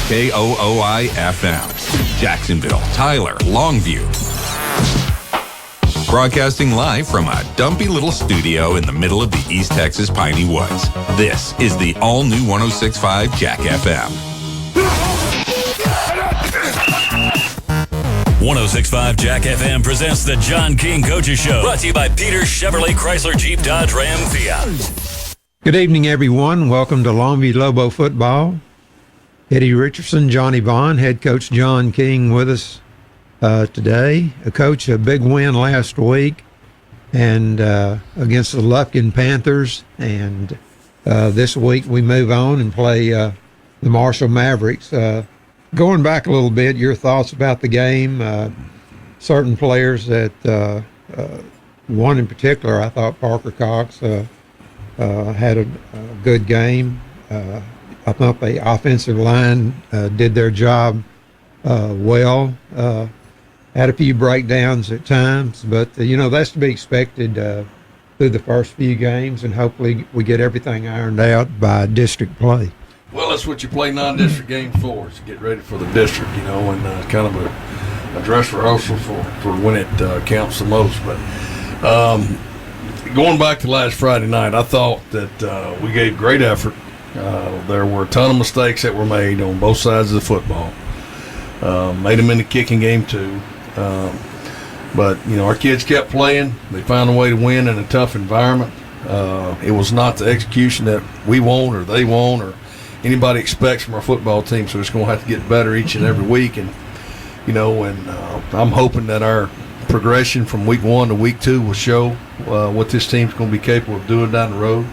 KOOI-FM. Jacksonville, Tyler, Longview. Broadcasting live from a dumpy little studio in the middle of the East Texas Piney Woods. This is the all-new 106.5 Jack FM. 106.5 Jack FM presents the John King Coaches Show. Brought to you by Peter Chevrolet Chrysler Jeep Dodge Ram Fiat. Good evening, everyone. Welcome to Longview Lobo football. Eddie Richardson, Johnny Vaughn, head coach John King with us today. Coach, a big win last week and against the Lufkin Panthers. And this week we move on and play the Marshall Mavericks. Going back a little bit, your thoughts about the game, certain players that one in particular, I thought Parker Cox had a good game. I thought the offensive line did their job well. Had a few breakdowns at times, but, that's to be expected through the first few games, and hopefully we get everything ironed out by district play. Well, that's what you play non-district games for, is to get ready for the district, and kind of a dress rehearsal for when it counts the most. But going back to last Friday night, I thought that we gave great effort. There were a ton of mistakes that were made on both sides of the football. Made them in the kicking game too. But our kids kept playing. They found a way to win in a tough environment. It was not the execution that we want or they want or anybody expects from our football team, so it's going to have to get better each and every week. And I'm hoping that our progression from week 1 to week 2 will show what this team's going to be capable of doing down the road.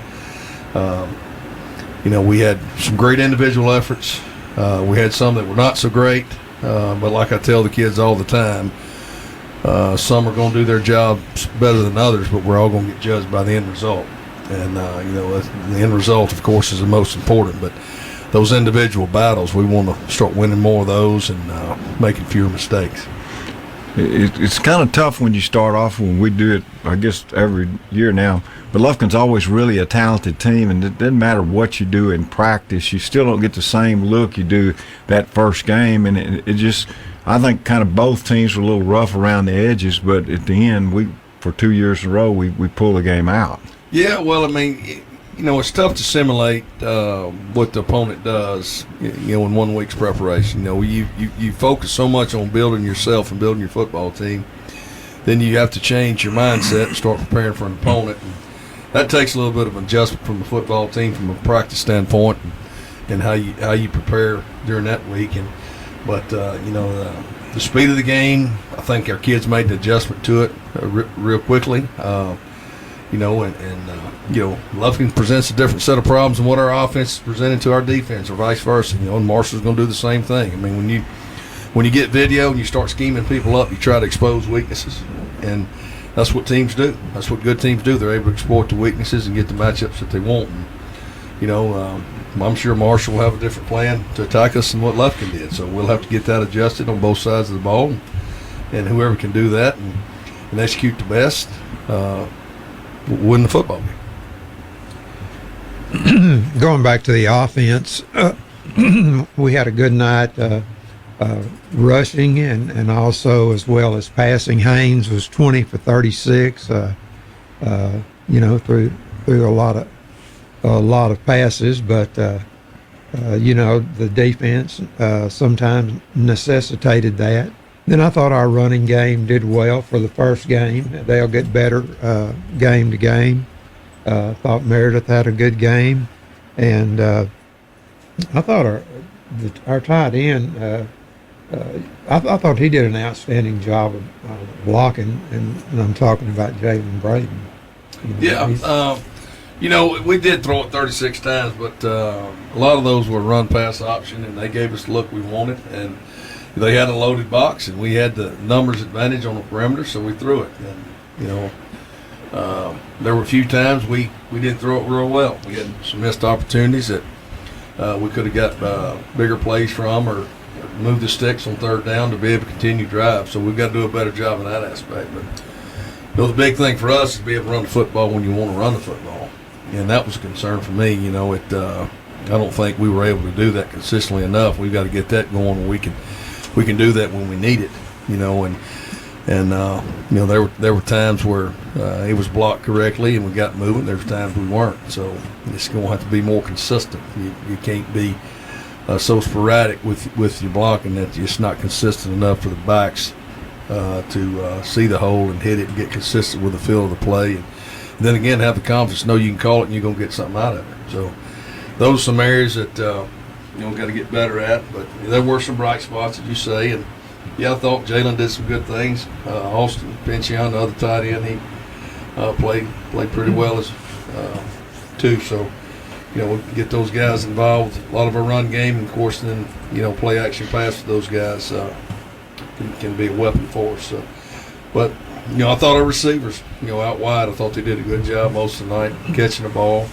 We had some great individual efforts. We had some that were not so great, but like I tell the kids all the time, some are going to do their jobs better than others, but we're all going to get judged by the end result. And, the end result, of course, is the most important. But those individual battles, we want to start winning more of those and making fewer mistakes. It's kind of tough when you start off, when we do it, I guess, every year now. But Lufkin's always really a talented team, and it doesn't matter what you do in practice. You still don't get the same look you do that first game. And it just, I think kind of both teams were a little rough around the edges, but at the end, for 2 years in a row, we pull the game out. Yeah, well, it's tough to simulate what the opponent does, in 1 week's preparation. You focus so much on building yourself and building your football team, then you have to change your mindset and start preparing for an opponent. And that takes a little bit of adjustment from the football team from a practice standpoint and how you prepare during that week. But the speed of the game, I think our kids made the adjustment to it real quickly. Lufkin presents a different set of problems than what our offense is presenting to our defense, or vice versa. And Marshall's going to do the same thing. When you get video and you start scheming people up, you try to expose weaknesses, and that's what teams do. That's what good teams do. They're able to exploit the weaknesses and get the matchups that they want. And, I'm sure Marshall will have a different plan to attack us than what Lufkin did. So we'll have to get that adjusted on both sides of the ball, and whoever can do that and execute the best win the football game. Going back to the offense, we had a good night rushing and also as well as passing. Haynes was 20 for 36, through a lot of passes, but the defense sometimes necessitated that. Then I thought our running game did well for the first game. They'll get better game to game. Thought Meredith had a good game, and I thought our tight end. I thought he did an outstanding job of blocking, and I'm talking about Jalen Braden. Yeah, we did throw it 36 times, but a lot of those were run-pass option, and they gave us the look we wanted, and they had a loaded box, and we had the numbers advantage on the perimeter, so we threw it. And, there were a few times we didn't throw it real well. We had some missed opportunities that we could have got bigger plays from, or moved the sticks on third down to be able to continue drive. So we've got to do a better job in that aspect. But the big thing for us is to be able to run the football when you want to run the football. And that was a concern for me. I don't think we were able to do that consistently enough. We've got to get that going. We can do that when we need it, you know. And there were times where it was blocked correctly and we got moving. There's times we weren't. So it's going to have to be more consistent. You can't be so sporadic with your blocking that it's not consistent enough for the backs to see the hole and hit it and get consistent with the feel of the play. And then again, have the confidence, know you can call it and you're going to get something out of it. So those are some areas that got to get better at. But there were some bright spots, as you say. And yeah, I thought Jalen did some good things. Austin Pincion, the other tight end, he played pretty well as too. So we can get those guys involved. A lot of our run game, and of course, then play action pass with those guys can be a weapon for us. So, but I thought our receivers, out wide, I thought they did a good job most of the night catching the ball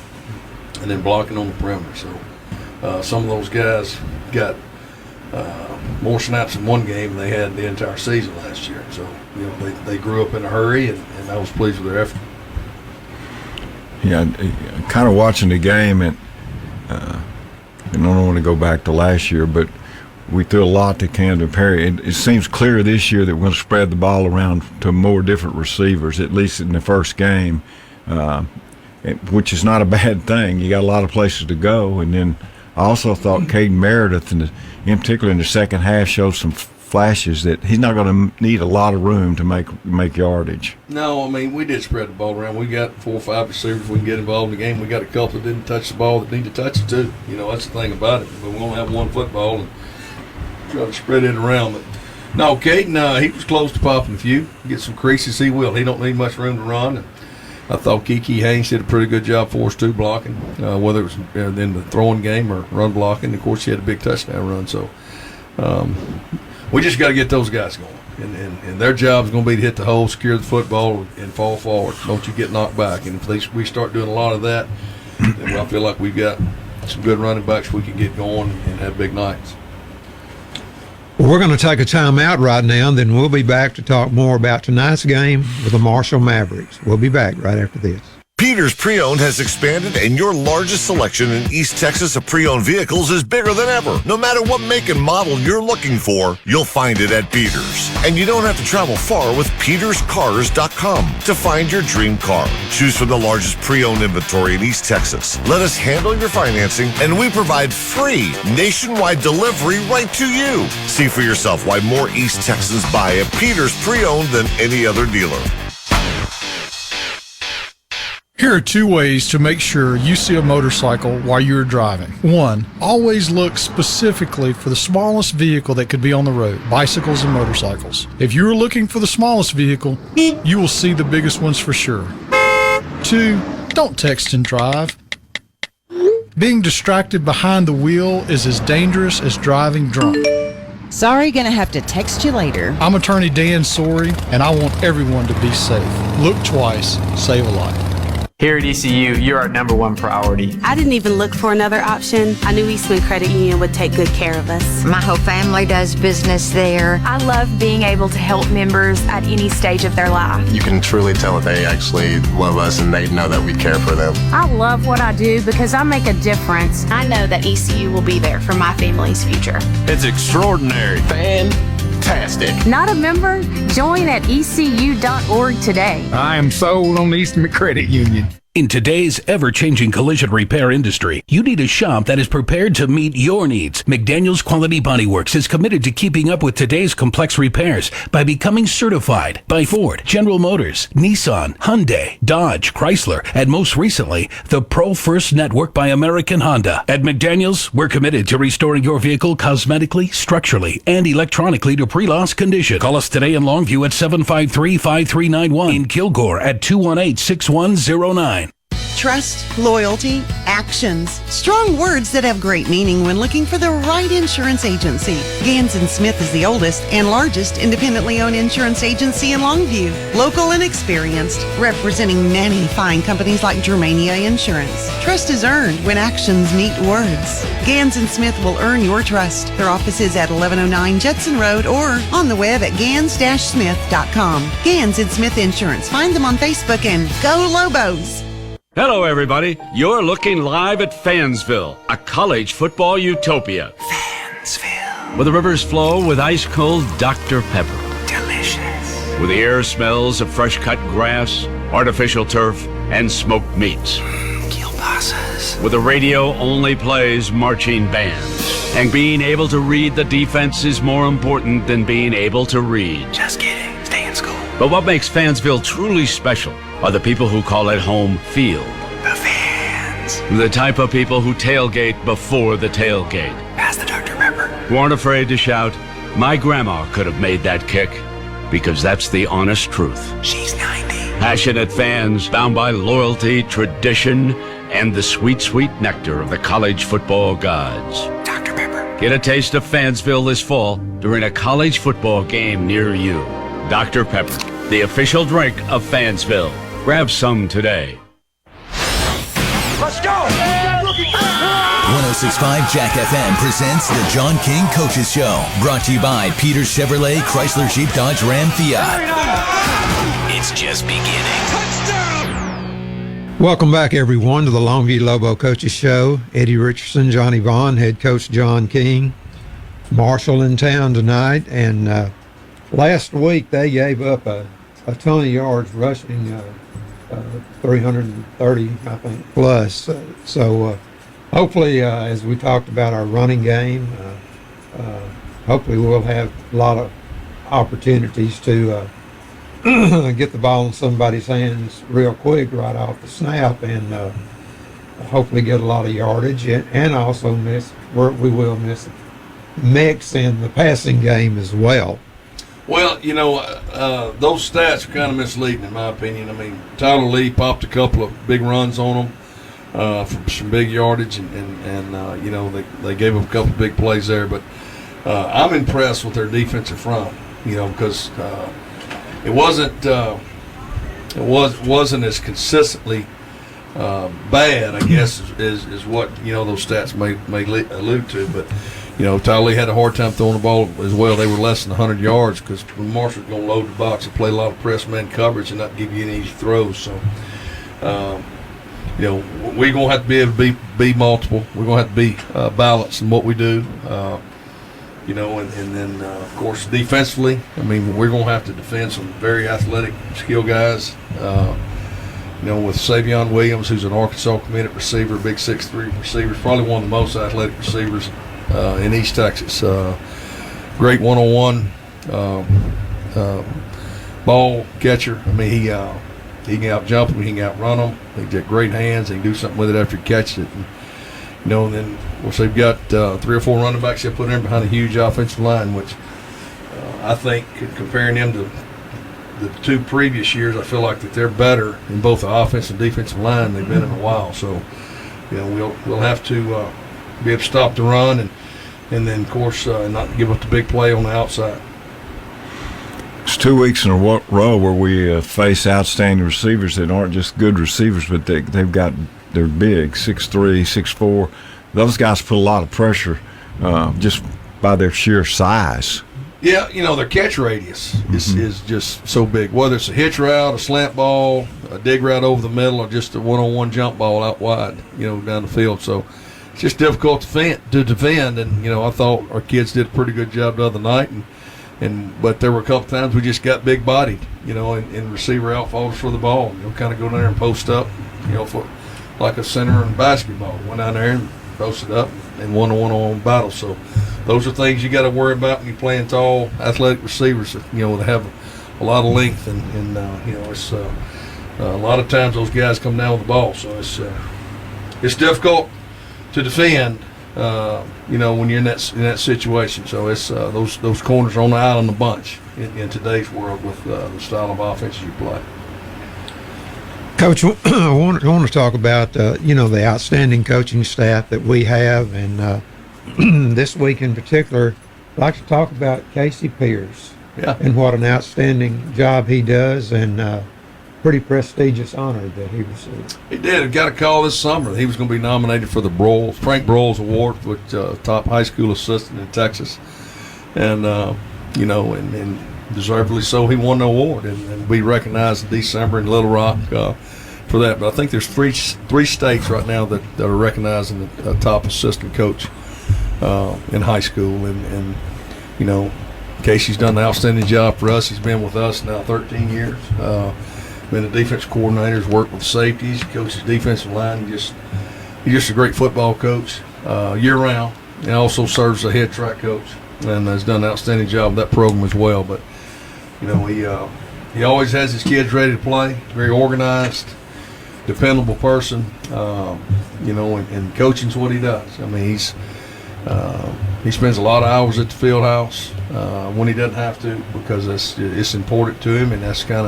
and then blocking on the perimeter. So some of those guys got more snaps in one game than they had the entire season last year. So they grew up in a hurry, and I was pleased with their effort. Yeah, kind of watching the game, and I don't want to go back to last year, but we threw a lot to Camden Perry. It seems clear this year that we're going to spread the ball around to more different receivers, at least in the first game, which is not a bad thing. You got a lot of places to go. And then I also thought Caden Meredith, in particular in the second half, showed some flashes that he's not going to need a lot of room to make yardage. No, I mean, we did spread the ball around. We got 4 or 5 receivers we can get involved in the game. We got a couple that didn't touch the ball that need to touch it too. That's the thing about it. But we only have one football and try to spread it around. But no, Caden, he was close to popping a few. Get some creases, he will. He don't need much room to run. And I thought Kiki Haynes did a pretty good job for us too, blocking, whether it was in the throwing game or run blocking. Of course, he had a big touchdown run. So we just got to get those guys going. And their job is going to be to hit the hole, secure the football, and fall forward. Don't you get knocked back. And if we start doing a lot of that, then I feel like we've got some good running backs we can get going and have big nights. Well, we're going to take a timeout right now, and then we'll be back to talk more about tonight's game with the Marshall Mavericks. We'll be back right after this. Peters Pre-Owned has expanded, and your largest selection in East Texas of pre-owned vehicles is bigger than ever. No matter what make and model you're looking for, you'll find it at Peters. And you don't have to travel far with PetersCars.com to find your dream car. Choose from the largest pre-owned inventory in East Texas. Let us handle your financing, and we provide free nationwide delivery right to you. See for yourself why more East Texans buy a Peters Pre-Owned than any other dealer. Here are 2 ways to make sure you see a motorcycle while you're driving. 1, always look specifically for the smallest vehicle that could be on the road, bicycles and motorcycles. If you're looking for the smallest vehicle, you will see the biggest ones for sure. 2, don't text and drive. Being distracted behind the wheel is as dangerous as driving drunk. Sorry, gonna have to text you later. I'm attorney Dan Sorey, and I want everyone to be safe. Look twice, save a life. Here at ECU, you're our #1 priority. I didn't even look for another option. I knew Eastman Credit Union would take good care of us. My whole family does business there. I love being able to help members at any stage of their life. You can truly tell that they actually love us and they know that we care for them. I love what I do because I make a difference. I know that ECU will be there for my family's future. It's extraordinary. Fantastic. Not a member? Join at ECU.org today. I am sold on Eastman Credit Union. In today's ever-changing collision repair industry, you need a shop that is prepared to meet your needs. McDaniel's Quality Body Works is committed to keeping up with today's complex repairs by becoming certified by Ford, General Motors, Nissan, Hyundai, Dodge, Chrysler, and most recently, the Pro First Network by American Honda. At McDaniel's, we're committed to restoring your vehicle cosmetically, structurally, and electronically to pre-loss condition. Call us today in Longview at 753-5391, in Kilgore at 218-6109. Trust, loyalty, actions. Strong words that have great meaning when looking for the right insurance agency. Gans & Smith is the oldest and largest independently owned insurance agency in Longview. Local and experienced, representing many fine companies like Germania Insurance. Trust is earned when actions meet words. Gans & Smith will earn your trust. Their office is at 1109 Judson Road or on the web at gans-smith.com. Gans & Smith Insurance. Find them on Facebook and go Lobos! Hello, everybody. You're looking live at Fansville, a college football utopia. Fansville. Where the rivers flow with ice-cold Dr. Pepper. Delicious. Where the air smells of fresh-cut grass, artificial turf, and smoked meats. Kielbasa's. Where the radio only plays marching bands. And being able to read the defense is more important than being able to read. Just kidding. Stay in school. But what makes Fansville truly special are the people who call it home field. The fans. The type of people who tailgate before the tailgate. Pass the Dr. Pepper. Who aren't afraid to shout, "My grandma could have made that kick," because that's the honest truth. She's 90. Passionate fans bound by loyalty, tradition, and the sweet, sweet nectar of the college football gods. Dr. Pepper. Get a taste of Fansville this fall during a college football game near you. Dr. Pepper, the official drink of Fansville. Grab some today. Let's go! 106.5 Jack FM presents the John King Coaches Show. Brought to you by Peter Chevrolet, Chrysler, Jeep, Dodge, Ram, Fiat. It's just beginning. Welcome back, everyone, to the Longview Lobo Coaches Show. Eddie Richardson, Johnny Vaughn, head coach John King. Marshall in town tonight, and last week they gave up a ton of yards rushing, 330, I think, plus. So hopefully, as we talked about our running game, hopefully we'll have a lot of opportunities to get the ball in somebody's hands real quick right off the snap, and hopefully get a lot of yardage, and also we will miss mix in the passing game as well. Well, those stats are kind of misleading in my opinion. I mean, Tyler Lee popped a couple of big runs on them for some big yardage, and they gave up a couple of big plays there. But I'm impressed with their defensive front, because it wasn't as consistently bad, I guess, is what those stats may allude to. But Tyler Lee had a hard time throwing the ball as well. They were less than 100 yards because Marshall's going to load the box and play a lot of press man coverage and not give you any easy throws. So, we're going to have to be able to be multiple. We're going to have to be balanced in what we do. And then, of course, defensively, I mean, we're going to have to defend some very athletic skill guys. With Savion Williams, who's an Arkansas committed receiver, big 6'3" receiver, probably one of the most athletic receivers in East Texas. Great one-on-one ball catcher. I mean, he can out-jump him, he can outrun him. He's got great hands. He can do something with it after he catches it. And then, of course, they've got 3 or 4 running backs they put in behind a huge offensive line, which I think, comparing them to the 2 previous years, I feel like that they're better in both the offensive and defensive line than they've been in a while. So, we'll have to be able to stop the run and then, of course, not give up the big play on the outside. It's 2 weeks in a row where we face outstanding receivers that aren't just good receivers, but they're big, 6'3", 6'4". Those guys put a lot of pressure just by their sheer size. Yeah, their catch radius is just so big. Whether it's a hitch route, a slant ball, a dig route over the middle, or just a one-on-one jump ball out wide, down the field. So it's just difficult to defend. And I thought our kids did a pretty good job the other night. But there were a couple times we just got big bodied, and receiver outfalls for the ball. Kind of go down there and post up, for like a center in basketball. Went down there and posted up and won a one-on-one battle. So those are things you got to worry about when you're playing tall, athletic receivers. That have a lot of length, and it's a lot of times those guys come down with the ball. So it's difficult to defend, when you're in that situation. So it's those corners are on the island a bunch in today's world with the style of offense you play. Coach, I want to talk about the outstanding coaching staff that we have, and this week in particular, I'd like to talk about Casey Pierce and what an outstanding job he does, and pretty prestigious honor that he received. He did. He got a call this summer. He was going to be nominated for the Frank Broyles Award, which top high school assistant in Texas, and and deservedly so. He won the award and be recognized in December in Little Rock. for that. But I think there's three states right now that are recognizing the top assistant coach in high school, and you know, Casey's done an outstanding job for us. He's been with us now 13 years. Been a defense coordinator, has worked with safeties, coaches defensive line. He's just a great football coach year round, and also serves as a head track coach, and has done an outstanding job with that program as well. But you know, he always has his kids ready to play. Very organized, dependable person. You know, and coaching's what he does. I mean, he spends a lot of hours at the field house when he doesn't have to, because it's important to him, and that's kind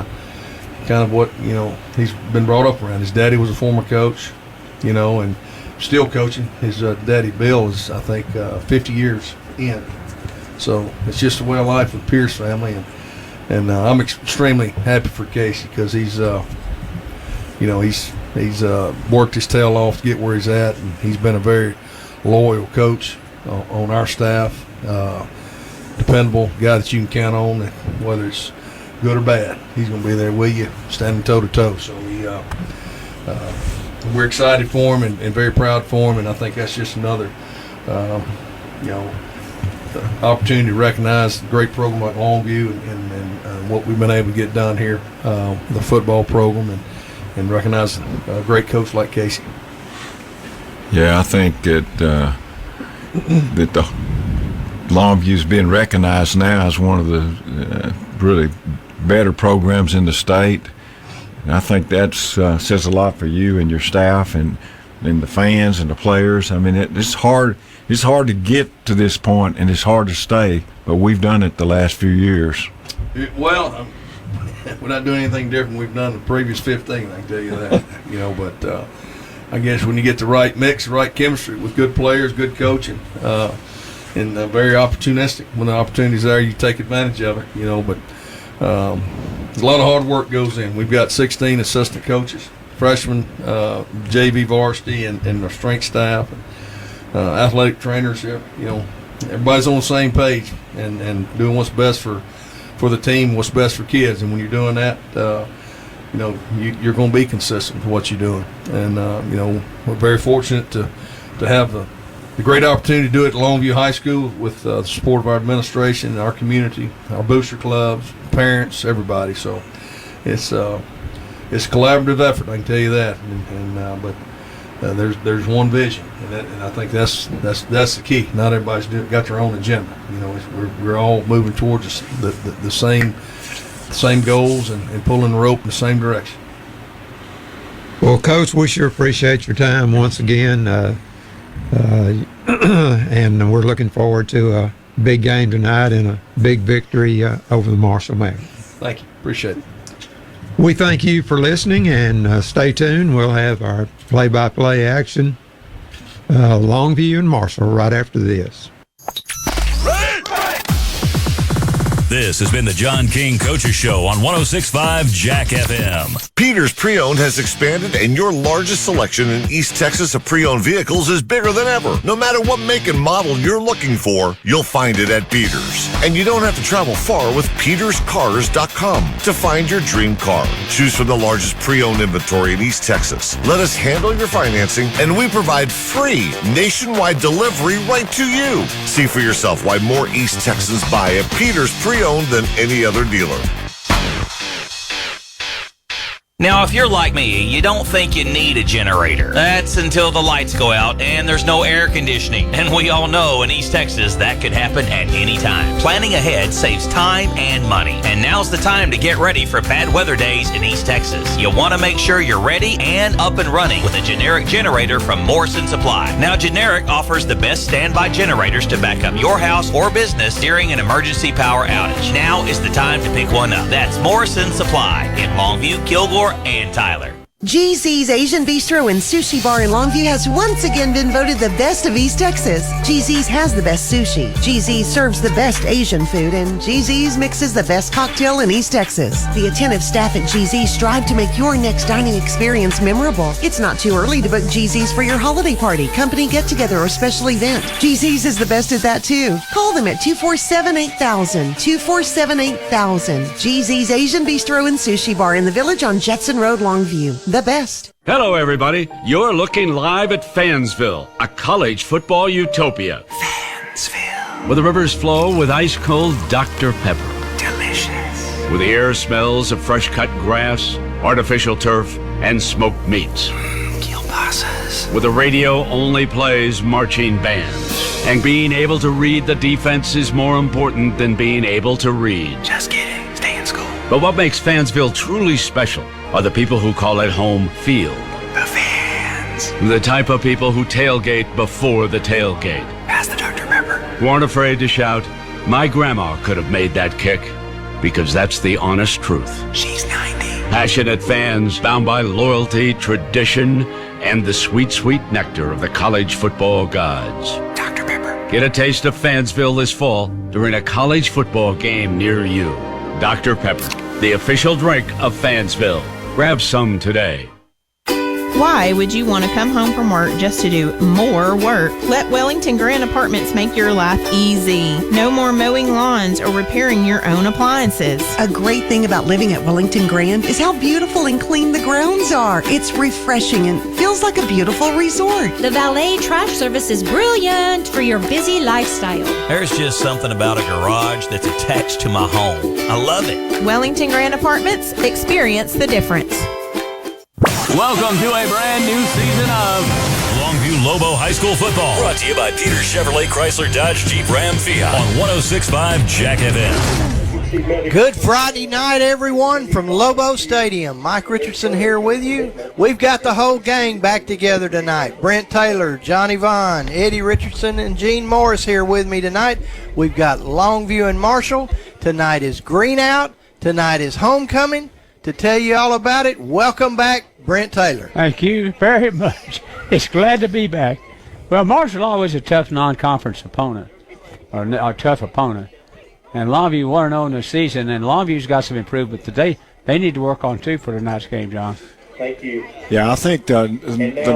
of what, you know, he's been brought up around. His daddy was a former coach, you know, and still coaching. His daddy Bill is, I think, 50 years in. So it's just a way of life with the Pierce family, and I'm extremely happy for Casey, because he's you know, he's worked his tail off to get where he's at, and he's been a very loyal coach on our staff, dependable guy that you can count on, whether it's good or bad. He's going to be there with you, standing toe to toe. So we're excited for him and very proud for him, and I think that's just another you know, opportunity to recognize a great program like Longview and what we've been able to get done here, the football program, and recognize a great coach like Casey. Yeah, I think that the Longview's being recognized now as one of the really better programs in the state. And I think that says a lot for you and your staff and the fans and the players. I mean, it's hard to get to this point, and it's hard to stay, but we've done it the last few years. Well, we're not doing anything different we've done the previous 15, I can tell you that. You know, but I guess when you get the right mix, the right chemistry with good players, good coaching, and very opportunistic. When the opportunity's there, you take advantage of it, you know. But a lot of hard work goes in. We've got 16 assistant coaches, freshmen, JV varsity, and our strength staff, and athletic trainers. You know, everybody's on the same page and doing what's best for the team, what's best for kids. And when you're doing that, you know, you're going to be consistent with what you're doing. And you know, we're very fortunate to have the great opportunity to do it at Longview High School with the support of our administration, our community, our booster clubs, parents, everybody. So it's a collaborative effort, I can tell you that. But there's one vision, and I think that's the key. Not everybody's got their own agenda. You know, we're all moving towards the same goals and pulling the rope in the same direction. Well, Coach, we sure appreciate your time once again, and we're looking forward to a big game tonight and a big victory over the Marshall Mavericks. Thank you. Appreciate it. We thank you for listening, and stay tuned. We'll have our play-by-play action, Longview and Marshall, right after this. This has been the John King Coaches Show on 106.5 Jack FM. Peters Pre-Owned has expanded, and your largest selection in East Texas of pre-owned vehicles is bigger than ever. No matter what make and model you're looking for, you'll find it at Peters. And you don't have to travel far with PetersCars.com to find your dream car. Choose from the largest pre-owned inventory in East Texas. Let us handle your financing, and we provide free nationwide delivery right to you. See for yourself why more East Texans buy at Peters Pre-Owned than any other dealer. Now, if you're like me, you don't think you need a generator. That's until the lights go out and there's no air conditioning. And we all know in East Texas that could happen at any time. Planning ahead saves time and money. And now's the time to get ready for bad weather days in East Texas. You want to make sure you're ready and up and running with a generic generator from Morrison Supply. Now, Generic offers the best standby generators to back up your house or business during an emergency power outage. Now is the time to pick one up. That's Morrison Supply in Longview, Kilgore, and Tyler. GZ's Asian Bistro and Sushi Bar in Longview has once again been voted the best of East Texas. GZ's has the best sushi, GZ's serves the best Asian food, and GZ's mixes the best cocktail in East Texas. The attentive staff at GZ's strive to make your next dining experience memorable. It's not too early to book GZ's for your holiday party, company get-together, or special event. GZ's is the best at that too. Call them at 247-8000, 247-8000. GZ's Asian Bistro and Sushi Bar in the Village on Jetson Road, Longview. the best. Hello, everybody. You're looking live at Fansville, a college football utopia. Fansville. Where the rivers flow with ice-cold Dr. Pepper. Delicious. Where the air smells of fresh-cut grass, artificial turf, and smoked meats. Kielbasa's. Where the radio only plays marching bands. And being able to read the defense is more important than being able to read. Just kidding. Stay in school. But what makes Fansville truly special are the people who call it home field. The fans. The type of people who tailgate before the tailgate. Pass the Dr. Pepper. Who aren't afraid to shout, "My grandma could have made that kick," because that's the honest truth. She's 90. Passionate fans bound by loyalty, tradition, and the sweet, sweet nectar of the college football gods. Dr. Pepper. Get a taste of Fansville this fall during a college football game near you. Dr. Pepper, the official drink of Fansville. Grab some today. Why would you want to come home from work just to do more work? Let Wellington Grand Apartments make your life easy. No more mowing lawns or repairing your own appliances. A great thing about living at Wellington Grand is how beautiful and clean the grounds are. It's refreshing and feels like a beautiful resort. The valet trash service is brilliant for your busy lifestyle. There's just something about a garage that's attached to my home. I love it. Wellington Grand Apartments, experience the difference. Welcome to a brand new season of Longview Lobo High School football. Brought to you by Peter Chevrolet Chrysler Dodge Jeep Ram Fiat on 106.5 Jack FM. Good Friday night, everyone, from Lobo Stadium. Mike Richardson here with you. We've got the whole gang back together tonight. Brent Taylor, Johnny Vaughn, Eddie Richardson, and Gene Morris here with me tonight. We've got Longview and Marshall. Tonight is Green Out. Tonight is Homecoming. To tell you all about it, welcome back, Brent Taylor. Thank you very much. It's glad to be back. Well, Marshall always a tough non-conference opponent, or a tough opponent. And Longview 1-0 in the season, and Longview's got some improvement today. They need to work on, too, for tonight's game, John. Thank you. Yeah, I think the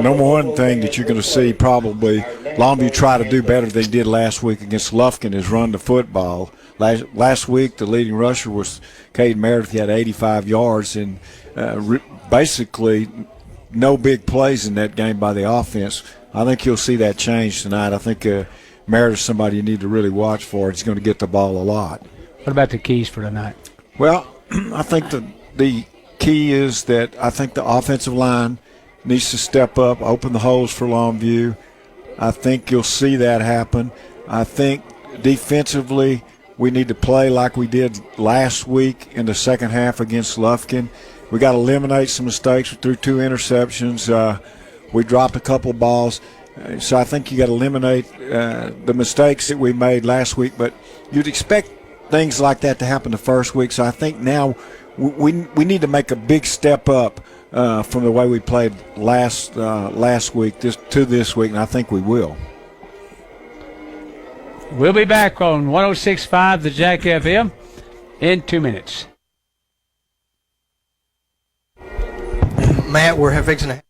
number one thing that you're going to see probably Longview try to do better than they did last week against Lufkin is run the football. Last week, the leading rusher was Cade Meredith. He had 85 yards, and basically no big plays in that game by the offense. I think you'll see that change tonight. I think Meredith's somebody you need to really watch for. He's going to get the ball a lot. What about the keys for tonight? Well, I think the key is that I think the offensive line needs to step up, open the holes for Longview. I think you'll see that happen. I think defensively we need to play like we did last week in the second half against Lufkin. We got to eliminate some mistakes. We threw 2 interceptions. We dropped a couple balls. So I think you got to eliminate the mistakes that we made last week. But you'd expect things like that to happen the first week. So I think now we need to make a big step up from the way we played last week to this week, and I think we will. We'll be back on 106.5 the Jack FM in 2 minutes. Matt, we're fixing to.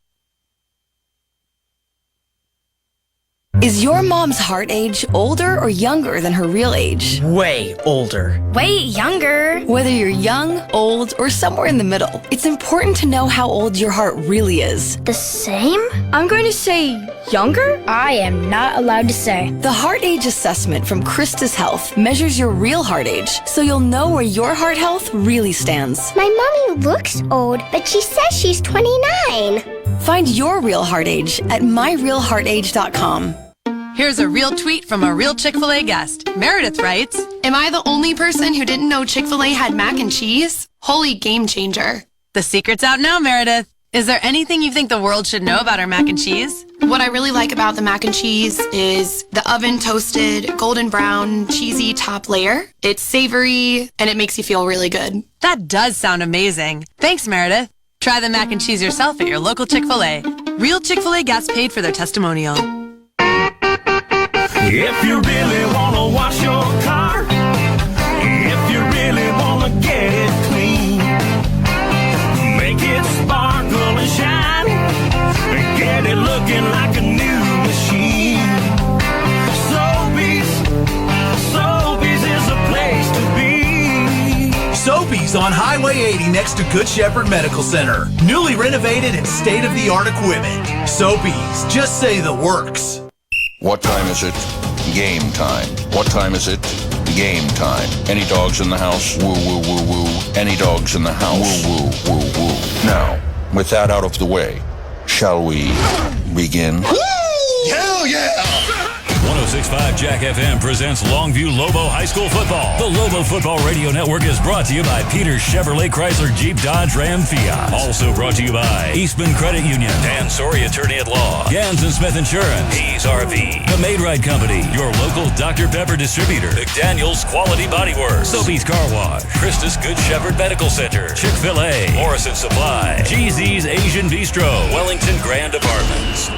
Is your mom's heart age older or younger than her real age? Way older. Way younger. Whether you're young, old, or somewhere in the middle, it's important to know how old your heart really is. The same? I'm going to say younger? I am not allowed to say. The Heart Age Assessment from Christus Health measures your real heart age, so you'll know where your heart health really stands. My mommy looks old, but she says she's 29. Find your real heart age at myrealheartage.com. Here's a real tweet from a real Chick-fil-A guest. Meredith writes, "Am I the only person who didn't know Chick-fil-A had mac and cheese? Holy game changer." The secret's out now, Meredith. Is there anything you think the world should know about our mac and cheese? What I really like about the mac and cheese is the oven toasted, golden brown, cheesy top layer. It's savory, and it makes you feel really good. That does sound amazing. Thanks, Meredith. Try the mac and cheese yourself at your local Chick-fil-A. Real Chick-fil-A guests paid for their testimonial. If you really want to wash your car, if you really want to get it clean, make it sparkle and shine, and get it looking like a new machine. Sobeys is a place to be. Soapy's on Highway 80 next to Good Shepherd Medical Center. Newly renovated and state-of-the-art equipment. Soapy's, just say the works. What time is it? Game time. What time is it? Game time. Any dogs in the house? Woo, woo, woo, woo. Any dogs in the house? Woo, woo, woo, woo. Now, with that out of the way, shall we begin? Hell yeah! 106.5 Jack FM presents Longview Lobo High School Football. The Lobo Football Radio Network is brought to you by Peter Chevrolet Chrysler Jeep Dodge Ram Fiat. Also brought to you by Eastman Credit Union, Dan Sorey Attorney at Law, Gans & Smith Insurance, Hayes RV, The Maid-Ride Company, your local Dr. Pepper distributor, McDaniel's Quality Body Works, Soapy's Car Wash, Christus Good Shepherd Medical Center, Chick-fil-A, Morrison Supply, GZ's Asian Bistro, Wellington Grand Apartments.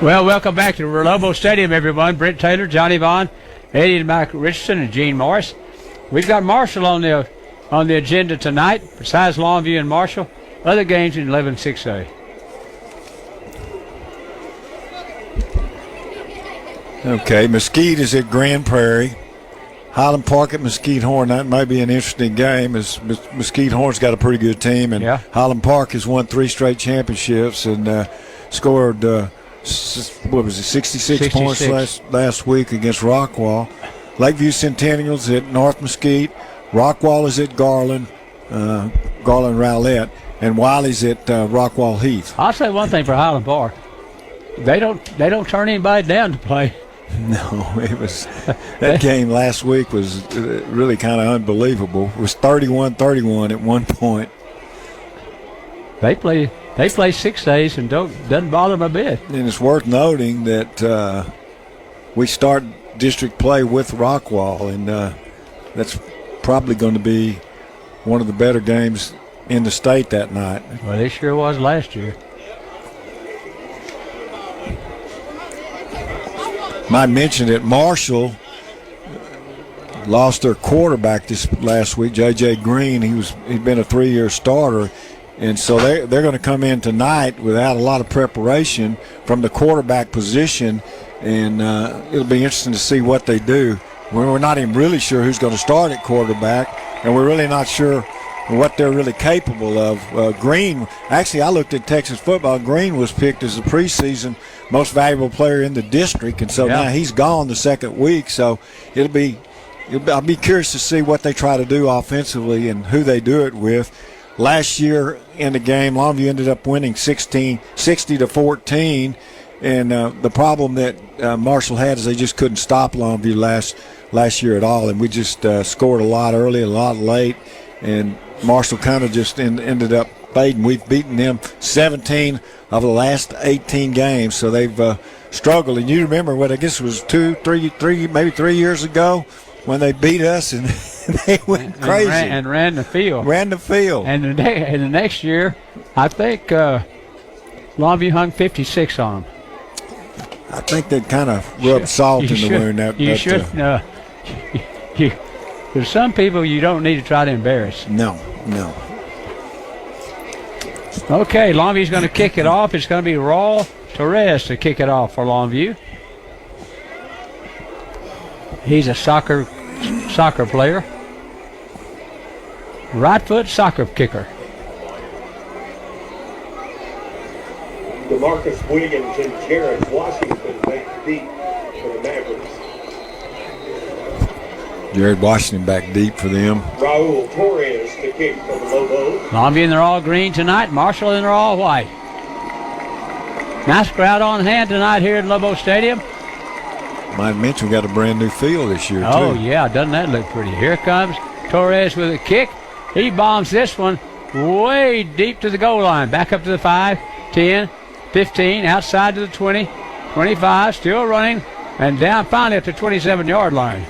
Well, welcome back to Lobo Stadium, everyone. Brent Taylor, Johnny Vaughn, Eddie and Mike Richardson, and Gene Morris. We've got Marshall on the agenda tonight. Besides Longview and Marshall, other games in 11-6A. Okay, Mesquite is at Grand Prairie. Highland Park at Mesquite Horn. That might be an interesting game, as Mesquite Horn's got a pretty good team, and Highland Park has won 3 straight championships and scored 66 points last week against Rockwall. Lakeview Centennials at North Mesquite. Rockwall is at Garland Rowlett, and Wiley's at Rockwall Heath. I'll say one thing for Highland Park: they don't turn anybody down to play. No, it was that game last week was really kind of unbelievable. It was 31-31 at one point. They play 6 days and doesn't bother them a bit. And it's worth noting that we start district play with Rockwall, and that's probably going to be one of the better games in the state that night. Well, it sure was last year. Might mention that Marshall lost their quarterback this last week, J.J. Green. He'd been a 3-year starter. And so they're going to come in tonight without a lot of preparation from the quarterback position, and it'll be interesting to see what they do. We're not even really sure who's going to start at quarterback, and we're really not sure what they're really capable of. Green, actually, I looked at Texas football. Green was picked as the preseason most valuable player in the district, and so now he's gone the second week. So I'll be curious to see what they try to do offensively and who they do it with. Last year in the game, Longview ended up winning 60-14, and the problem that Marshall had is they just couldn't stop Longview last year at all, and we just scored a lot early, a lot late, and Marshall kind of just ended up fading. We've beaten them 17 of the last 18 games, so they've struggled. And you remember what I guess it was 3 years ago when they beat us and they went crazy and ran the field. And the next year, I think Longview hung 56 on them. I think they kind of rubbed salt in the wound. There's some people you don't need to try to embarrass. No. Okay, Longview's going to kick it off. It's going to be Raul Torres to kick it off for Longview. He's a soccer player. Right foot soccer kicker. DeMarcus Williams and Jared Washington back deep for the Mavericks. Jared Washington back deep for them. Raul Torres to kick for the Lobos. Longview and they're all green tonight. Marshall and they're all white. Nice crowd on hand tonight here at Lobo Stadium. Might mention we got a brand new field this year, too. Oh, yeah, doesn't that look pretty? Here comes Torres with a kick. He bombs this one way deep to the goal line. Back up to the 5, 10, 15, outside to the 20, 25, still running, and down finally at the 27-yard line.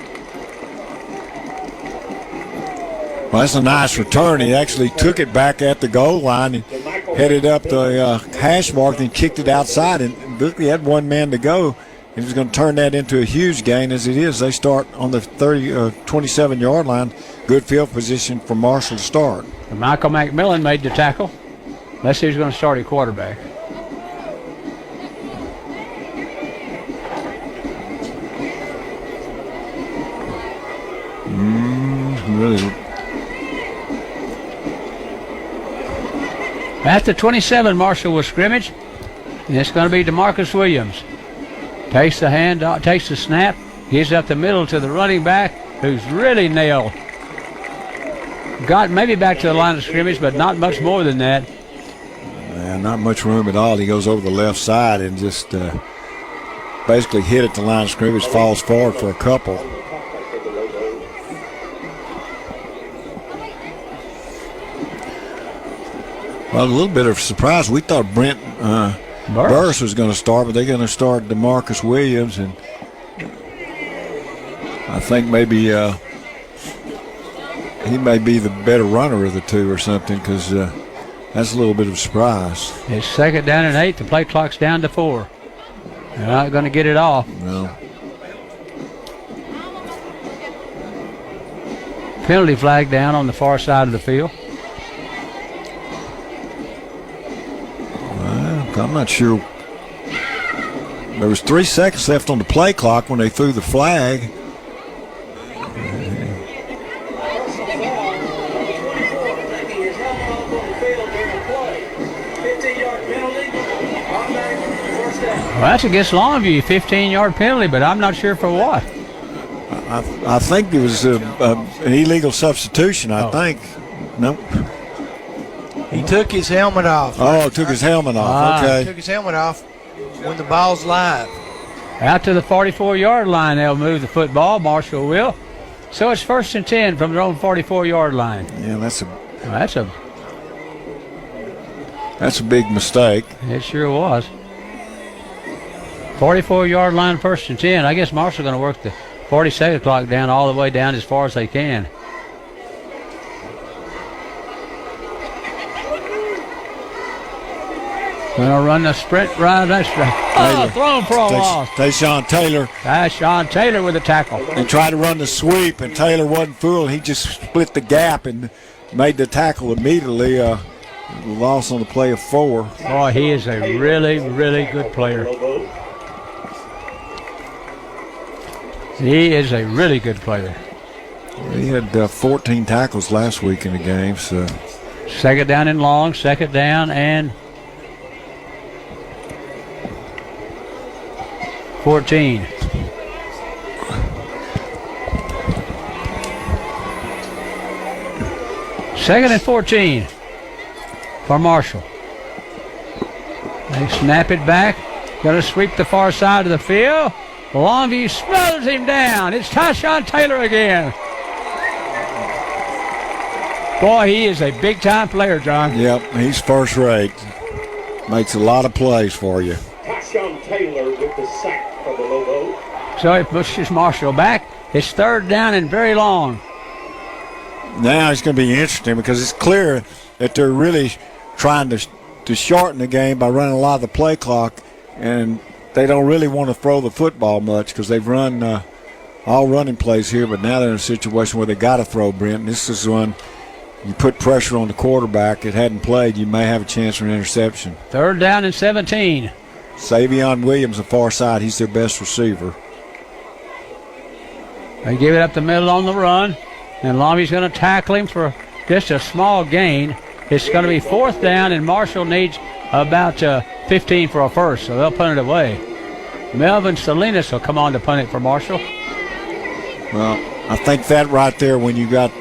Well, that's a nice return. He actually took it back at the goal line and headed up the hash mark and kicked it outside. And he had one man to go. He was going to turn that into a huge gain. As it is, they start on the 27-yard line. Good field position for Marshall to start. And Michael McMillan made the tackle. Let's see who's going to start at quarterback. Really At the 27, Marshall will scrimmage. And it's going to be DeMarcus Williams. Takes the hand, takes the snap, gives up the middle to the running back, who's really nailed. Got maybe back to the line of scrimmage, but not much more than that. Not much room at all. He goes over the left side and just basically hit at the line of scrimmage, falls forward for a couple. Well, a little bit of surprise. We thought Brent Burris was going to start, but they're going to start DeMarcus Williams, and I think maybe he may be the better runner of the two or something, because that's a little bit of a surprise. It's 2nd down and 8. The play clock's down to 4. They're not going to get it off. No. Penalty flag down on the far side of the field. I'm not sure. There was 3 seconds left on the play clock when they threw the flag. Well, that's against Longview, 15-yard penalty, but I'm not sure for what. I think it was an illegal substitution, I think. Nope. He took his helmet off. Oh, took his helmet off. Okay. He took his helmet off when the ball's live. Out to the 44-yard line, they'll move the football. Marshall will. So it's 1st and 10 from their own 44-yard line. Yeah, that's a big mistake. It sure was. 44-yard line, 1st and 10. I guess Marshall's going to work the 40-second clock down all the way down as far as they can. Gonna run the sprint right. That's right. Thrown for a loss. Tayshawn Taylor. Tayshawn Taylor with a tackle. And tried to run the sweep, and Taylor wasn't fooled. He just split the gap and made the tackle immediately. Loss on the play of 4. Boy, he is a really, really good player. He is a really good player. He had 14 tackles last week in the game. So 2nd down and long. 2nd down and 14. Second and 14 for Marshall. They snap it back. Going to sweep the far side of the field. Longview smothers him down. It's Tayshawn Taylor again. Boy, he is a big-time player, John. Yep, he's first rate. Makes a lot of plays for you. Tayshawn Taylor with the sack for the Lobo. So he pushes Marshall back. It's 3rd down and very long. Now it's going to be interesting because it's clear that they're really trying to shorten the game by running a lot of the play clock, and they don't really want to throw the football much because they've run all running plays here, but now they're in a situation where they got to throw, Brent. This is when you put pressure on the quarterback that hadn't played, you may have a chance for an interception. 3rd down and 17. Savion Williams, the far side, he's their best receiver. They give it up the middle on the run, and Longview's going to tackle him for just a small gain. It's going to be 4th down, and Marshall needs about 15 for a first, so they'll punt it away. Melvin Salinas will come on to punt it for Marshall. Well, I think that right there, when you got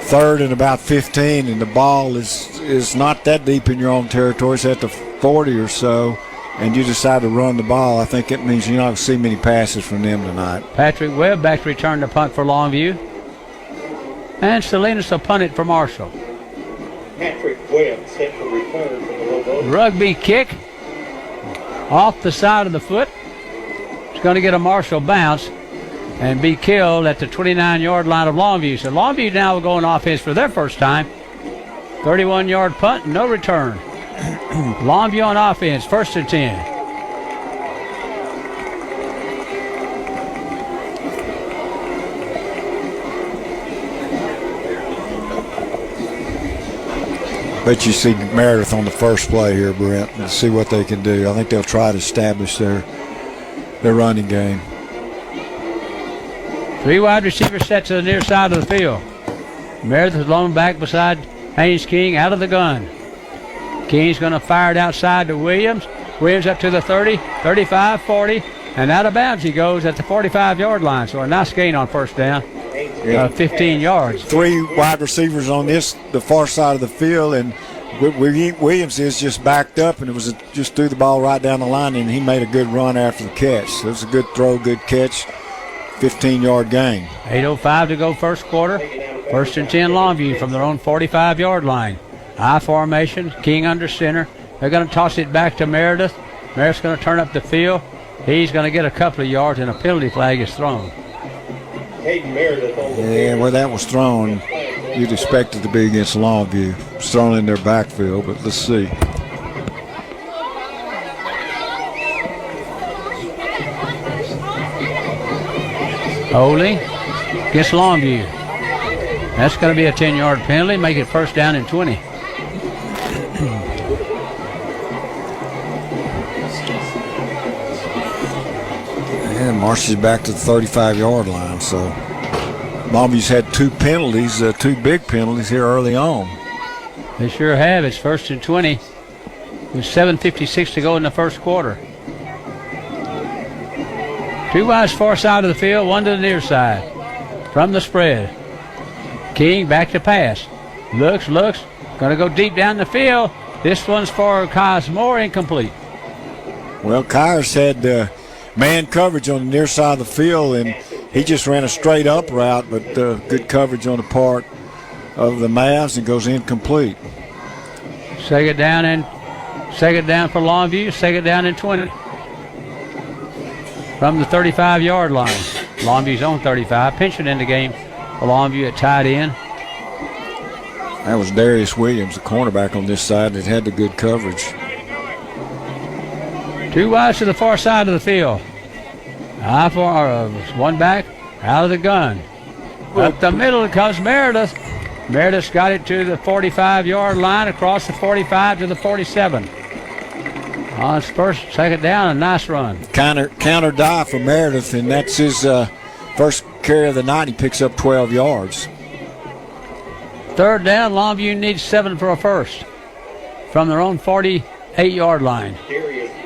3rd and about 15, and the ball is not that deep in your own territory, it's at the 40 or so, and you decide to run the ball, I think it means you're not going to see many passes from them tonight. Patrick Webb back to return the punt for Longview. And Salinas will punt it for Marshall. Patrick Webb set for return for the Lobos. Rugby kick off the side of the foot. It's going to get a Marshall bounce and be killed at the 29-yard line of Longview. So Longview now will go on offense for their first time. 31-yard punt, no return. Longview on offense, 1st and 10. Bet you see Meredith on the first play here, Brent, and see what they can do. I think they'll try to establish their running game. 3 wide receivers set to the near side of the field. Meredith is long back beside Haynes King out of the gun. King's going to fire it outside to Williams. Williams up to the 30, 35, 40, and out of bounds he goes at the 45-yard line. So a nice gain on first down, 15 yards. 3 wide receivers on the far side of the field, and Williams is just backed up, and it was just threw the ball right down the line, and he made a good run after the catch. So it was a good throw, good catch, 15-yard gain. 8:05 to go first quarter. First and 10 Longview from their own 45-yard line. I formation, King under center. They're going to toss it back to Meredith. Meredith's going to turn up the field. He's going to get a couple of yards, and a penalty flag is thrown. Yeah, where that was thrown, you'd expect it to be against Longview. It's thrown in their backfield, but let's see. Holding against Longview. That's going to be a 10-yard penalty, make it first down and 20. And marches back to the 35-yard line. So Longview's had 2 penalties, 2 big penalties here early on. They sure have. It's first and 20. With 7:56 to go in the first quarter. 2 wides far side of the field, 1 to the near side. From the spread. King back to pass. Looks. Going to go deep down the field. This one's for Kaz Moore, incomplete. Well, Kyers had man coverage on the near side of the field, and he just ran a straight up route, but good coverage on the part of the Mavs, and goes incomplete. Second down for Longview. Second down and 20. From the 35-yard line. Longview's on 35. Pinching in the game for Longview at tight end. That was Darius Williams, the cornerback on this side, that had the good coverage. 2 wides to the far side of the field. One back, out of the gun. Up the middle comes Meredith. Meredith's got it to the 45-yard line, across the 45 to the 47. On his second down, a nice run. Counter dive for Meredith, and that's his first carry of the night. He picks up 12 yards. Third down, Longview needs 7 for a first. From their own 48-yard line.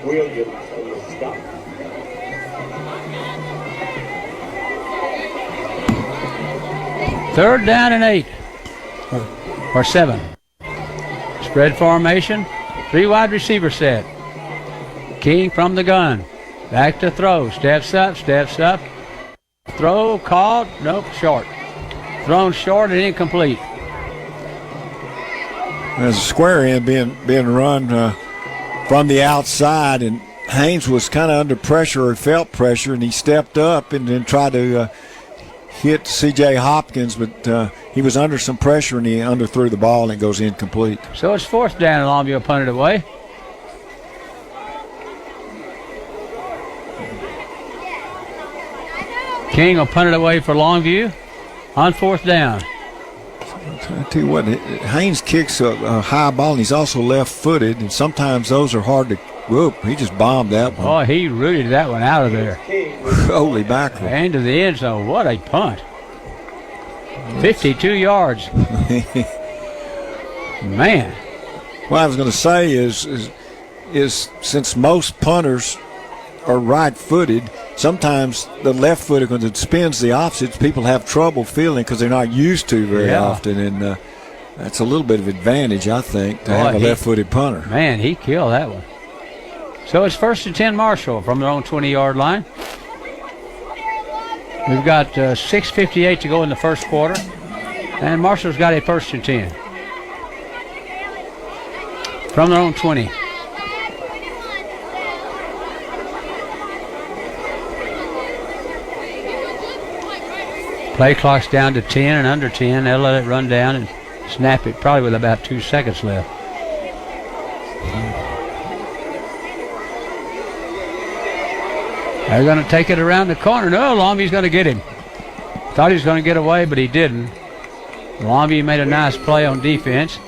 Williams on the stop. Third down and 8. Or 7. Spread formation. 3 wide receiver set. King from the gun. Back to throw. Steps up. Throw called. Nope, short. Thrown short and incomplete. There's a square end being run from the outside, and Haynes was kind of under pressure, or felt pressure, and he stepped up and then tried to hit C.J. Hopkins, but he was under some pressure, and he underthrew the ball, and it goes incomplete. So it's fourth down, and Longview punted away. King will punt it away for Longview on fourth down. I tell you what, Haynes kicks a high ball, and he's also left-footed, and sometimes those are hard to whoop. He just bombed that one. Oh, he rooted that one out of there. Holy mackerel. Into the end zone. What a punt. 52 yards. Man. What I was going to say is since most punters are right-footed, sometimes the left-footed, when it spins the opposite, people have trouble feeling because they're not used to very often, and that's a little bit of advantage, I think, to have a left-footed punter. Man, he killed that one. So it's first and 10 Marshall from their own 20-yard line. We've got 6:58 to go in the first quarter, and Marshall's got a first and 10 from their own 20. Play clock's down to 10 and under 10. They'll let it run down and snap it probably with about 2 seconds left. They're going to take it around the corner. No, Longview's going to get him. Thought he was going to get away, but he didn't. Longview made a nice play on defense.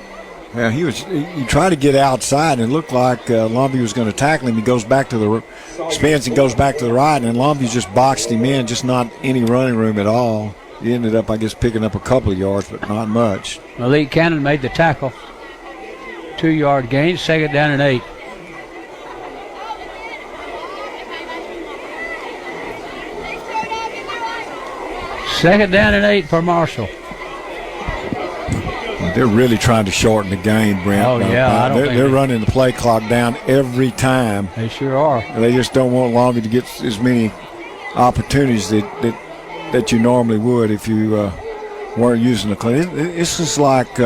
Yeah, he tried to get outside, and it looked like Longview was going to tackle him. He goes back to the spins and goes back to the right, and Longview just boxed him in, just not any running room at all. he ended up, I guess, picking up a couple of yards, but not much. Malik Cannon made the tackle. 2-yard gain, 2nd down and 8. Second down and 8 for Marshall. They're really trying to shorten the game, Brent. Oh, yeah. They're running the play clock down every time. They sure are. They just don't want Longview to get as many opportunities that you normally would if you weren't using the clock. It's just like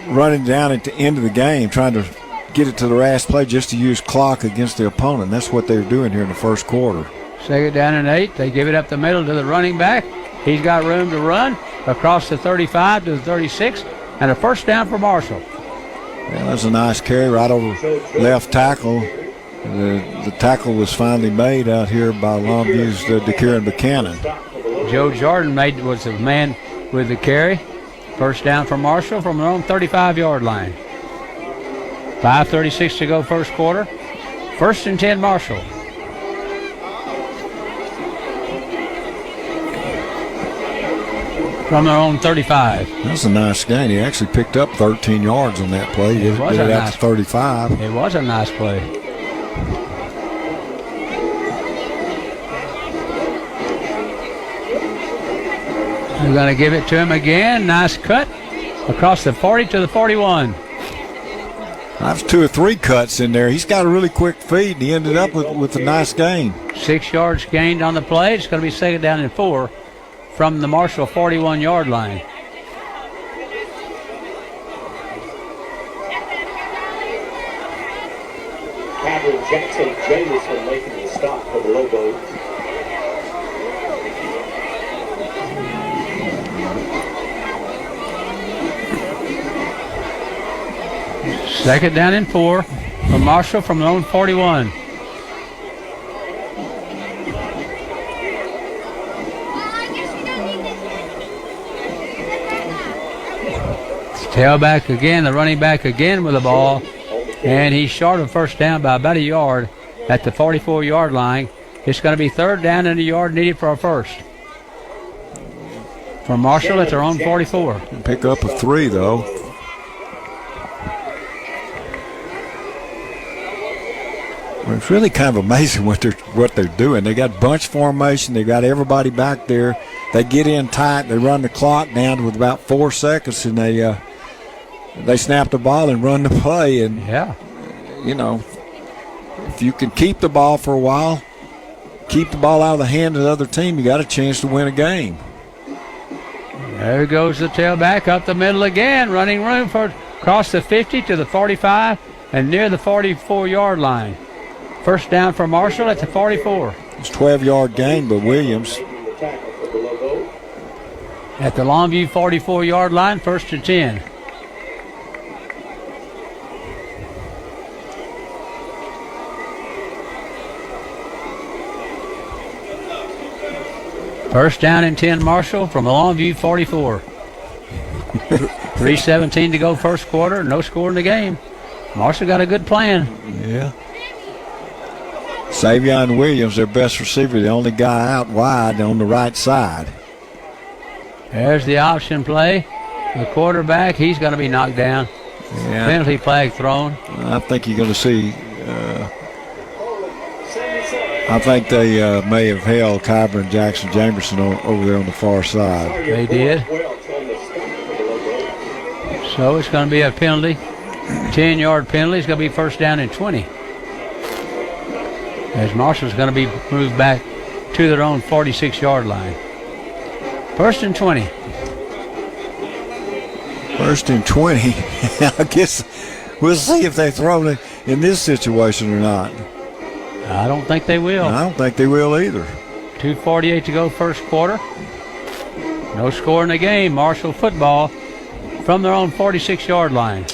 running down at the end of the game, trying to get it to the last play just to use clock against the opponent. That's what they're doing here in the first quarter. 2nd down and 8. They give it up the middle to the running back. He's got room to run across the 35 to the 36, and a first down for Marshall. Well, that's a nice carry right over left tackle. The tackle was finally made out here by Longview's DeKieran Buchanan. Joe Jordan was the man with the carry. First down for Marshall from their own 35-yard line. 5:36 to go first quarter. 1st and 10 Marshall. From their own 35. That's a nice gain. He actually picked up 13 yards on that play. He did it out to 35. It was a nice play. They're going to give it to him again. Nice cut across the 40 to the 41. That's 2 or 3 cuts in there. He's got a really quick feed, and he ended up with a nice gain. 6 yards gained on the play. It's going to be 2nd down and 4 from the Marshall 41-yard line. Cameron Jackson Jameson making the stop for the Lobos. Second down and 4 for Marshall from their own 41. Tailback again, the running back again with the ball, and he's short of first down by about a yard at the 44-yard line. It's going to be 3rd down and a yard needed for a first. For Marshall at their own 44. Pick up a 3, though. Well, it's really kind of amazing what they're doing. They got bunch formation. They got everybody back there. They get in tight. They run the clock down with about 4 seconds, and they snap the ball and run the play. And you know, if you can keep the ball for a while, keep the ball out of the hand of the other team, you got a chance to win a game. There goes the tailback up the middle again, running room for across the 50 to the 45 and near the 44-yard line. First down for Marshall at the 44. It's a 12-yard gain by Williams. At the Longview 44-yard line, 1st and 10. First down and 10 Marshall from the Longview 44. 3:17 to go first quarter. No score in the game. Marshall got a good plan. Yeah. Savion Williams, their best receiver, the only guy out wide on the right side. There's the option play. The quarterback, he's going to be knocked down. Yeah. Penalty flag thrown. I think you're going to see. I think they may have held Kyber and Jackson Jamerson over there on the far side. They did. So it's going to be a penalty. 10-yard penalty. It's going to be first down and 20. As Marshall's going to be moved back to their own 46-yard line. First and 20. First and 20. I guess we'll see if they throw it in this situation or not. I don't think they will. I don't think they will either. 2:48 to go first quarter. No score in the game. Marshall football from their own 46-yard line.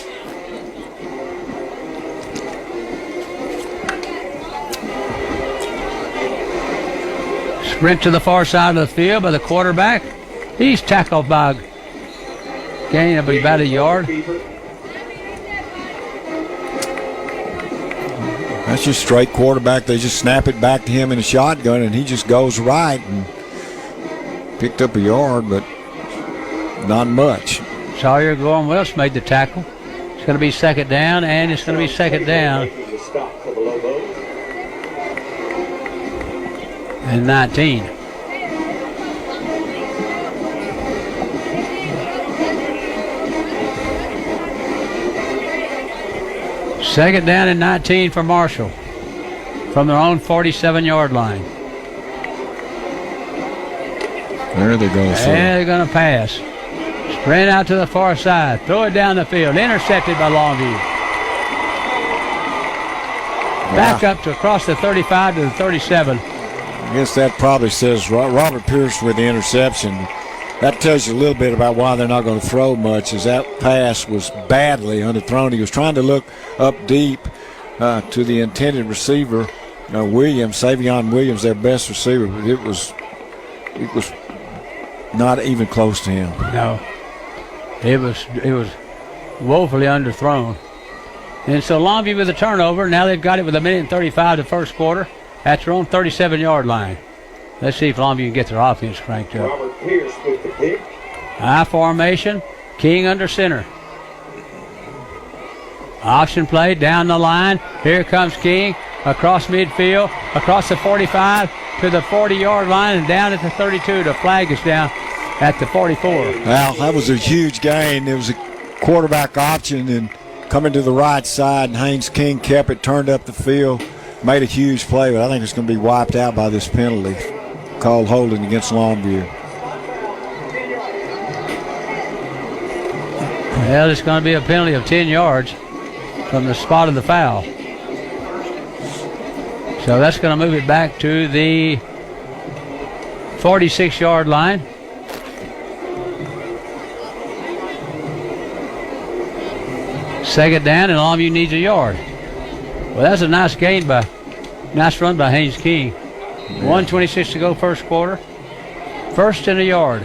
Sprint to the far side of the field by the quarterback. He's tackled by a gain of about a yard. That's just straight quarterback. They just snap it back to him in a shotgun, and he just goes right. And picked up a yard, but not much. Sawyer Gorham Willis made the tackle. It's going to be second down, and it's going to be second down. And 19. Second down and 19 for Marshall from their own 47-yard line. There they're going to throw. And they're going to pass. Sprint out to the far side. Throw it down the field. Intercepted by Longview. Back up to across the 35 to the 37. I guess that probably says Robert Pierce with the interception. That tells you a little bit about why they're not going to throw much, as that pass was badly underthrown. He was trying to look up deep to the intended receiver, Williams, Savion Williams, their best receiver, but it was not even close to him. No. It was woefully underthrown. And so Longview with a turnover. Now they've got it with 1:35 the first quarter at their own 37-yard line. Let's see if Longview can get their offense cranked up. Robert Pierce with the kick. High formation. King under center. Option play down the line. Here comes King across midfield, across the 45 to the 40-yard line and down at the 32. The flag is down at the 44. Well, that was a huge gain. It was a quarterback option and coming to the right side, and Haynes King kept it, turned up the field, made a huge play, but I think it's going to be wiped out by this penalty called holding against Longview. Well, it's going to be a penalty of 10 yards from the spot of the foul. So that's going to move it back to the 46-yard line. Second down, and Longview needs a yard. Well, that's a nice run by Haynes King. 1:26 to go first quarter. First and a yard.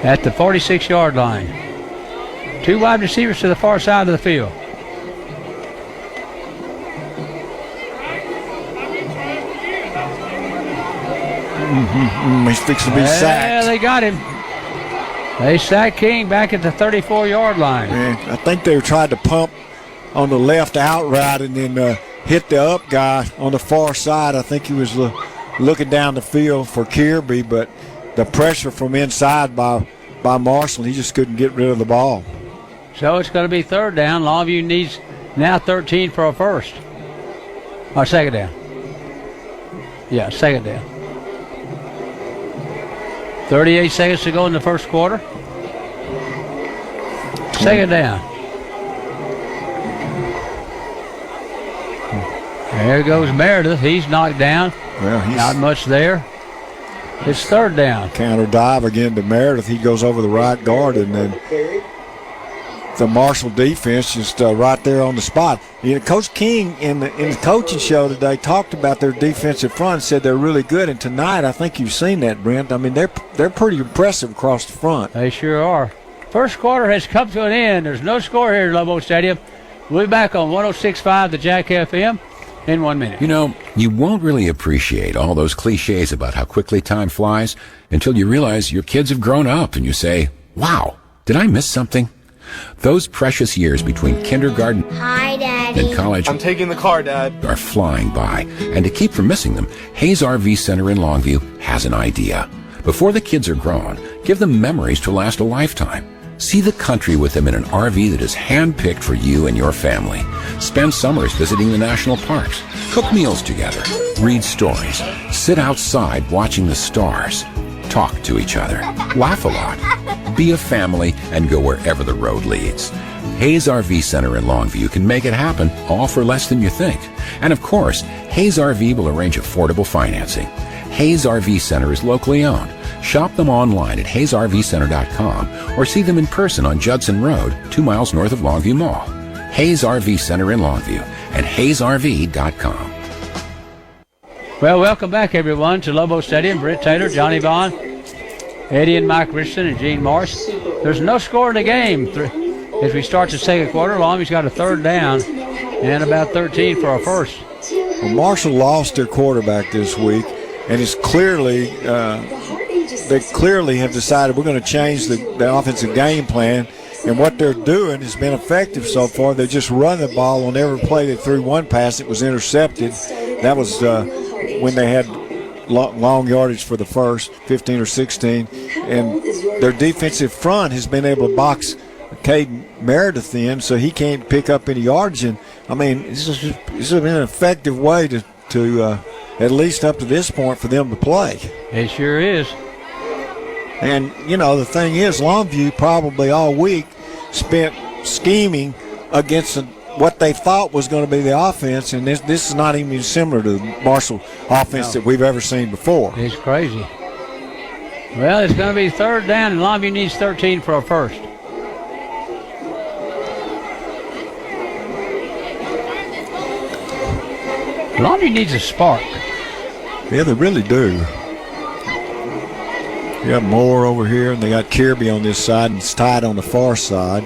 At the 46-yard line. Two wide receivers to the far side of the field. He's fixing to be sacked. Yeah, they got him. They sacked King back at the 34-yard line. Yeah, I think they were trying to pump on the left out route and then hit the up guy on the far side. I think he was looking down the field for Kirby, but the pressure from inside by Marshall, he just couldn't get rid of the ball. So it's going to be third down. Longview needs now 13 for a first. Or second down. Yeah, second down. 38 seconds to go in the first quarter. Second down. There goes Meredith. He's knocked down. Well, he's not much there. It's third down. Counter dive again to Meredith. He goes over the right guard, and then the Marshall defense just right there on the spot. You know, Coach King in the coaching show today talked about their defensive front, said they're really good. And tonight, I think you've seen that, Brent. I mean, they're pretty impressive across the front. They sure are. First quarter has come to an end. There's no score here at Lobo Stadium. We'll be back on 106.5 the Jack FM in 1 minute. You know, you won't really appreciate all those cliches about how quickly time flies until you realize your kids have grown up and you say, wow, did I miss something? Those precious years between kindergarten and college I'm taking the car, Dad. are flying by. And to keep from missing them, Hayes RV Center in Longview has an idea. Before the kids are grown, give them memories to last a lifetime. See the country with them in an RV that is hand-picked for you and your family. Spend summers visiting the national parks. Cook meals together. Read stories. Sit outside watching the stars. Talk to each other. Laugh a lot. Be a family and go wherever the road leads. Hayes RV Center in Longview can make it happen, all for less than you think. And of course, Hayes RV will arrange affordable financing. Hayes RV Center is locally owned. Shop them online at hayesrvcenter.com or see them in person on Judson Road, 2 miles north of Longview Mall. Hayes RV Center in Longview and hayesrv.com. Well, welcome back, everyone, to Lobo Stadium. Britt Taylor, Johnny Vaughn, Eddie and Mike Richardson, and Gene Morris. There's no score in the game as we start the second quarter. Longview's got a third down and about 13 for a first. Well, Marshall lost their quarterback this week. and it's clearly they clearly have decided we're going to change the offensive game plan. And what they're doing has been effective so far. They just run the ball on every play. They threw one pass that was intercepted. That was when they had long yardage for the first 15 or 16. And their defensive front has been able to box Caden Meredith in, so he can't pick up any yardage. And I mean, this has been an effective way to at least up to this point for them to play. It sure is. And, you know, the thing is, Longview probably all week spent scheming against what they thought was going to be the offense, and this is not even similar to the Marshall offense that we've ever seen before. It's crazy. Well, it's going to be third down, and Longview needs 13 for a first. Longview needs a spark. Yeah, they really do. You got Moore over here, and they got Kirby on this side, and it's tied on the far side.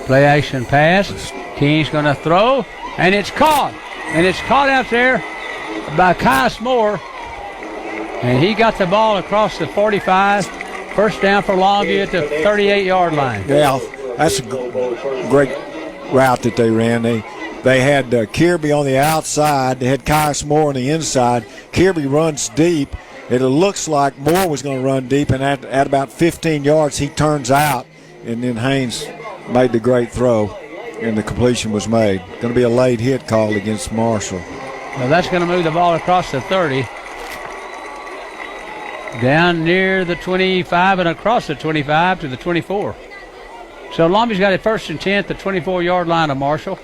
Play action pass. King's going to throw, and it's caught. And it's caught out there by Kyle Moore. And he got the ball across the 45. First down for Longview at the 38-yard line. Yeah, that's a great route that they ran. They had Kirby on the outside. They had Kyle Moore on the inside. Kirby runs deep. It looks like Moore was going to run deep, and at about 15 yards, he turns out, and then Haynes made the great throw, and the completion was made. Going to be a late hit called against Marshall. Well, that's going to move the ball across the 30, down near the 25 and across the 25 to the 24. So Longview's got it first and 10 at the 24-yard line of Marshall.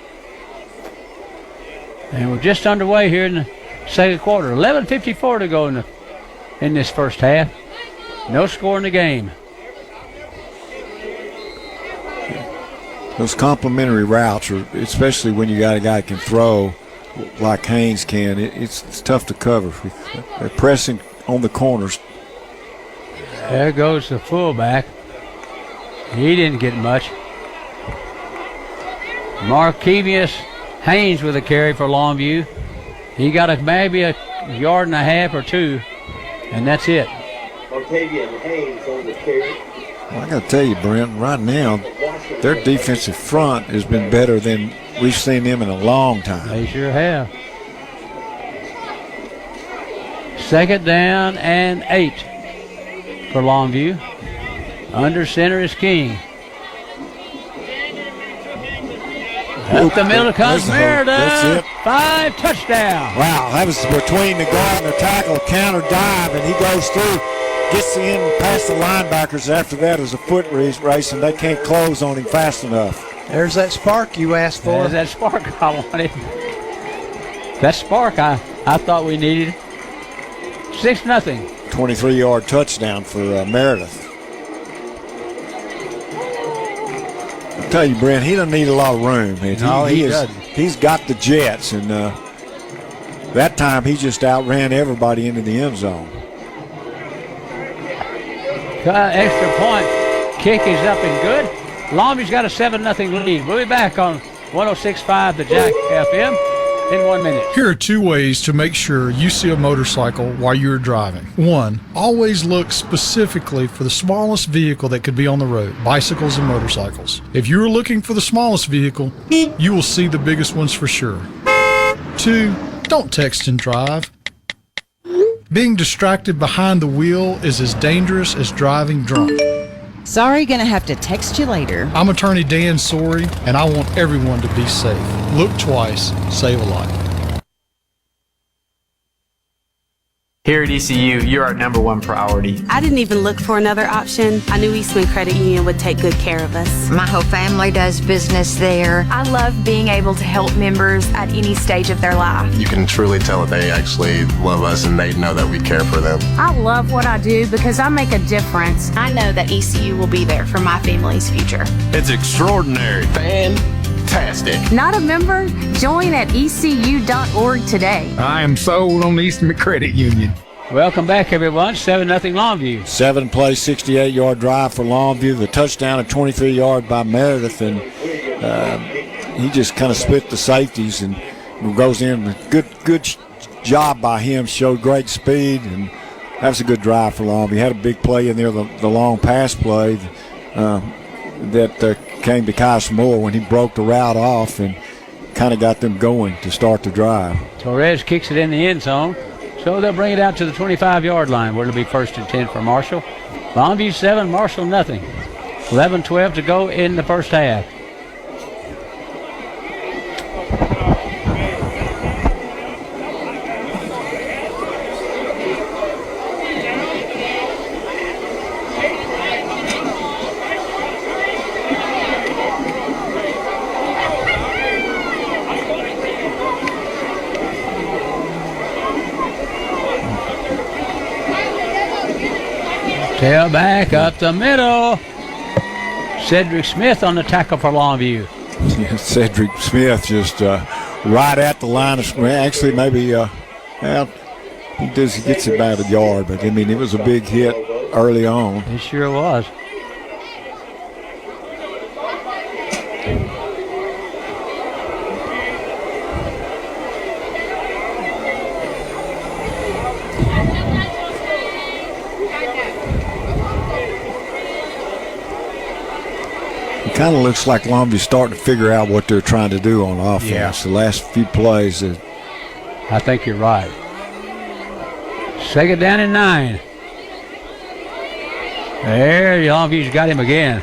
And we're just underway here in the second quarter. 11:54 to go in this first half. No score in the game. Those complimentary routes, especially when you got a guy that can throw like Haynes can, it's tough to cover. They're pressing on the corners. There goes the fullback. He didn't get much. Markevius Haynes with a carry for Longview. He got maybe a yard and a half or two, and that's it. Markevius Haynes on the carry. Well, I got to tell you, Brent, right now, their defensive front has been better than we've seen them in a long time. They sure have. Second down and 8 for Longview. Under center is King. Up the middle comes Meredith. That's it. 5 touchdown. Wow, that was between the guard and the tackle, counter dive, and he goes through, gets in past the linebackers. After that is a foot race, and they can't close on him fast enough. There's that spark you asked for. There's that spark I wanted. That spark I thought we needed. 6-0. 23-yard touchdown for Meredith. I'll tell you, Brent, he doesn't need a lot of room. No, he doesn't. He's got the jets, and that time he just outran everybody into the end zone. Extra point. Kick is up and good. Longview's got a 7-0 lead. We'll be back on 106.5 the Jack FM in 1 minute. Here are 2 ways to make sure you see a motorcycle while you're driving. 1, always look specifically for the smallest vehicle that could be on the road, bicycles and motorcycles. If you're looking for the smallest vehicle, you will see the biggest ones for sure. 2, don't text and drive. Being distracted behind the wheel is as dangerous as driving drunk. Sorry, gonna have to text you later. I'm attorney Dan Sorey, and I want everyone to be safe. Look twice, save a life. Here at ECU, you're our #1 priority. I didn't even look for another option. I knew Eastman Credit Union would take good care of us. My whole family does business there. I love being able to help members at any stage of their life. You can truly tell that they actually love us and they know that we care for them. I love what I do because I make a difference. I know that ECU will be there for my family's future. It's extraordinary. Fantastic. Not a member? Join at ECU.org today. I am sold on Eastman Credit Union. Welcome back, everyone. 7-0 Longview. 7-play, 68-yard drive for Longview. The touchdown at 23-yard by Meredith, and he just kind of split the safeties and goes in with good job by him. Showed great speed, and that was a good drive for Longview. He had a big play in there, the long pass play that came to Kyle Moore when he broke the route off and kind of got them going to start the drive. Torres kicks it in the end zone, so they'll bring it out to the 25-yard line where it'll be 1st and 10 for Marshall. Longview 7, Marshall nothing. 11-12 to go in the first half. Tailback up the middle. Cedric Smith on the tackle for Longview. Yeah, Cedric Smith just right at the line of scrimmage. Actually, maybe he gets about a yard, but I mean it was a big hit early on. It sure was. Kind of looks like Longview's starting to figure out what they're trying to do on offense. Yeah. The last few plays. I think you're right. 2nd down and 9. There, Longview's got him again.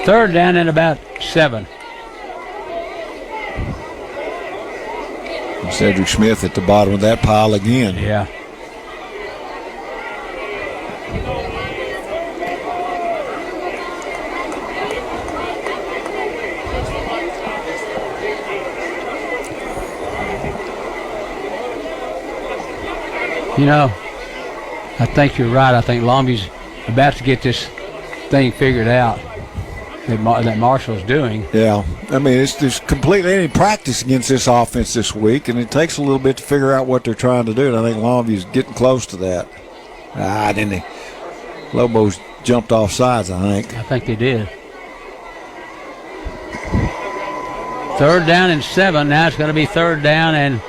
3rd down and about 7. Cedric Smith at the bottom of that pile again. Yeah. You know, I think you're right. I think Longview's about to get this thing figured out that Marshall's doing. Yeah. I mean, there's completely any practice against this offense this week, and it takes a little bit to figure out what they're trying to do, and I think Longview's getting close to that. Didn't they? Lobos jumped off sides, I think. I think they did. 3rd down and 7. Now it's going to be 3rd down and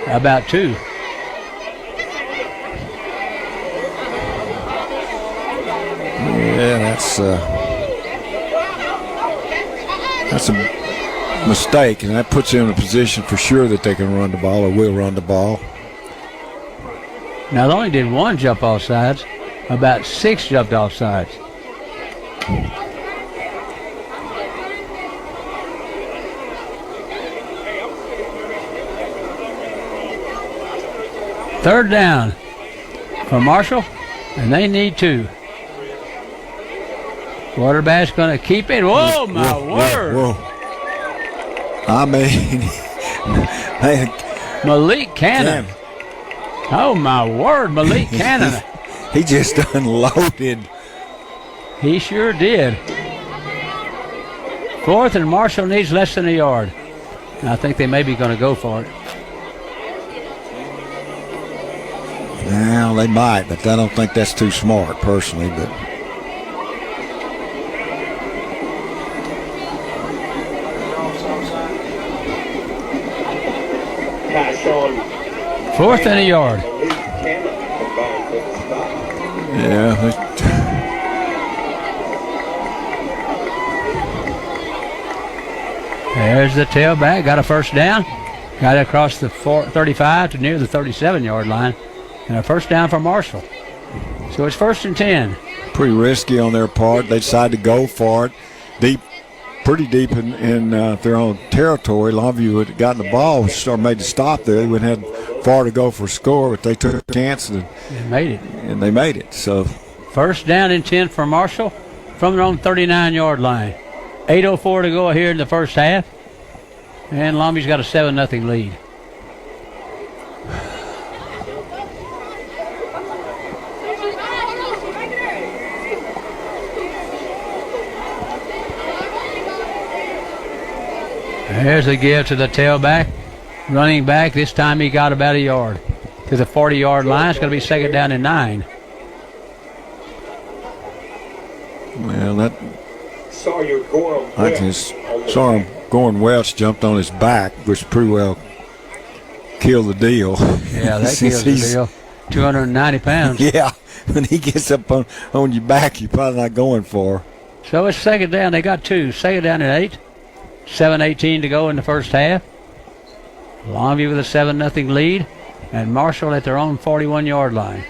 about 2. Yeah, that's a mistake, and that puts them in a position for sure that they can run the ball or will run the ball. Now, they only did 1 jump off sides. About 6 jumped off sides. Third down for Marshall, and they need 2. Quarterback's going to keep it. Whoa, my word. Whoa. I mean, Malik Cannon. Oh, my word, Malik Cannon. He just unloaded. He sure did. 4th, and Marshall needs less than a yard. And I think they may be going to go for it. Well, they might, but I don't think that's too smart, personally. But 4th and a yard. Yeah. There's the tailback. Got a first down. Got it across the 35 to near the 37-yard line. And a first down for Marshall. So it's 1st and 10. Pretty risky on their part. They decided to go for it. Pretty deep in their own territory. Longview had gotten the ball, made the stop there. They wouldn't have far to go for a score, but they took a chance and made it. And they made it. So 1st down and 10 for Marshall from their own 39-yard line. 8:04 to go here in the first half. And Longview's got a 7-0 lead. There's a give to the tailback. Running back, this time he got about a yard. To the 40-yard line, it's going to be 2nd down and 9. Well, I just saw him going Welch jumped on his back, which pretty well kill the deal. Yeah, that kills the deal. 290 pounds. Yeah, when he gets up on your back, you're probably not going far. So it's second down. They got 2. Second down and 8. 7:18 to go in the first half. Longview with a 7-0 lead, and Marshall at their own 41-yard line.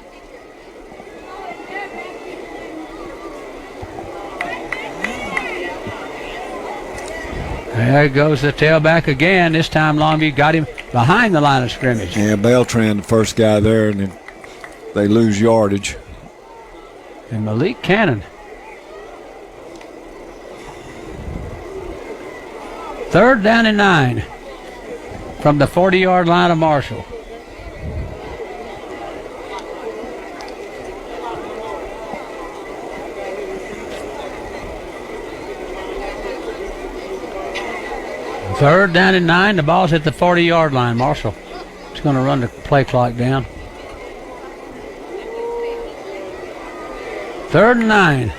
There goes the tailback again. This time Longview got him behind the line of scrimmage. Yeah, Beltran, the first guy there, and then they lose yardage. And Malik Cannon. Third down and 9 from the 40-yard line of Marshall. Third down and 9. The ball's at the 40-yard line. Marshall is going to run the play clock down. Third and 9.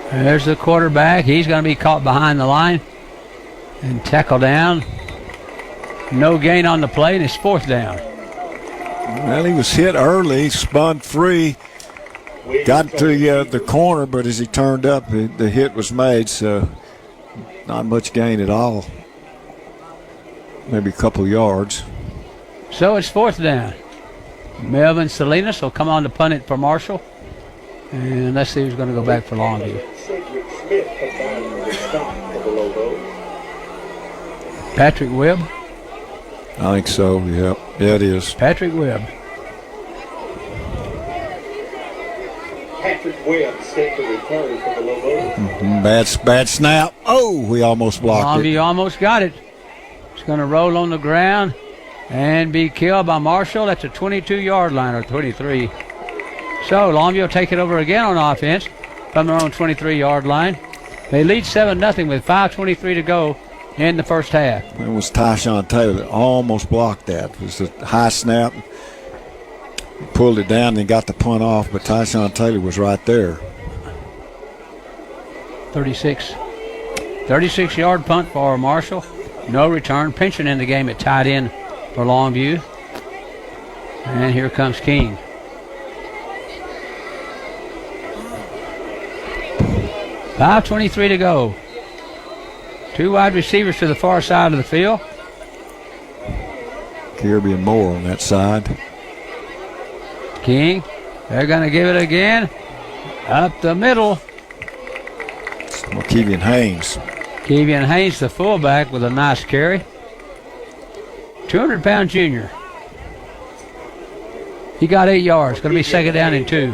There's the quarterback. He's going to be caught behind the line and tackled down. No gain on the play, and it's fourth down. Well, he was hit early, spun free, got to the corner, but as he turned up, the hit was made, so not much gain at all. Maybe a couple yards. So it's fourth down. Melvin Salinas will come on to punt it for Marshall. And let's see who's going to go back for Longview. Patrick Webb? I think so, yeah. Yeah, it is. Patrick Webb. Patrick Webb set to return for the Lobos. Bad snap. Oh, we almost blocked Longview almost got it. It's going to roll on the ground and be killed by Marshall at the 22-yard line, or 23. So Longview will take it over again on offense from their own 23-yard line. They lead 7-0 with 5:23 to go in the first half. It was Tyshawn Taylor that almost blocked that. It was a high snap. He pulled it down and got the punt off, but Tyshawn Taylor was right there. 36-yard punt for Marshall. No return. Pinching in the game at tight end for Longview. And here comes King. $5:23 to go. 2 wide receivers to the far side of the field. Kirby and Moore on that side. King, they're going to give it again. Up the middle. Kevian Haynes. Kevian Haynes, the fullback, with a nice carry. 200-pound junior. He got 8 yards. Going to be second down and 2.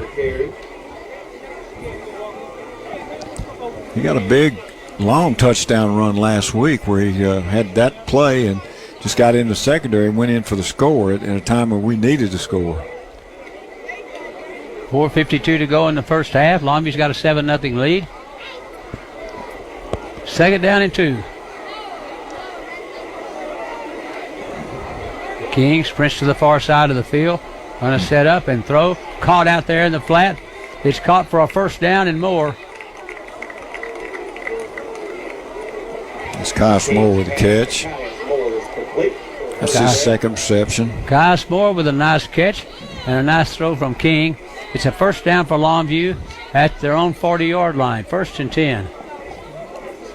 He got a big, long touchdown run last week where he had that play and just got in the secondary and went in for the score at a time when we needed to score. 4:52 to go in the first half. Longview's got a 7-0 lead. Second down and 2. King sprints to the far side of the field. Going to set up and throw. Caught out there in the flat. It's caught for a first down and more. It's Kyle Moore with the catch. That's his second reception. Kyle Moore with a nice catch and a nice throw from King. It's a first down for Longview at their own 40-yard line. 1st and 10.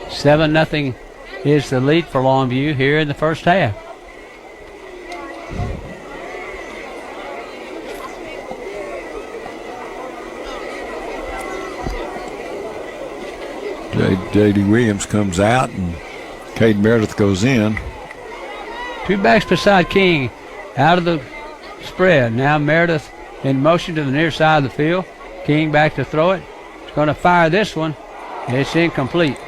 7-0 is the lead for Longview here in the first half. J.D. Williams comes out and Cade Meredith goes in. 2 backs beside King out of the spread. Now Meredith in motion to the near side of the field. King back to throw it. He's going to fire this one. It's incomplete.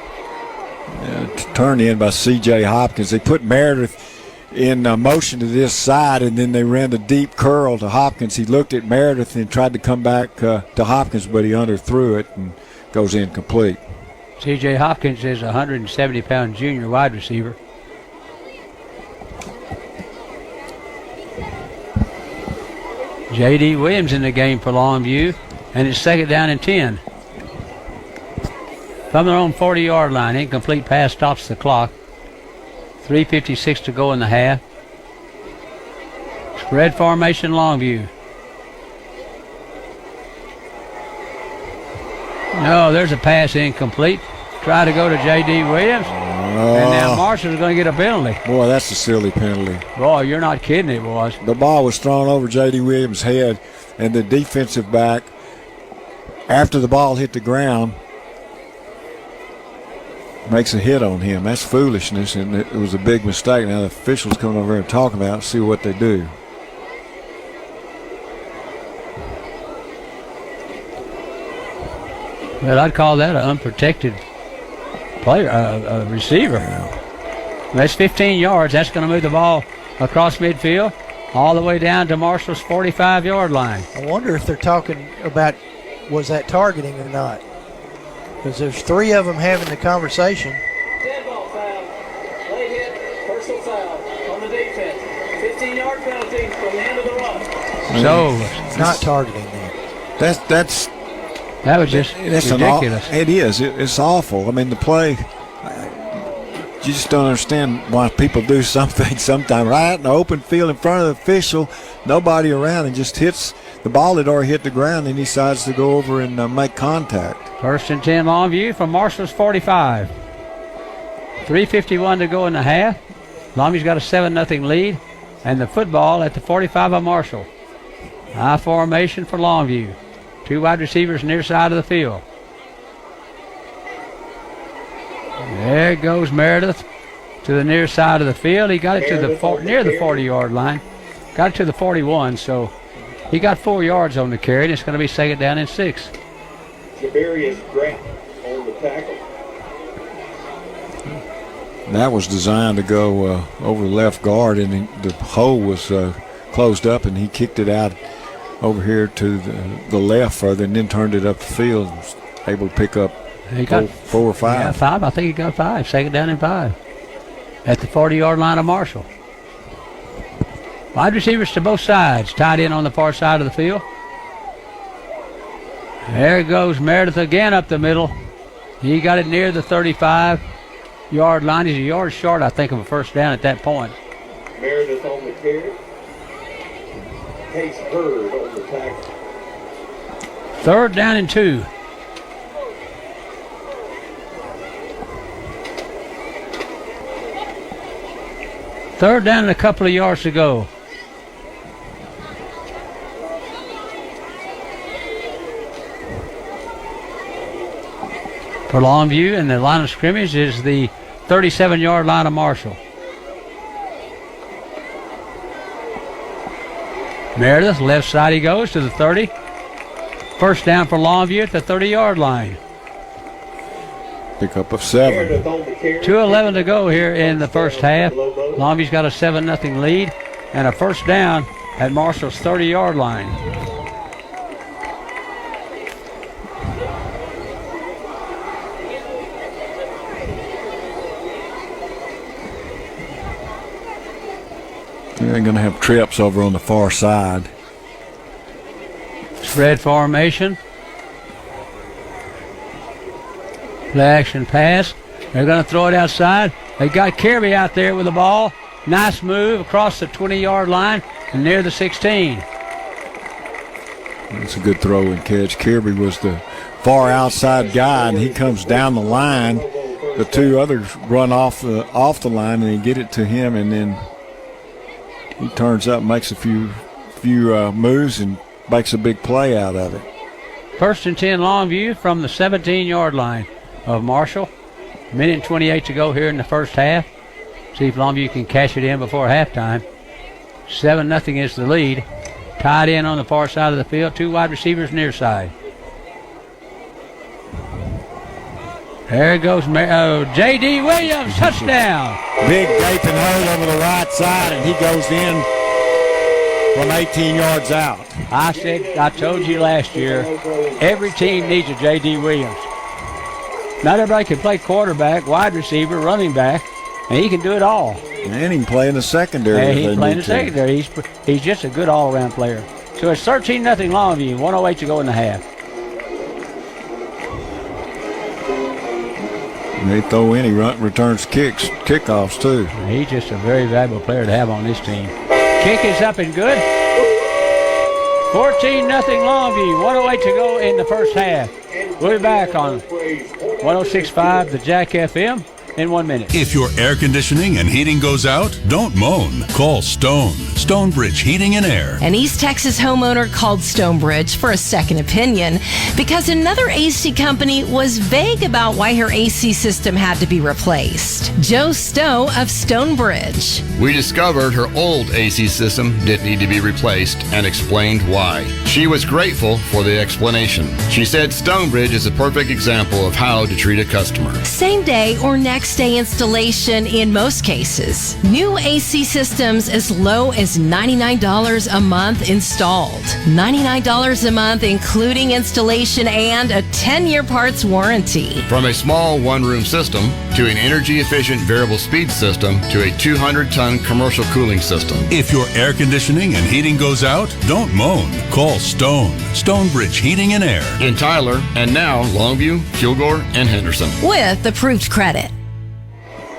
Turned in by C.J. Hopkins. They put Meredith in motion to this side, and then they ran the deep curl to Hopkins. He looked at Meredith and tried to come back to Hopkins, but he underthrew it and goes incomplete. C.J. Hopkins is a 170-pound junior wide receiver. J.D. Williams in the game for Longview, and it's second down and 10. From their own 40-yard line, incomplete pass stops the clock. 3:56 to go in the half. Spread formation, Longview. No, there's a pass incomplete. Try to go to J.D. Williams. And now Marshall's going to get a penalty. Boy, that's a silly penalty. Boy, you're not kidding, it was. The ball was thrown over J.D. Williams' head, and the defensive back, after the ball hit the ground, makes a hit on him. That's foolishness, and it was a big mistake. Now the officials come over and talk about it, see what they do. Well, I'd call that an unprotected player, a receiver. That's 15 yards. That's going to move the ball across midfield all the way down to Marshall's 45-yard line. I wonder if they're talking about was that targeting or not. Because there's 3 of them having the conversation. Dead ball foul. Late hit. Personal foul on the defense. 15-yard penalty from the end of the run. So it's not targeting there. That was just ridiculous. It is. It's awful. I mean, the play, you just don't understand why people do something sometimes. Right in the open field in front of the official, nobody around, and just hits the ball had already hit the ground, and he decides to go over and make contact. 1st and 10 Longview from Marshall's 45. 3:51 to go in the half. Longview's got a 7-0 lead, and the football at the 45 of Marshall. High formation for Longview. 2 wide receivers near side of the field. There goes Meredith to the near side of the field. He got it to the near the 40-yard line. Got it to the 41, so he got 4 yards on the carry, and it's going to be 2nd down and 6. Javarius Grant on the tackle. That was designed to go over left guard, and the hole was closed up, and he kicked it out over here to the left further, and then turned it up the field and was able to pick up he got 4 or 5. Yeah, 5. I think he got 5. 2nd down and 5 at the 40-yard line of Marshall. Wide receivers to both sides, tied in on the far side of the field. There goes Meredith again up the middle. He got it near the 35-yard line. He's a yard short, I think, of a 1st down at that point. Meredith on the carry. Case Bird on the tackle. 3rd down and 2. Third down and a couple of yards to go. For Longview, and the line of scrimmage is the 37-yard line of Marshall. Meredith, left side he goes to the 30. 1st down for Longview at the 30-yard line. Pickup of 7. 2:11 to go here in the 1st half. Longview's got a 7-0 lead and a 1st down at Marshall's 30-yard line. They're going to have trips over on the far side. Spread formation. Play action pass. They're going to throw it outside. They got Kirby out there with the ball. Nice move across the 20-yard line and near the 16. That's a good throw and catch. Kirby was the far outside guy, and he comes down the line. The 2 others run off the line, and they get it to him, and then he turns up, makes a few moves, and makes a big play out of it. 1st and 10 Longview from the 17-yard line of Marshall. 1:28 to go here in the 1st half. See if Longview can cash it in before halftime. 7-0 is the lead. Tied in on the far side of the field. 2 wide receivers near side. There goes J.D. Williams, touchdown. Big gaping hole over the right side, and he goes in from 18 yards out. I told you last year, every team needs a J.D. Williams. Not everybody can play quarterback, wide receiver, running back, and he can do it all. And he can play in the secondary. And he can play in the secondary. He's just a good all-around player. So it's 13-0 Longview, 1:08 to go in the half. They throw in, he returns kickoffs too. He's just a very valuable player to have on this team. Kick is up and good. 14-0 Longview. 1:08 to go in the first half. We'll be back on 106.5 the Jack FM in 1 minute. If your air conditioning and heating goes out, don't moan. Call Stonebridge Heating and Air. An East Texas homeowner called Stonebridge for a second opinion because another AC company was vague about why her AC system had to be replaced. Joe Stowe of Stonebridge. We discovered her old AC system didn't need to be replaced and explained why. She was grateful for the explanation. She said Stonebridge is a perfect example of how to treat a customer. Same day or next day installation in most cases. New AC systems as low as $99 a month installed. $99 a month including installation and a 10-year parts warranty. From a small one-room system to an energy-efficient variable speed system to a 200-ton commercial cooling system. If your air conditioning and heating goes out, don't moan. Call Stonebridge Heating and Air. In Tyler and now Longview, Kilgore, and Henderson. With approved credit.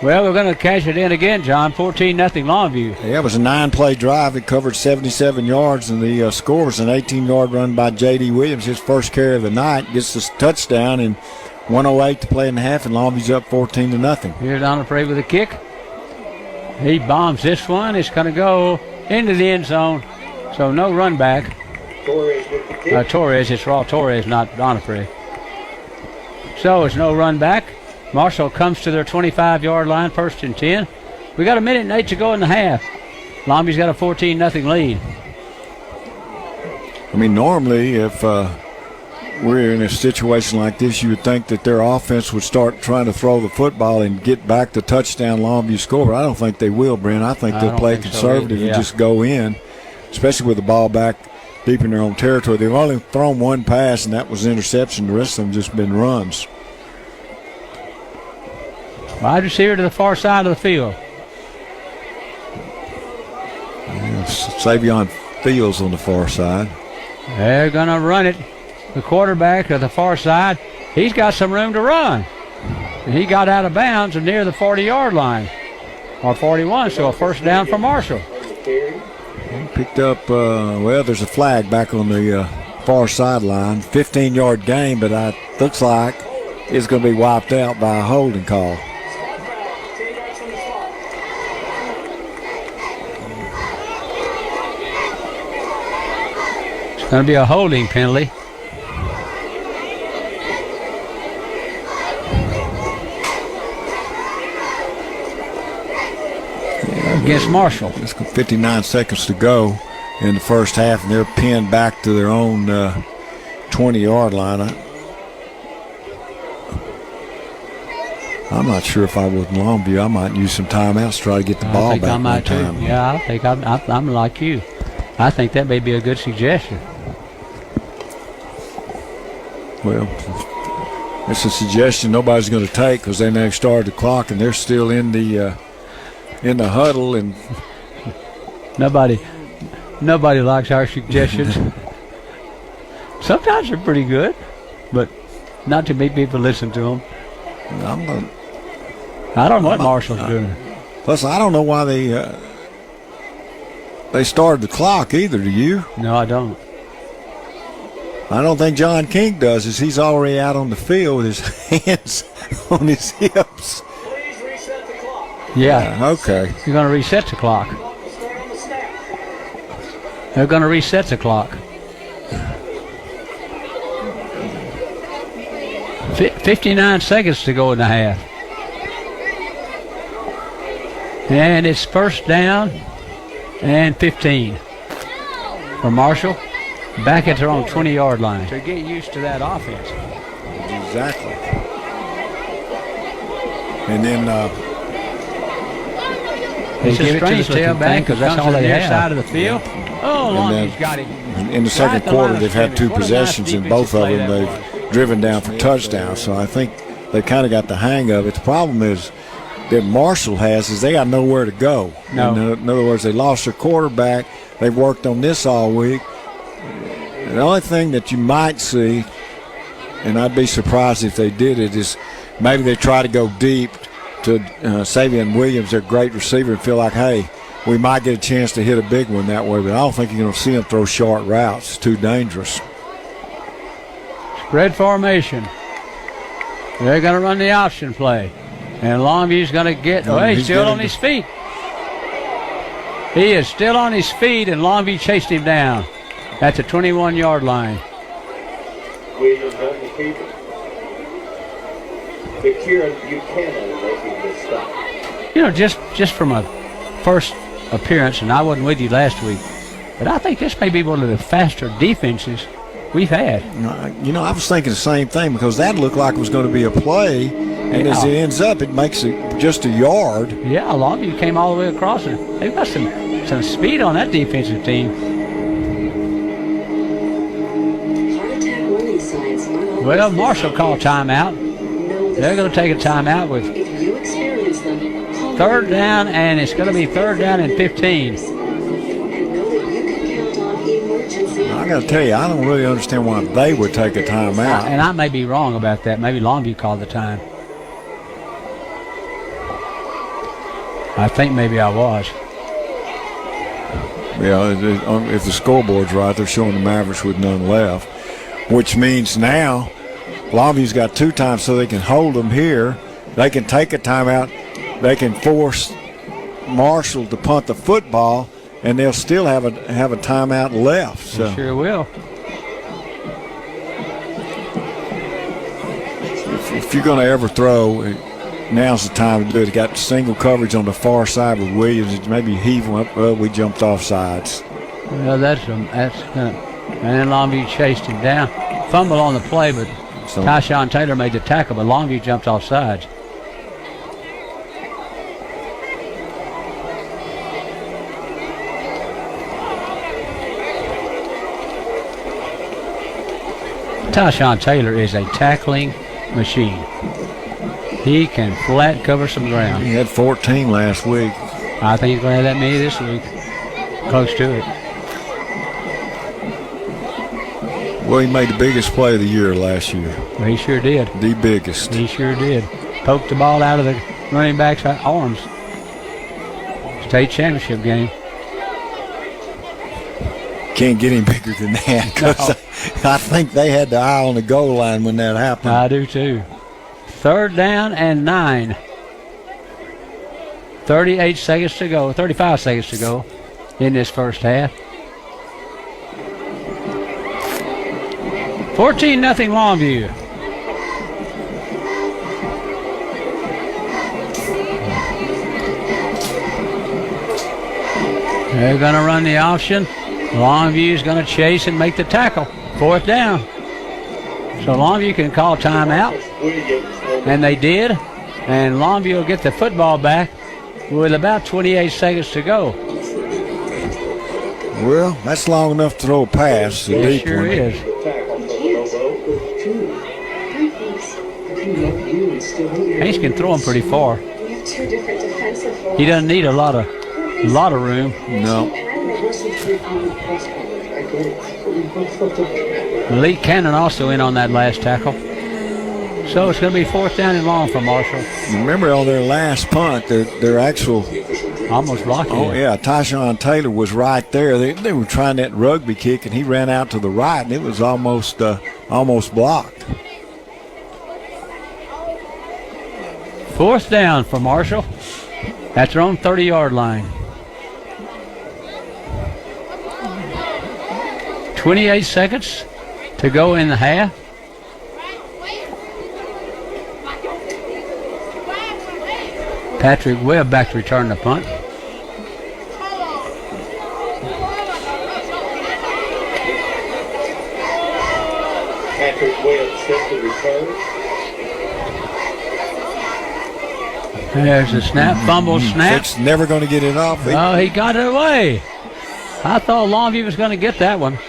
Well, we're going to cash it in again, John. 14-0 Longview. Yeah, it was a 9-play drive. It covered 77 yards, and the score was an 18-yard run by J.D. Williams, his first carry of the night. Gets the touchdown, and 1:08 to play in the half, and Longview's up 14-0. Here's Donafrey with a kick. He bombs this one. It's going to go into the end zone, so no run back. Torres, it's Raw Torres, not Donafrey. So it's no run back. Marshall comes to their 25-yard line, 1st and 10. We got 1:08 to go in the half. Longview's got a 14-0 lead. I mean, normally if we're in a situation like this, you would think that their offense would start trying to throw the football and get back the touchdown Longview score, but I don't think they will, Brent. I think they'll play conservative and just go in, especially with the ball back deep in their own territory. They've only thrown one pass, and that was an interception. The rest of them just been runs. Wide receiver to the far side of the field. Yeah, Savion Fields on the far side. They're going to run it. The quarterback to the far side, he's got some room to run. And he got out of bounds and near the 40-yard line, or 41, so a first down for Marshall. He picked up, there's a flag back on the far sideline. 15-yard gain, but it looks like it's going to be wiped out by a holding call. Going to be a holding penalty. Against Marshall. It's 59 seconds to go in the first half, and they're pinned back to their own 20-yard line. I'm not sure if I was in Longview. I might use some timeouts to try to get the ball back. I might too. Yeah, I think I'm like you. I think that may be a good suggestion. Well, it's a suggestion nobody's going to take because they never started the clock and they're still in the huddle, and nobody likes our suggestions. Sometimes they're pretty good, but not too many people listen to them. I don't know what Marshall's doing. Plus, I don't know why they started the clock either. Do you? No, I don't. I don't think John King does. He's already out on the field with his hands on his hips. Please reset the clock. Yeah. Okay. You're going to reset the clock. They're going to reset the clock. 59 seconds to go in the half. And it's first down and 15 for Marshall. Back at their own 20-yard line. To get used to that offense. Exactly. And then it's a strange tailback because that's all they have. Side of the field. Oh, Longview's got him. In the second quarter, they've had two possessions, and both of them they've driven down for touchdowns. So I think they kind of got the hang of it. The problem is that Marshall has is they got nowhere to go. No. In other words, they lost their quarterback. They've worked on this all week. The only thing that you might see, and I'd be surprised if they did it, is maybe they try to go deep to Savion Williams, their great receiver, and feel like, hey, we might get a chance to hit a big one that way, but I don't think you're going to see them throw short routes. It's too dangerous. Spread formation. They're going to run the option play. And Longview's going to get, he's still on his feet. He is still on his feet, and Longview chased him down. That's a 21-yard line. Williams on the keeper. Kieran Buchanan making the stop. You know, just from a first appearance, and I wasn't with you last week, but I think this may be one of the faster defenses we've had. You know, I was thinking the same thing because that looked like it was going to be a play, and as it ends up, it makes it just a yard. Yeah, Longview came all the way across it. They've got some speed on that defensive team. Well, Marshall called timeout. They're going to take a timeout with 3rd down, and it's going to be 3rd down and 15. I got to tell you, I don't really understand why they would take a timeout. And I may be wrong about that. Maybe Longview called the time. I think maybe I was. Yeah, if the scoreboard's right, they're showing the Mavericks with none left, which means now Longview's got 2 times so they can hold them here. They can take a timeout. They can force Marshall to punt the football, and they'll still have a timeout left. So. They sure will. If you're going to ever throw, now's the time to do it. You got single coverage on the far side with Williams. Maybe heave one up. Well, we jumped off sides. Well, that's and then Longview chased him down. Fumble on the play, but Tyshawn Taylor made the tackle, but Longview jumped off sides. Tyshawn Taylor is a tackling machine. He can flat cover some ground. He had 14 last week. I think he's going to have that many this week. Close to it. Well, he made the biggest play of the year last year. Well, he sure did. The biggest. He sure did. Poked the ball out of the running back's arms. State championship game. Can't get any bigger than that because I think they had the eye on the goal line when that happened. I do too. 3rd down and 9. 38 seconds to go, 35 seconds to go in this first half. 14-0 Longview. They're going to run the option. Longview's going to chase and make the tackle. 4th down. So Longview can call timeout. And they did. And Longview will get the football back with about 28 seconds to go. Well, that's long enough to throw a pass. It sure is. Hayes can throw him pretty far. He doesn't need a lot of room. No. Lee Cannon also in on that last tackle. So it's going to be 4th down and long for Marshall. Remember on their last punt, their actual almost blocking. Oh yeah, Tyshawn Taylor was right there. They were trying that rugby kick, and he ran out to the right, and it was almost blocked. 4th down for Marshall. That's their own 30-yard line. 28 seconds to go in the half. Patrick Webb back to return the punt. Patrick Webb set to return. There's a snap, fumble, snap. It's never going to get it off. Oh, he got it away. I thought Longview was going to get that one.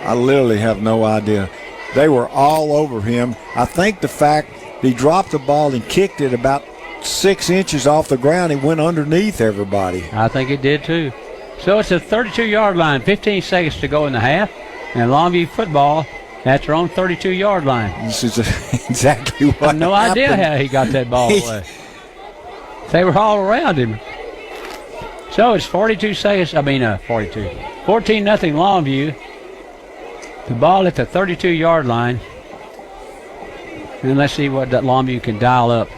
I literally have no idea. They were all over him. I think the fact he dropped the ball and kicked it about 6 inches off the ground, it went underneath everybody. I think it did too. So it's a 32-yard line, 15 seconds to go in the half, and Longview football That's their own 32-yard line. This is exactly what I have no idea happened. how he got that ball away. They were all around him. So it's 42 seconds. 42. 14-0 Longview. The ball at the 32-yard line. And let's see what that Longview can dial up.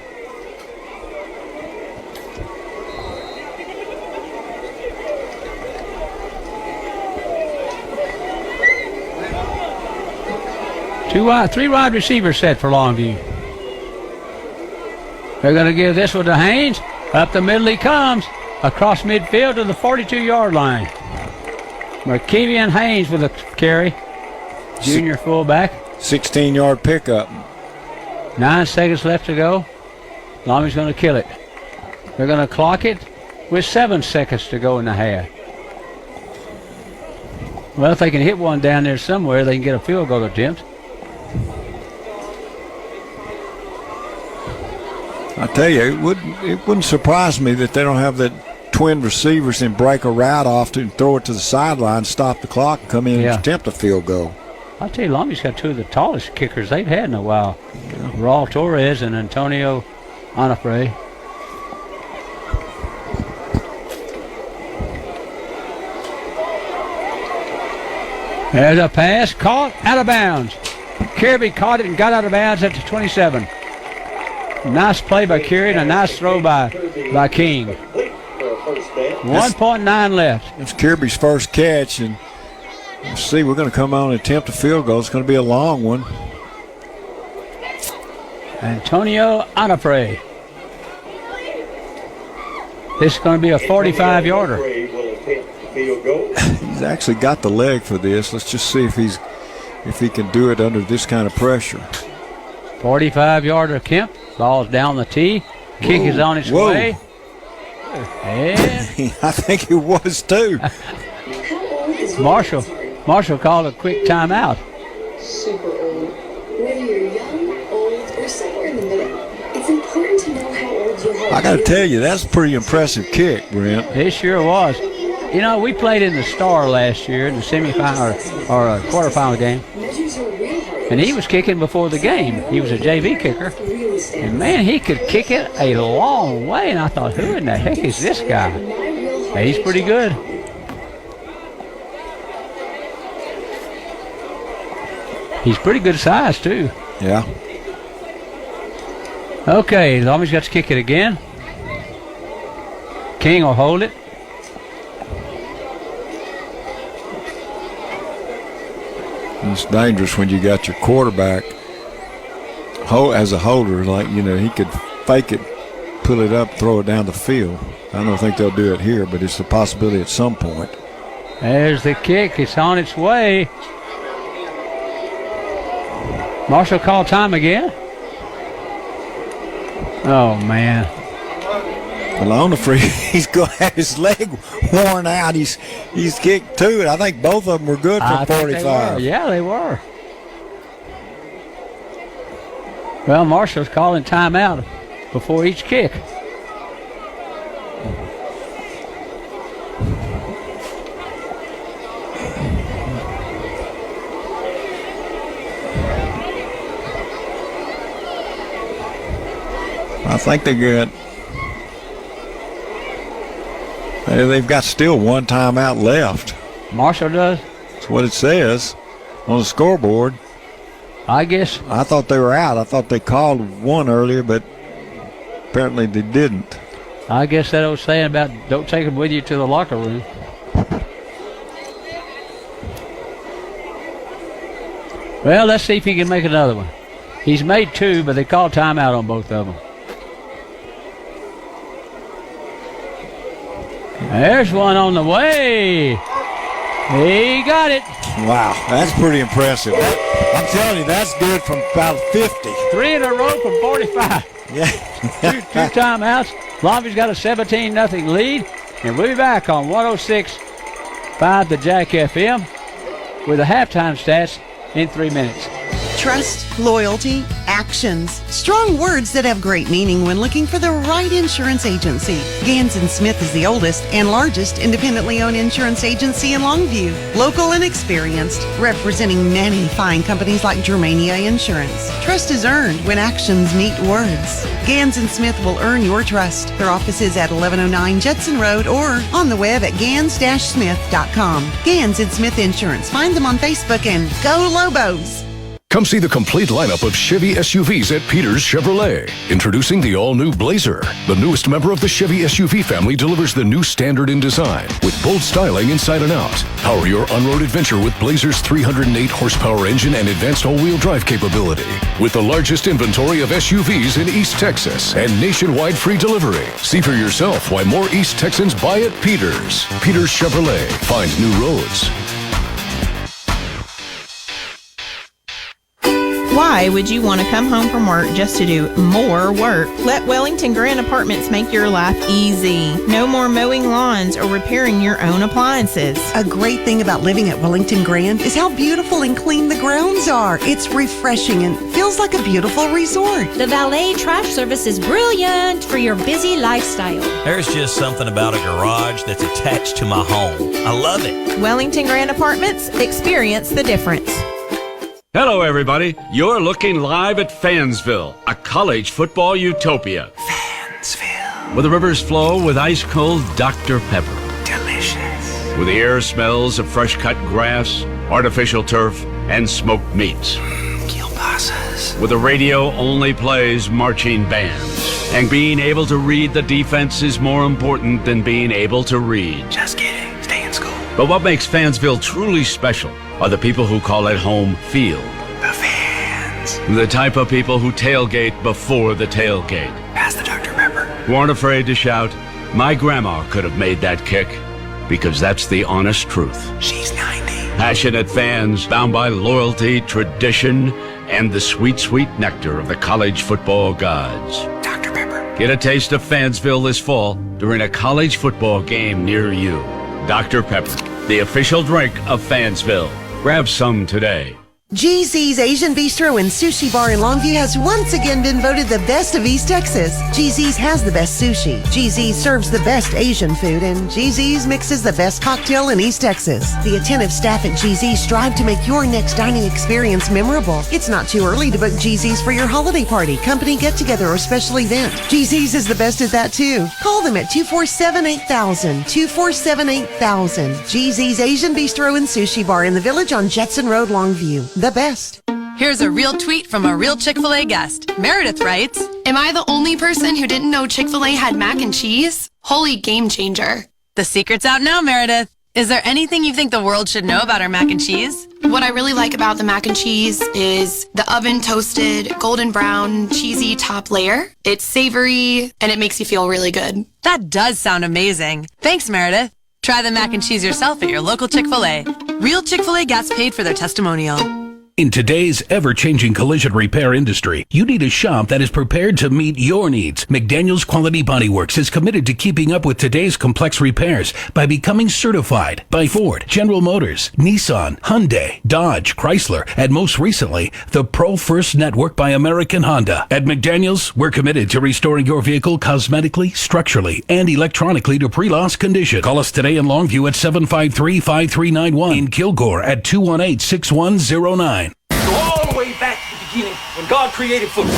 Three wide receiver set for Longview. They're going to give this one to Haynes. Up the middle he comes. Across midfield to the 42-yard line. McKevian Haynes with a carry. Junior fullback. 16-yard pickup. 9 seconds left to go. Longview's going to kill it. They're going to clock it with 7 seconds to go in the half. Well, if they can hit one down there somewhere, they can get a field goal attempt. I tell you, it wouldn't surprise me that they don't have that twin receivers and break a route off to throw it to the sideline, stop the clock, and come in and attempt a field goal. I'll tell you, Longview's got two of the tallest kickers they've had in a while. Raul Torres and Antonio Onofre. There's a pass caught out of bounds. Kirby caught it and got out of bounds at the 27. Nice play by Kirby and a nice throw by King. 1.9 left. It's Kirby's first catch, and let's see, we're going to come on and attempt a field goal. It's going to be a long one. Antonio Onofre. This is going to be a 45-yarder. He's actually got the leg for this. Let's just see if he can do it under this kind of pressure. 45-yarder Kemp. Ball's down the tee. Kick is on its way. And I think it was too. Marshall called a quick timeout. Super old. Whether you're young, old, or somewhere in the middle, it's important to know how old you are. I got to tell you, that's a pretty impressive kick, Brent. It sure was. You know, we played in the Star last year in the semifinal or a quarterfinal game. And he was kicking before the game. He was a JV kicker. And, man, he could kick it a long way. And I thought, who in the heck is this guy? Hey, he's pretty good. He's pretty good size, too. Yeah. Okay, Longview's got to kick it again. King will hold it. It's dangerous when you got your quarterback as a holder, like, you know, he could fake it, pull it up, throw it down the field. I don't think they'll do it here, but it's a possibility at some point. There's the kick. It's on its way. Marshall called time again. Oh, man. Well, Onofre, he's going to have his leg worn out. He's kicked two, and I think both of them were good from 45. Yeah, they were. Well, Marshall's calling timeout before each kick. I think they've got still one timeout left. Marshall does? That's what it says on the scoreboard. I guess. I thought they were out. I thought they called one earlier, but apparently they didn't. I guess that was saying about don't take them with you to the locker room. Well, let's see if he can make another one. He's made two, but they called timeout on both of them. There's one on the way. He got it. Wow, that's pretty impressive. I'm telling you, that's good from about 50. 3 in a row from 45. Yeah. two timeouts. Longview's got a 17-0 lead. And we'll be back on 106.5 the Jack FM with the halftime stats in 3 minutes. Trust, loyalty, Actions. Strong words that have great meaning when looking for the right insurance agency. Gans & Smith is the oldest and largest independently owned insurance agency in Longview. Local and experienced, representing many fine companies like Germania Insurance. Trust is earned when actions meet words. Gans & Smith will earn your trust. Their office is at 1109 Judson Road or on the web at gans-smith.com. Gans & Smith Insurance. Find them on Facebook and go Lobos! Come see the complete lineup of Chevy SUVs at Peters Chevrolet. Introducing the all-new Blazer. The newest member of the Chevy SUV family delivers the new standard in design with bold styling inside and out. Power your on-road adventure with Blazer's 308 horsepower engine and advanced all-wheel drive capability. With the largest inventory of SUVs in East Texas and nationwide free delivery. See for yourself why more East Texans buy at Peters. Peters Chevrolet. Find new roads. Why would you want to come home from work just to do more work? Let Wellington Grand Apartments make your life easy. No more mowing lawns or repairing your own appliances. A great thing about living at Wellington Grand is how beautiful and clean the grounds are. It's refreshing and feels like a beautiful resort. The valet trash service is brilliant for your busy lifestyle. There's just something about a garage that's attached to my home. I love it. Wellington Grand Apartments, experience the difference. Hello, everybody. You're looking live at Fansville, a college football utopia. Fansville. Where the rivers flow with ice-cold Dr. Pepper. Delicious. Where the air smells of fresh-cut grass, artificial turf, and smoked meats. Kielbasa's. Where the radio only plays marching bands. And being able to read the defense is more important than being able to read. Just kidding. Stay in school. But what makes Fansville truly special are the people who call it home field. The fans. The type of people who tailgate before the tailgate. Pass the Dr. Pepper. Who aren't afraid to shout, "My grandma could have made that kick," because that's the honest truth. She's 90. Passionate fans bound by loyalty, tradition, and the sweet, sweet nectar of the college football gods. Dr. Pepper. Get a taste of Fansville this fall during a college football game near you. Dr. Pepper, the official drink of Fansville. Grab some today. GZ's Asian Bistro and Sushi Bar in Longview has once again been voted the best of East Texas. GZ's has the best sushi. GZ's serves the best Asian food, and GZ's mixes the best cocktail in East Texas. The attentive staff at GZ's strive to make your next dining experience memorable. It's not too early to book GZ's for your holiday party, company get-together, or special event. GZ's is the best at that, too. Call them at 247-8000, 247-8000. GZ's Asian Bistro and Sushi Bar in the Village on Jetson Road, Longview. The best. Here's a real tweet from a real Chick-fil-A guest. Meredith writes, "Am I the only person who didn't know Chick-fil-A had mac and cheese? Holy game changer." The secret's out now, Meredith. Is there anything you think the world should know about our mac and cheese? What I really like about the mac and cheese is the oven toasted, golden brown, cheesy top layer. It's savory and it makes you feel really good. That does sound amazing. Thanks, Meredith. Try the mac and cheese yourself at your local Chick-fil-A. Real Chick-fil-A guests paid for their testimonial. In today's ever-changing collision repair industry, you need a shop that is prepared to meet your needs. McDaniel's Quality Body Works is committed to keeping up with today's complex repairs by becoming certified by Ford, General Motors, Nissan, Hyundai, Dodge, Chrysler, and most recently, the Pro First Network by American Honda. At McDaniel's, we're committed to restoring your vehicle cosmetically, structurally, and electronically to pre-loss condition. Call us today in Longview at 753-5391, in Kilgore at 218-6109. All the way back to the beginning when God created football.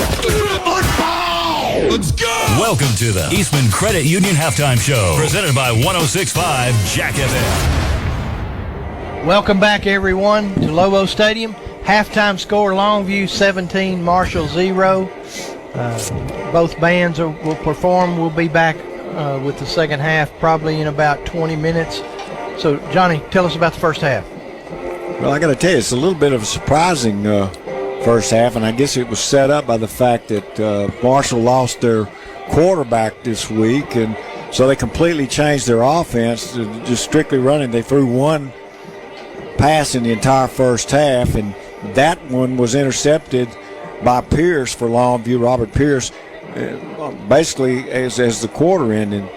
Let's go! Welcome to the Eastman Credit Union Halftime Show, presented by 106.5 Jack FM. Welcome back, everyone, to Lobo Stadium. Halftime score, Longview 17, Marshall 0. Both bands will perform. We'll be back with the second half probably in about 20 minutes. So, Johnny, tell us about the first half. Well, I got to tell you, it's a little bit of a surprising first half, and I guess it was set up by the fact that Marshall lost their quarterback this week, and so they completely changed their offense to just strictly running. They threw one pass in the entire first half, and that one was intercepted by Pierce for Longview, Robert Pierce, basically as the quarter ended.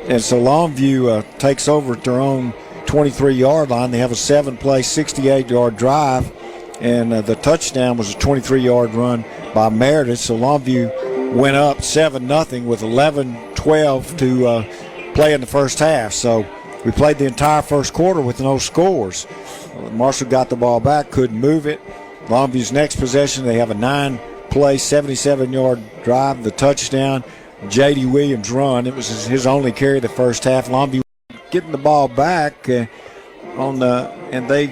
And so Longview takes over at their own 23-yard line. They have a 7-play, 68-yard drive, and the touchdown was a 23-yard run by Meredith. So Longview went up 7-0 with 11-12 to play in the first half. So we played the entire first quarter with no scores. Marshall got the ball back, couldn't move it. Longview's next possession, they have a 9-play, 77-yard drive, the touchdown. J.D. Williams run. It was his only carry the first half. Longview getting the ball back and they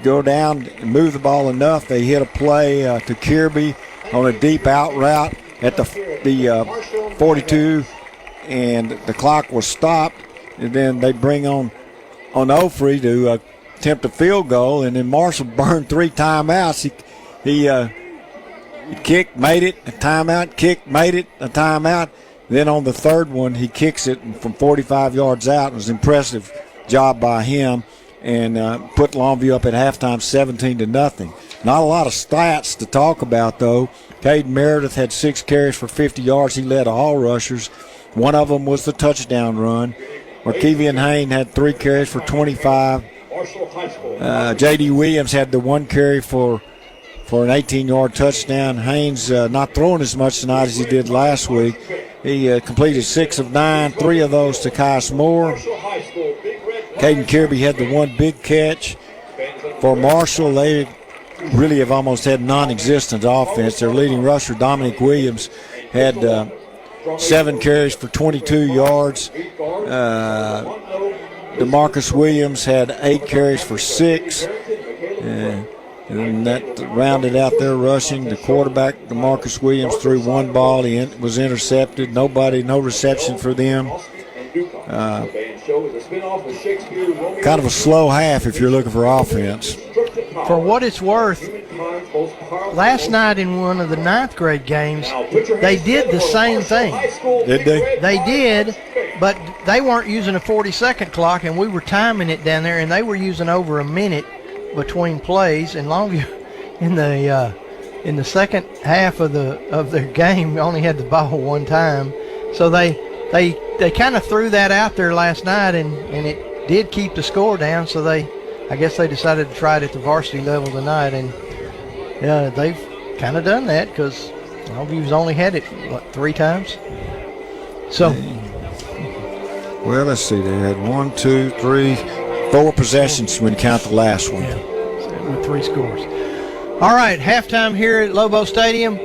go down and move the ball enough. They hit a play to Kirby on a deep out route at the 42, and the clock was stopped. And then they bring on Ofrey to attempt a field goal, and then Marshall burned 3 timeouts. He kicked, made it, a timeout, kicked, made it, a timeout. Then on the third one, he kicks it from 45 yards out. It was an impressive job by him, and put Longview up at halftime 17-0. Not a lot of stats to talk about, though. Caden Meredith had 6 carries for 50 yards. He led all rushers. One of them was the touchdown run. Markevian Hain had 3 carries for 25. J.D. Williams had the 1 carry for an 18-yard touchdown. Haynes not throwing as much tonight as he did last week. He completed 6 of 9, 3 of those to Kais Moore. Caden Kirby had the 1 big catch. For Marshall, they really have almost had non-existent offense. Their leading rusher, Dominic Williams, had 7 carries for 22 yards. DeMarcus Williams had 8 carries for 6. And that rounded out their rushing. The quarterback, DeMarcus Williams, threw 1 ball. He was intercepted. No reception for them. Kind of a slow half if you're looking for offense. For what it's worth, last night in one of the 9th grade games, they did the same thing. Did they? They did, but they weren't using a 40-second clock, and we were timing it down there, and they were using over a minute between plays. And Longview in the second half of their game only had the ball 1 time, so they kind of threw that out there last night, and it did keep the score down. So I guess they decided to try it at the varsity level tonight, and yeah, they've kind of done that because Longview's only had it 3 times. So, well, let's see. They had 1, 2, 3, 4 possessions when you count the last one. Yeah, with 3 scores. All right, halftime here at Lobo Stadium.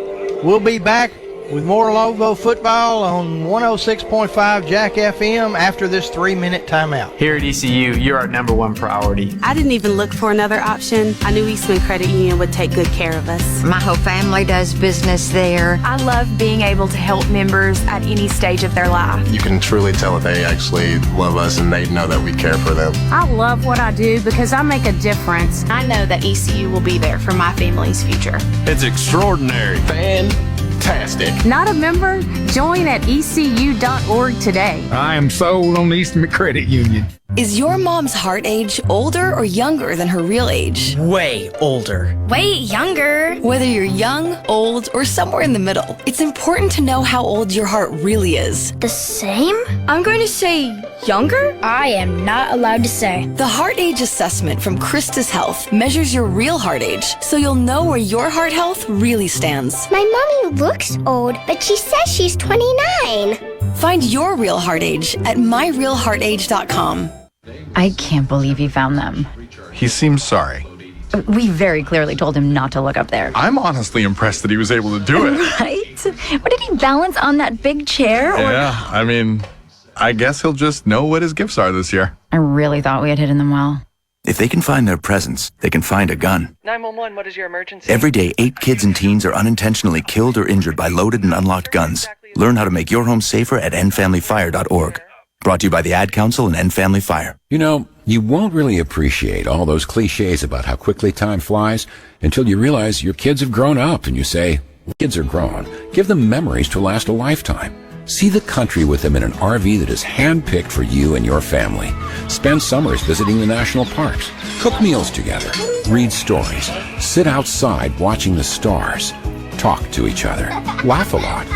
We'll be back with more Lobo football on 106.5 Jack FM after this 3-minute timeout. Here at ECU, you're our #1 priority. I didn't even look for another option. I knew Eastman Credit Union would take good care of us. My whole family does business there. I love being able to help members at any stage of their life. You can truly tell that they actually love us and they know that we care for them. I love what I do because I make a difference. I know that ECU will be there for my family's future. It's extraordinary. Fantastic. Not a member? Join at ECU.org today. I am sold on Eastman Credit Union. Is your mom's heart age older or younger than her real age? Way older. Way younger. Whether you're young, old, or somewhere in the middle, it's important to know how old your heart really is. The same? I'm going to say younger? I am not allowed to say. The Heart Age Assessment from Christus Health measures your real heart age, so you'll know where your heart health really stands. My mommy looks old, but she says she's 29. Find your real heart age at myrealheartage.com. I can't believe he found them. He seems sorry. We very clearly told him not to look up there. I'm honestly impressed that he was able to do it. Right? What, did he balance on that big chair? Yeah, I mean, I guess he'll just know what his gifts are this year. I really thought we had hidden them well. If they can find their presents, they can find a gun. 911, what is your emergency? Every day, 8 kids and teens are unintentionally killed or injured by loaded and unlocked guns. Learn how to make your home safer at endfamilyfire.org. Brought to you by the Ad Council and End Family Fire. You know, you won't really appreciate all those cliches about how quickly time flies until you realize your kids have grown up and you say, kids are grown. Give them memories to last a lifetime. See the country with them in an RV that is handpicked for you and your family. Spend summers visiting the national parks. Cook meals together. Read stories. Sit outside watching the stars. Talk to each other. Laugh a lot.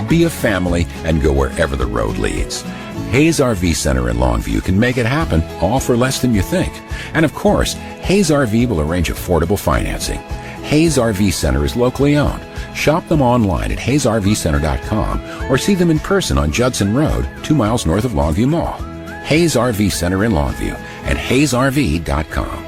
Be a family and go wherever the road leads. Hayes RV Center in Longview can make it happen, all for less than you think. And of course, Hayes RV will arrange affordable financing. Hayes RV Center is locally owned. Shop them online at HayesRVCenter.com or see them in person on Judson Road, 2 miles north of Longview Mall. Hayes RV Center in Longview and HayesRV.com.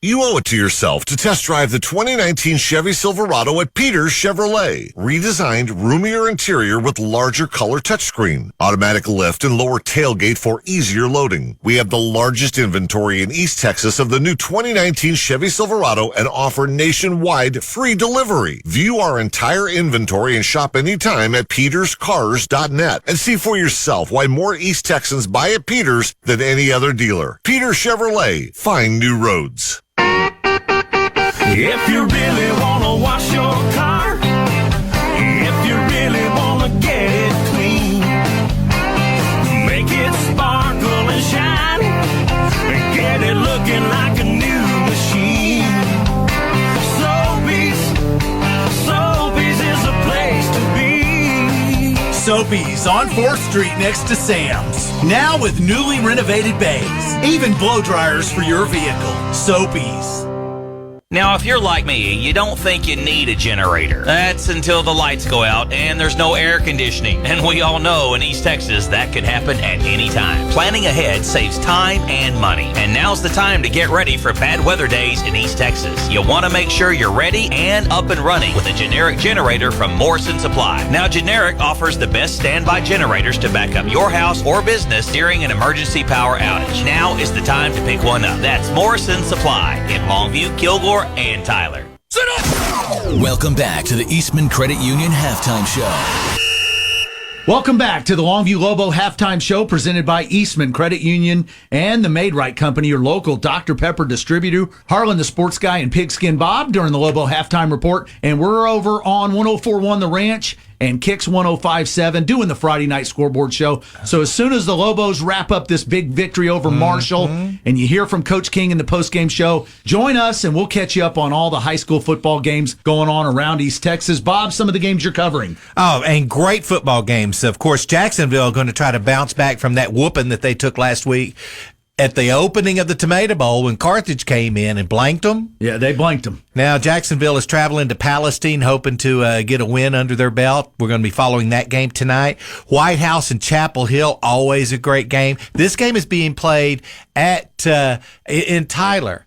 You owe it to yourself to test drive the 2019 Chevy Silverado at Peters Chevrolet. Redesigned, roomier interior with larger color touchscreen, automatic lift, and lower tailgate for easier loading. We have the largest inventory in East Texas of the new 2019 Chevy Silverado and offer nationwide free delivery. View our entire inventory and shop anytime at peterscars.net and see for yourself why more East Texans buy at Peters than any other dealer. Peters Chevrolet. Find new roads. If you really want to wash your car, if you really want to get it clean, make it sparkle and shine, and get it looking like a new machine. Sobeys is a place to be. Sobeys on 4th Street next to Sam's. Now with newly renovated bays. Even blow dryers for your vehicle. Sobeys. Now, if you're like me, you don't think you need a generator. That's until the lights go out and there's no air conditioning. And we all know in East Texas that could happen at any time. Planning ahead saves time and money. And now's the time to get ready for bad weather days in East Texas. You want to make sure you're ready and up and running with a generic generator from Morrison Supply. Now, Generic offers the best standby generators to back up your house or business during an emergency power outage. Now is the time to pick one up. That's Morrison Supply in Longview, Kilgore, and Tyler. Welcome back to the Eastman Credit Union Halftime Show. Welcome back to the Longview Lobo Halftime Show presented by Eastman Credit Union and the Made Right Company, your local Dr. Pepper distributor. Harlan, the sports guy, and Pigskin Bob during the Lobo Halftime Report. And we're over on 104.1 The Ranch and Kicks 105.7 doing the Friday night scoreboard show. So as soon as the Lobos wrap up this big victory over Marshall and you hear from Coach King in the postgame show, join us and we'll catch you up on all the high school football games going on around East Texas. Bob, some of the games you're covering. Oh, and great football games. Of course, Jacksonville going to try to bounce back from that whooping that they took last week at the opening of the Tomato Bowl when Carthage came in and blanked them. Yeah, they blanked them. Now Jacksonville is traveling to Palestine, hoping to get a win under their belt. We're going to be following that game tonight. White House and Chapel Hill, always a great game. This game is being played at in Tyler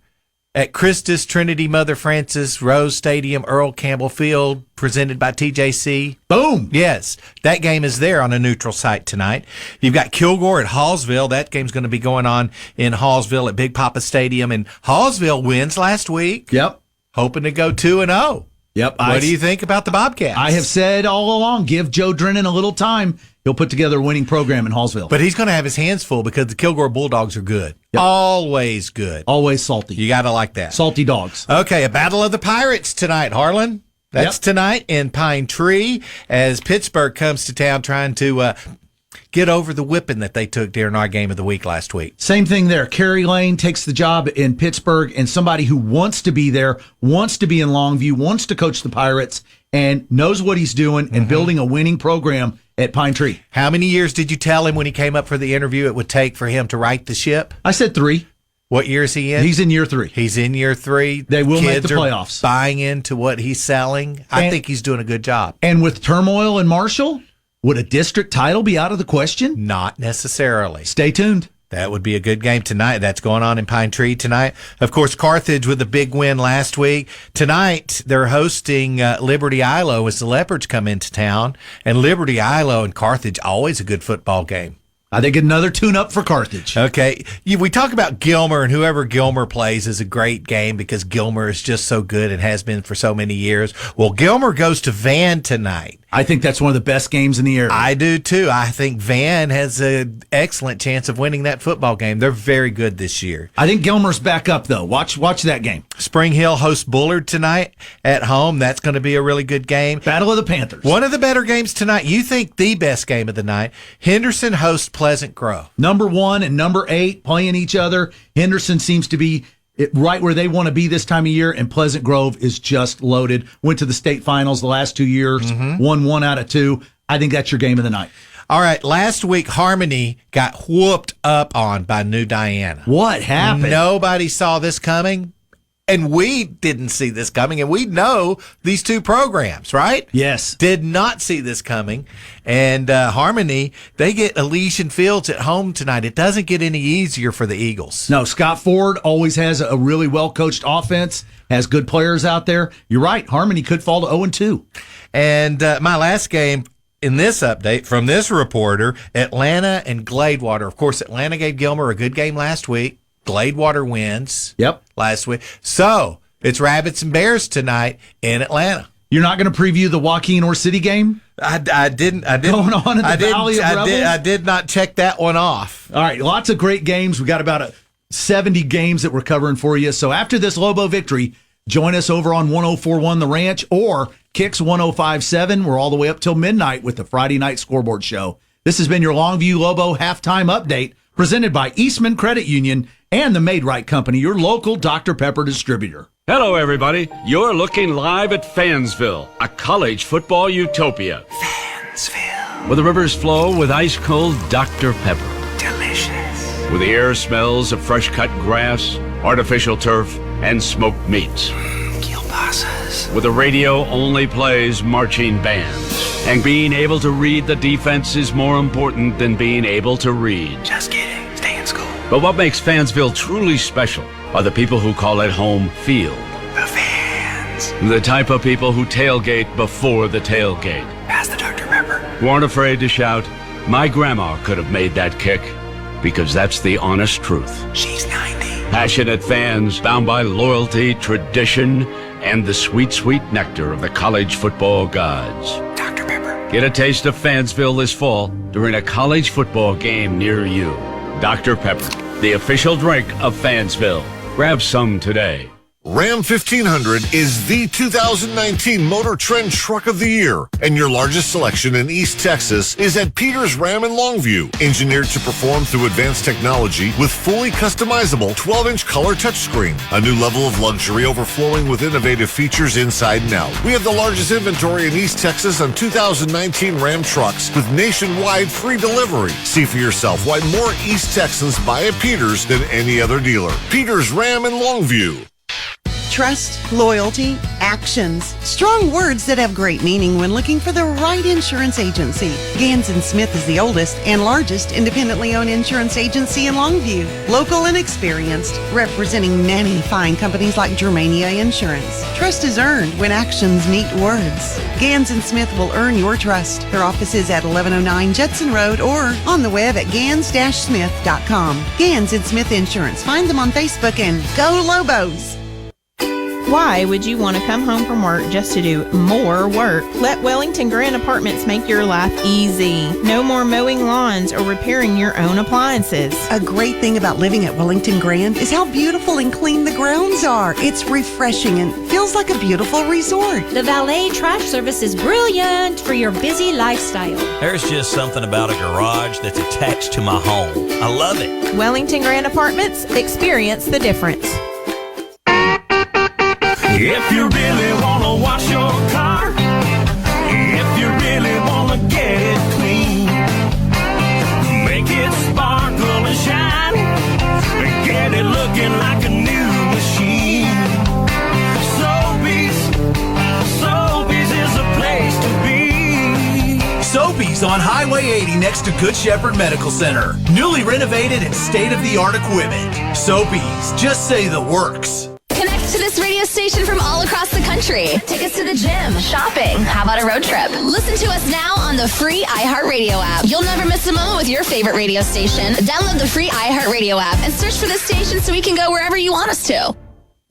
at Christus Trinity Mother Francis Rose Stadium, Earl Campbell Field, presented by TJC. Boom. Yes, that game is there on a neutral site tonight. You've got Kilgore at Hallsville. That game's going to be going on in Hallsville at Big Papa Stadium. And Hallsville wins last week. Yep. Hoping to go 2-0. Yep. What do you think about the Bobcats? I have said all along, give Joe Drennan a little time. He'll put together a winning program in Hallsville. But he's going to have his hands full because the Kilgore Bulldogs are good. Yep. Always good. Always salty. You got to like that. Salty dogs. Okay, a Battle of the Pirates tonight, Harlan. That's tonight in Pine Tree as Pittsburgh comes to town trying to get over the whipping that they took during our game of the week last week. Same thing there. Kerry Lane takes the job in Pittsburgh, and somebody who wants to be there, wants to be in Longview, wants to coach the Pirates, and knows what he's doing and building a winning program at Pine Tree. How many years did you tell him when he came up for the interview it would take for him to right the ship? I said 3. What year is he in? He's in year 3. He's in year 3. They will make Kids the playoffs. Are buying into what he's selling. I think he's doing a good job. And with turmoil in Marshall, would a district title be out of the question? Not necessarily. Stay tuned. That would be a good game tonight. That's going on in Pine Tree tonight. Of course, Carthage with a big win last week. Tonight, they're hosting Liberty Ilo as the Leopards come into town. And Liberty Ilo and Carthage, always a good football game. I think another tune-up for Carthage. Okay. We talk about Gilmer, and whoever Gilmer plays is a great game because Gilmer is just so good and has been for so many years. Well, Gilmer goes to Van tonight. I think that's one of the best games in the area. I do, too. I think Van has an excellent chance of winning that football game. They're very good this year. I think Gilmer's back up, though. Watch that game. Spring Hill hosts Bullard tonight at home. That's going to be a really good game. Battle of the Panthers. One of the better games tonight. You think the best game of the night. Henderson hosts Pleasant Grove. Number 1 and number 8 playing each other. Henderson seems to be right where they want to be this time of year, and Pleasant Grove is just loaded. Went to the state finals the last 2 years, won 1 out of 2. I think that's your game of the night. All right, last week Harmony got whooped up on by New Diana. What happened? Nobody saw this coming. And we didn't see this coming, and we know these two programs, right? Yes. Did not see this coming. And Harmony, they get Elysian Fields at home tonight. It doesn't get any easier for the Eagles. No, Scott Ford always has a really well-coached offense, has good players out there. You're right, Harmony could fall to 0-2. And my last game in this update from this reporter, Atlanta and Gladewater. Of course, Atlanta gave Gilmer a good game last week. Gladewater wins. Yep. Last week. So it's Rabbits and Bears tonight in Atlanta. You're not going to preview the Joaquin Orr City game? I didn't. Going on in the Valley of Rebels? I did not check that one off. All right. Lots of great games. We got about 70 games that we're covering for you. So after this Lobo victory, join us over on 104.1 The Ranch or Kicks 105.7. We're all the way up till midnight with the Friday night scoreboard show. This has been your Longview Lobo halftime update presented by Eastman Credit Union and the Made Right Company, your local Dr. Pepper distributor. Hello, everybody. You're looking live at Fansville, a college football utopia. Fansville. Where the rivers flow with ice-cold Dr. Pepper. Delicious. Where the air smells of fresh-cut grass, artificial turf, and smoked meats. Kielbasa's. Where the radio only plays marching bands. And being able to read the defense is more important than being able to read. Just kidding. Stay in school. But what makes Fansville truly special are the people who call it home field. The fans. The type of people who tailgate before the tailgate. Pass the Dr. Pepper. Who aren't afraid to shout, "My grandma could have made that kick," because that's the honest truth. She's 90. Passionate fans bound by loyalty, tradition, and the sweet, sweet nectar of the college football gods. Dr. Pepper. Get a taste of Fansville this fall during a college football game near you. Dr. Pepper, the official drink of Fansville. Grab some today. Ram 1500 is the 2019 Motor Trend Truck of the Year, and your largest selection in East Texas is at Peters Ram in Longview, engineered to perform through advanced technology with fully customizable 12-inch color touchscreen, a new level of luxury overflowing with innovative features inside and out. We have the largest inventory in East Texas on 2019 Ram trucks with nationwide free delivery. See for yourself why more East Texans buy at Peters than any other dealer. Peters Ram in Longview. Trust, loyalty, actions. Strong words that have great meaning when looking for the right insurance agency. Gans & Smith is the oldest and largest independently owned insurance agency in Longview. Local and experienced, representing many fine companies like Germania Insurance. Trust is earned when actions meet words. Gans & Smith will earn your trust. Their office is at 1109 Judson Road or on the web at gans-smith.com. Gans & Smith Insurance. Find them on Facebook and go Lobos! Why would you want to come home from work just to do more work? Let Wellington Grand Apartments make your life easy. No more mowing lawns or repairing your own appliances. A great thing about living at Wellington Grand is how beautiful and clean the grounds are. It's refreshing and feels like a beautiful resort. The valet trash service is brilliant for your busy lifestyle. There's just something about a garage that's attached to my home. I love it. Wellington Grand Apartments, experience the difference. If you really want to wash your car, if you really want to get it clean, make it sparkle and shine, and get it looking like a new machine. Sobeys is a place to be. Sobeys on Highway 80 next to Good Shepherd Medical Center. Newly renovated and state-of-the-art equipment. Sobeys, just say the works. Connect to this radio station from all across the country. Take us to the gym, shopping. How about a road trip? Listen to us now on the free iHeartRadio app. You'll never miss a moment with your favorite radio station. Download the free iHeartRadio app and search for the station so we can go wherever you want us to.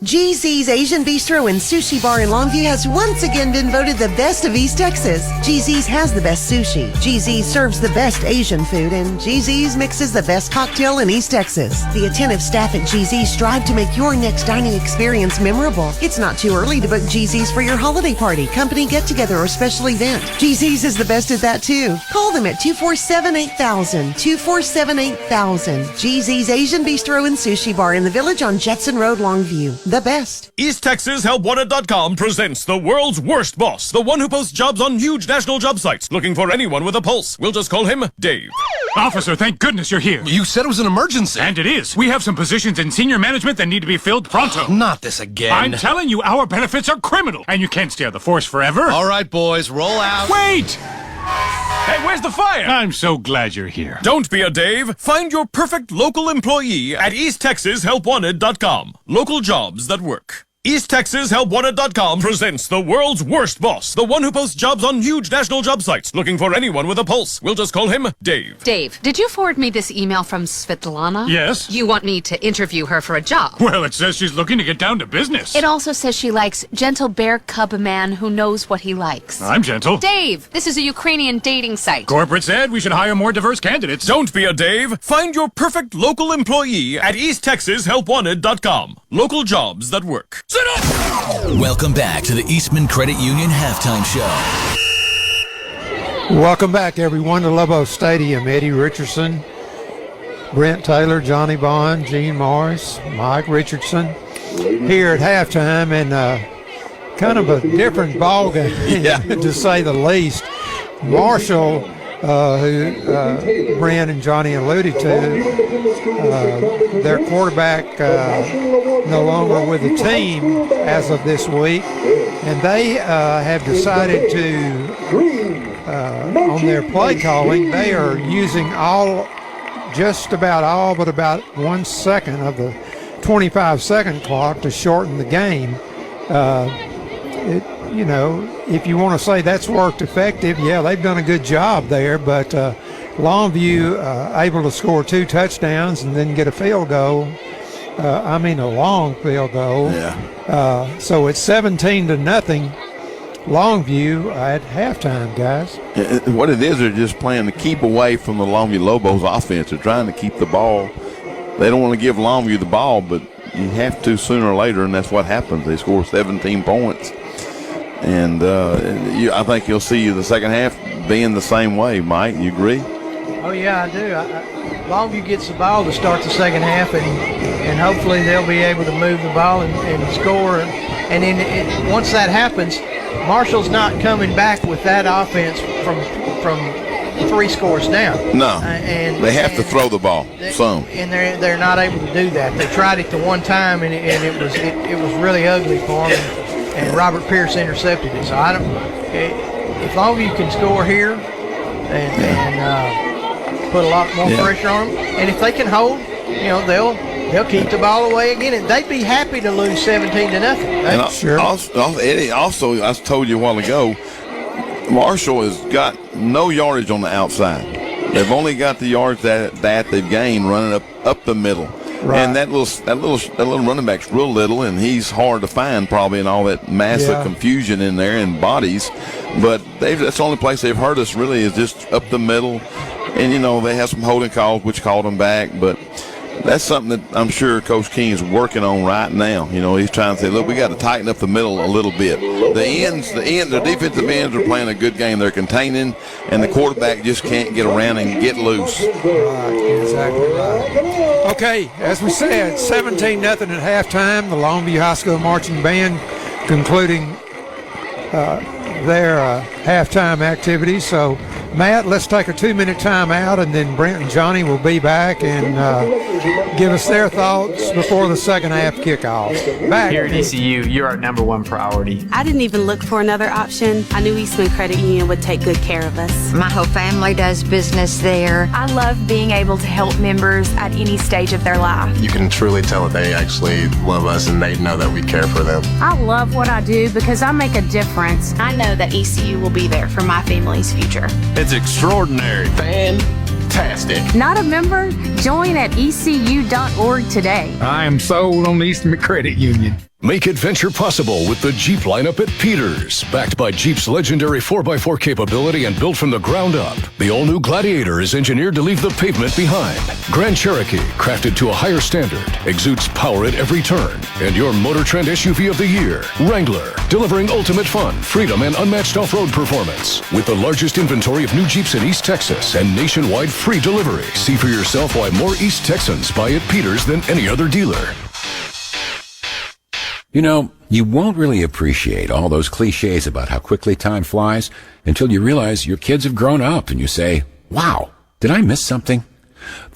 GZ's Asian Bistro and Sushi Bar in Longview has once again been voted the best of East Texas. GZ's has the best sushi. GZ's serves the best Asian food, and GZ's mixes the best cocktail in East Texas. The attentive staff at GZ's strive to make your next dining experience memorable. It's not too early to book GZ's for your holiday party, company get-together, or special event. GZ's is the best at that, too. Call them at 247-8000, 247-8000. GZ's Asian Bistro and Sushi Bar in the Village on Jetson Road, Longview. the best. EastTexasHelpWanted.com presents the world's worst boss, the one who posts jobs on huge national job sites, looking for anyone with a pulse. We'll just call him Dave. Officer, thank goodness you're here. You said it was an emergency. And it is. We have some positions in senior management that need to be filled pronto. Not this again. I'm telling you, our benefits are criminal, and you can't stay on the force forever. All right, boys, roll out. Wait! Hey, where's the fire? I'm so glad you're here. Don't be a Dave. Find your perfect local employee at EastTexasHelpWanted.com. Local jobs that work. EastTexasHelpWanted.com presents the world's worst boss, the one who posts jobs on huge national job sites, looking for anyone with a pulse. We'll just call him Dave. Dave, did you forward me this email from Svetlana? Yes. You want me to interview her for a job? Well, it says she's looking to get down to business. It also says she likes gentle bear cub man who knows what he likes. I'm gentle. Dave, this is a Ukrainian dating site. Corporate said we should hire more diverse candidates. Don't be a Dave. Find your perfect local employee at EastTexasHelpWanted.com. Local jobs that work. Sit up! Welcome back to the Eastman Credit Union Halftime Show. Welcome back, everyone, to Lobo Stadium. Eddie Richardson, Brent Taylor, Johnny Bond, Gene Morris, Mike Richardson here at halftime, and kind of a different ball game, to say the least. Marshall, who Brent and Johnny alluded to, their quarterback no longer with the team as of this week, and they have decided to, on their play calling, they are using just about all but about 1 second of the 25-second clock to shorten the game. If you want to say that's worked effective, yeah, they've done a good job there, but Longview able to score 2 touchdowns and then get a field goal. A long field goal. Yeah. So it's 17-0 Longview at halftime, guys. What it is, they're just playing to keep away from the Longview Lobos offense. They're trying to keep the ball. They don't want to give Longview the ball, but you have to sooner or later, and that's what happens. They score 17 points. And I think you'll see the second half being the same way. Mike, you agree? Oh, yeah, I do. Longview gets the ball to start the second half, and hopefully they'll be able to move the ball and score. And then once that happens, Marshall's not coming back with that offense from 3 scores down. No, they have to throw the ball some. And they're not able to do that. They tried it the one time, and it was really ugly for them. And Robert Pierce intercepted it. So if Longview can score here and put a lot more pressure on them, and if they can hold, they'll keep the ball away again, and they'd be happy to lose 17-0. Sure. Eddie, also, I told you a while ago, Marshall has got no yardage on the outside. They've only got the yards that they've gained running up the middle. Right. And that little running back's real little, and he's hard to find probably in all that massive confusion in there and bodies. But that's the only place they've hurt us really is just up the middle. And, they have some holding calls, which called them back. But that's something that I'm sure Coach King is working on right now. He's trying to say, look, we got to tighten up the middle a little bit. The defensive ends are playing a good game. They're containing, and the quarterback just can't get around and get loose. Right, exactly right. Okay, as we said, 17-0 at halftime. The Longview High School Marching Band concluding their halftime activities. So, Matt, let's take a 2-minute timeout, and then Brent and Johnny will be back and give us their thoughts before the second half kickoff. Back here at ECU, you're our #1 priority. I didn't even look for another option. I knew Eastman Credit Union would take good care of us. My whole family does business there. I love being able to help members at any stage of their life. You can truly tell that they actually love us and they know that we care for them. I love what I do because I make a difference. I know that ECU will be there for my family's future. It's extraordinary. Fantastic. Not a member? Join at ECU.org today. I am sold on Eastman Credit Union. Make adventure possible with the Jeep lineup at Peters. Backed by Jeep's legendary 4x4 capability and built from the ground up, the all-new Gladiator is engineered to leave the pavement behind. Grand Cherokee, crafted to a higher standard, exudes power at every turn. And your Motor Trend SUV of the year, Wrangler, delivering ultimate fun, freedom, and unmatched off-road performance. With the largest inventory of new Jeeps in East Texas and nationwide free delivery. See for yourself why more East Texans buy at Peters than any other dealer. You know, you won't really appreciate all those cliches about how quickly time flies until you realize your kids have grown up and you say, wow, did I miss something?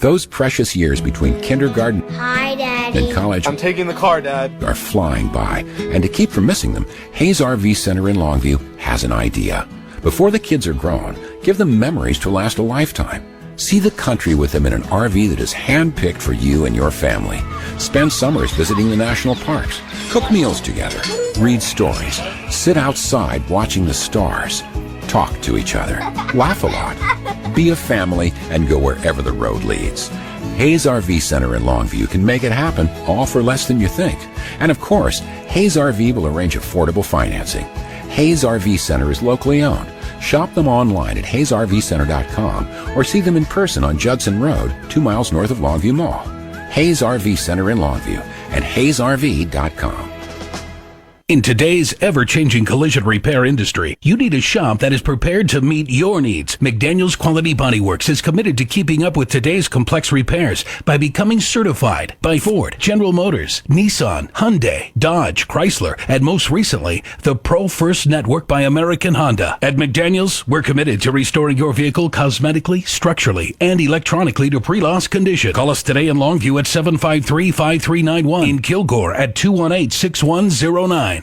Those precious years between kindergarten and college I'm taking the car, Dad. are flying by. And to keep from missing them, Hayes RV Center in Longview has an idea. Before the kids are grown, give them memories to last a lifetime. See the country with them in an RV that is hand-picked for you and your family. Spend summers visiting the national parks. Cook meals together. Read stories. Sit outside watching the stars. Talk to each other. Laugh a lot. Be a family and go wherever the road leads. Hayes RV Center in Longview can make it happen, all for less than you think. And of course, Hayes RV will arrange affordable financing. Hayes RV Center is locally owned. Shop them online at hayesrvcenter.com or see them in person on Judson Road, 2 miles north of Longview Mall. Hayes RV Center in Longview and hayesrv.com. In today's ever-changing collision repair industry, you need a shop that is prepared to meet your needs. McDaniel's Quality Body Works is committed to keeping up with today's complex repairs by becoming certified by Ford, General Motors, Nissan, Hyundai, Dodge, Chrysler, and most recently, the Pro First Network by American Honda. At McDaniel's, we're committed to restoring your vehicle cosmetically, structurally, and electronically to pre-loss condition. Call us today in Longview at 753-5391, in Kilgore at 218-6109.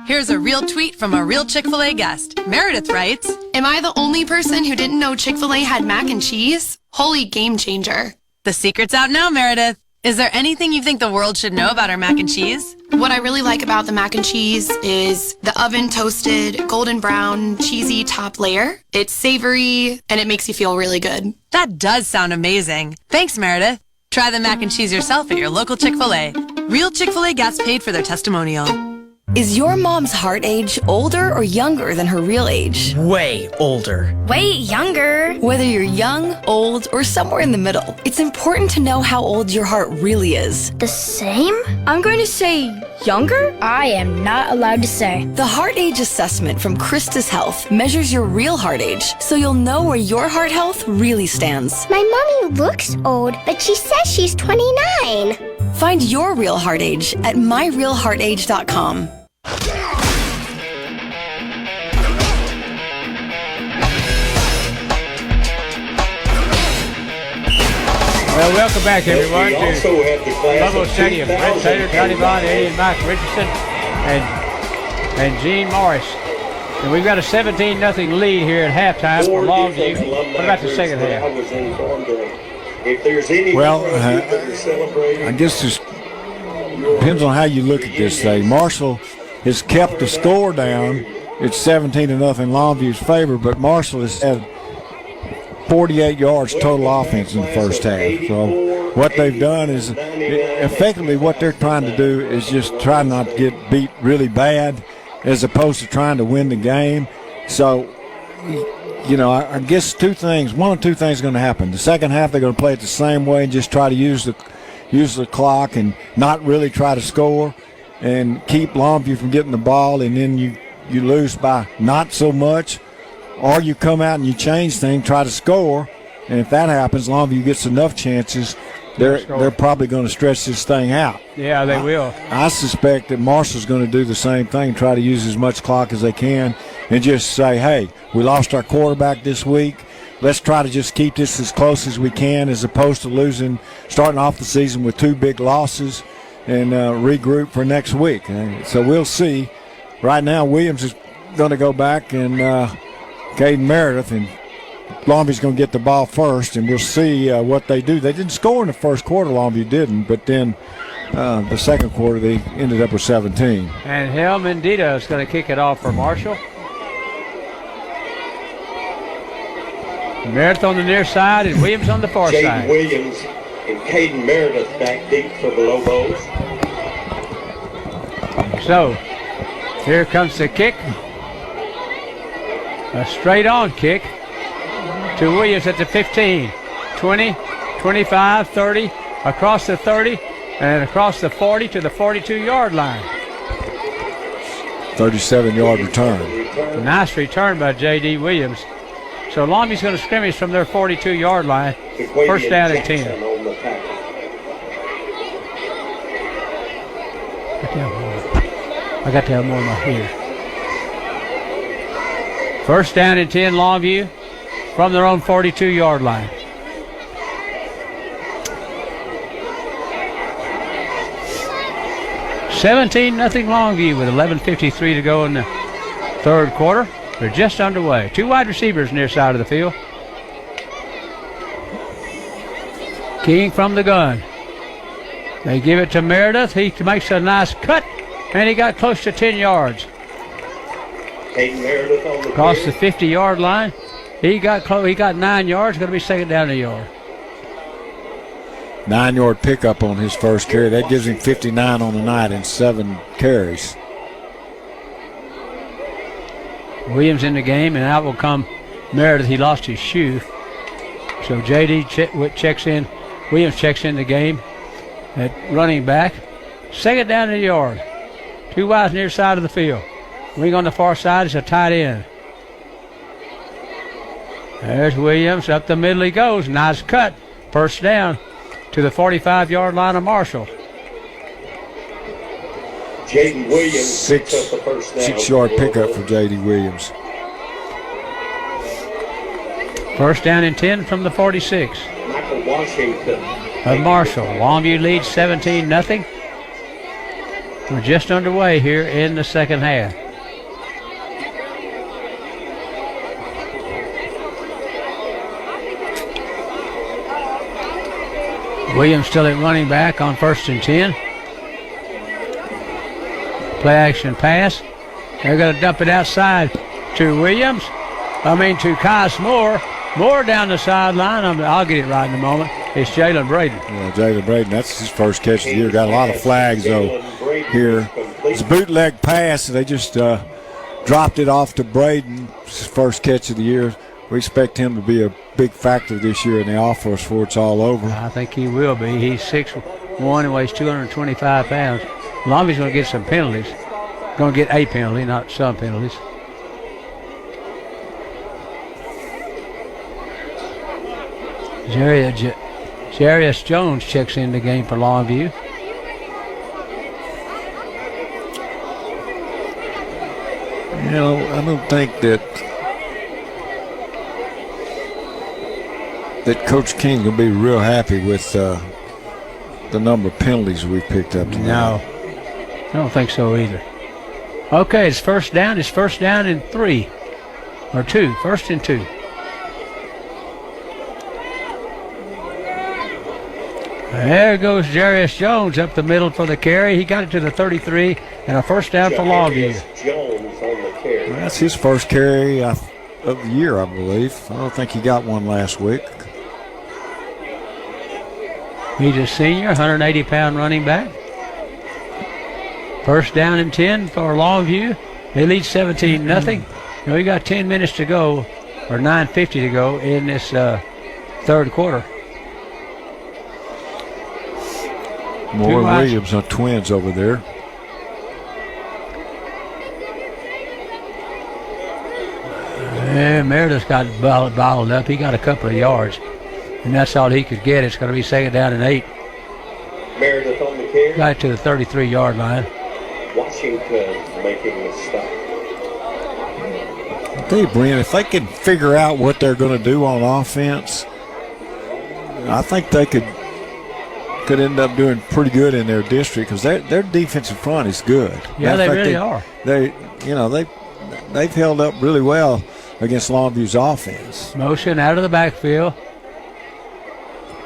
Here's a real tweet from a real Chick-fil-A guest. Meredith writes, "Am I the only person who didn't know Chick-fil-A had mac and cheese? Holy game changer." The secret's out now, Meredith. Is there anything you think the world should know about our mac and cheese? What I really like about the mac and cheese is the oven toasted, golden brown, cheesy top layer. It's savory, and it makes you feel really good. That does sound amazing. Thanks, Meredith. Try the mac and cheese yourself at your local Chick-fil-A. Real Chick-fil-A guests paid for their testimonial. Is your mom's heart age older or younger than her real age? Way older. Way younger. Whether you're young, old, or somewhere in the middle, it's important to know how old your heart really is. The same? I'm going to say younger? I am not allowed to say. The Heart Age Assessment from Christus Health measures your real heart age, so you'll know where your heart health really stands. My mommy looks old, but she says she's 29. Find your real heart age at myrealheartage.com. Well, welcome back, everyone, to Lobo Stadium. Brent Taylor, Johnny Bond, Eddie and Mike Richardson, and Gene Morris. And we've got a 17-0 lead here at halftime for Longview. What about the second half? Well, I guess it depends on how you look at this thing. Marshall has kept the score down. It's 17-0 in Longview's favor, but Marshall has had 48 yards total offense in the first half. So what they've done is effectively what they're trying to do is just try not to get beat really bad as opposed to trying to win the game. So, you know, I guess two things. One or two things are going to happen. The second half they're going to play it the same way and just try to use the clock and not really try to score and keep Longview from getting the ball, and then you lose by not so much. Or you come out and you change things, try to score, and if that happens, Longview gets enough chances, they're probably going to stretch this thing out. Yeah, they will. I suspect that Marshall's going to do the same thing, try to use as much clock as they can, and just say, hey, we lost our quarterback this week. Let's try to just keep this as close as we can, as opposed to starting off the season with two big losses and regroup for next week. So we'll see. Right now, Williams is going to go back and Caden Meredith, and Longview's going to get the ball first, and we'll see what they do. They didn't score in the first quarter, Longview didn't, but then the second quarter they ended up with 17. And Hel Mendita is going to kick it off for Marshall. Meredith on the near side and Williams on the far side. Williams and Caden Meredith back deep for the Lobos. So, here comes the kick. A straight-on kick to Williams at the 15, 20, 25, 30, across the 30, and across the 40 to the 42-yard line. 37-yard return. Nice return by J.D. Williams. So Longview's going to scrimmage from their 42-yard line. First down and 10. I got to have more in my ear. First down and 10, Longview from their own 42-yard line. $17-0 Longview with 11:53 to go in the third quarter. They're just underway. Two wide receivers near side of the field. King from the gun. They give it to Meredith. He makes a nice cut, and he got close to 10 yards. Meredith on the Across the 50-yard line. He got close. He got 9 yards. Going to be second down a yard. 9-yard pickup on his first carry. That gives him 59 on the night and 7 carries. Williams in the game, and out will come Meredith. He lost his shoe. So J.D. checks in. Williams checks in the game at running back. Second down a yard. Two wides near side of the field. Wing on the far side is a tight end. There's Williams. Up the middle he goes. Nice cut. First down to the 45-yard line of Marshall. J.D. Williams picks up the first down. 6-yard pickup for J.D. Williams. First down and 10 from the 46. Michael Washington Of Marshall. Longview leads 17-0. We're just underway here in the second half. Williams still at running back on first and 10. Play action pass. They're going to dump it outside to Williams. To Kais Moore. Moore down the sideline. I'll get it right in a moment. It's Jalen Braden. Yeah, Jalen Braden. That's his first catch of the year. Got a lot of flags, though, here. It's a bootleg pass. They just dropped it off to Braden. It's his first catch of the year. We expect him to be a big factor this year in the offense before it's all over. I think he will be. He's 6'1" and weighs 225 pounds. Longview's going to get some penalties. Going to get a penalty, not some penalties. Jarius Jones checks in the game for Longview. You know, I don't think that Coach King's going to be real happy with the number of penalties we picked up tonight. No, I don't think so either. Okay, it's first down. It's first down and 3. Or 2. First and 2. There goes Jarius Jones up the middle for the carry. He got it to the 33 and a first down for Longview. Jones on the carry. Well, that's his first carry of the year, I believe. I don't think he got one last week. He's a senior, 180-pound running back. First down and 10 for Longview. They lead 17-0. We got 10 minutes to go, or 9:50 to go in this third quarter. Moore and Williams are twins over there. Yeah, Meredith got bottled up. He got a couple of yards, and that's all he could get. It's going to be second down and 8. Meredith on the carry. Got it to the 33-yard line. Washington making the stop. I tell you, Brent, if they can figure out what they're going to do on offense, I think they could end up doing pretty good in their district because their defensive front is good. Yeah, they really are. They've held up really well against Longview's offense. Motion out of the backfield.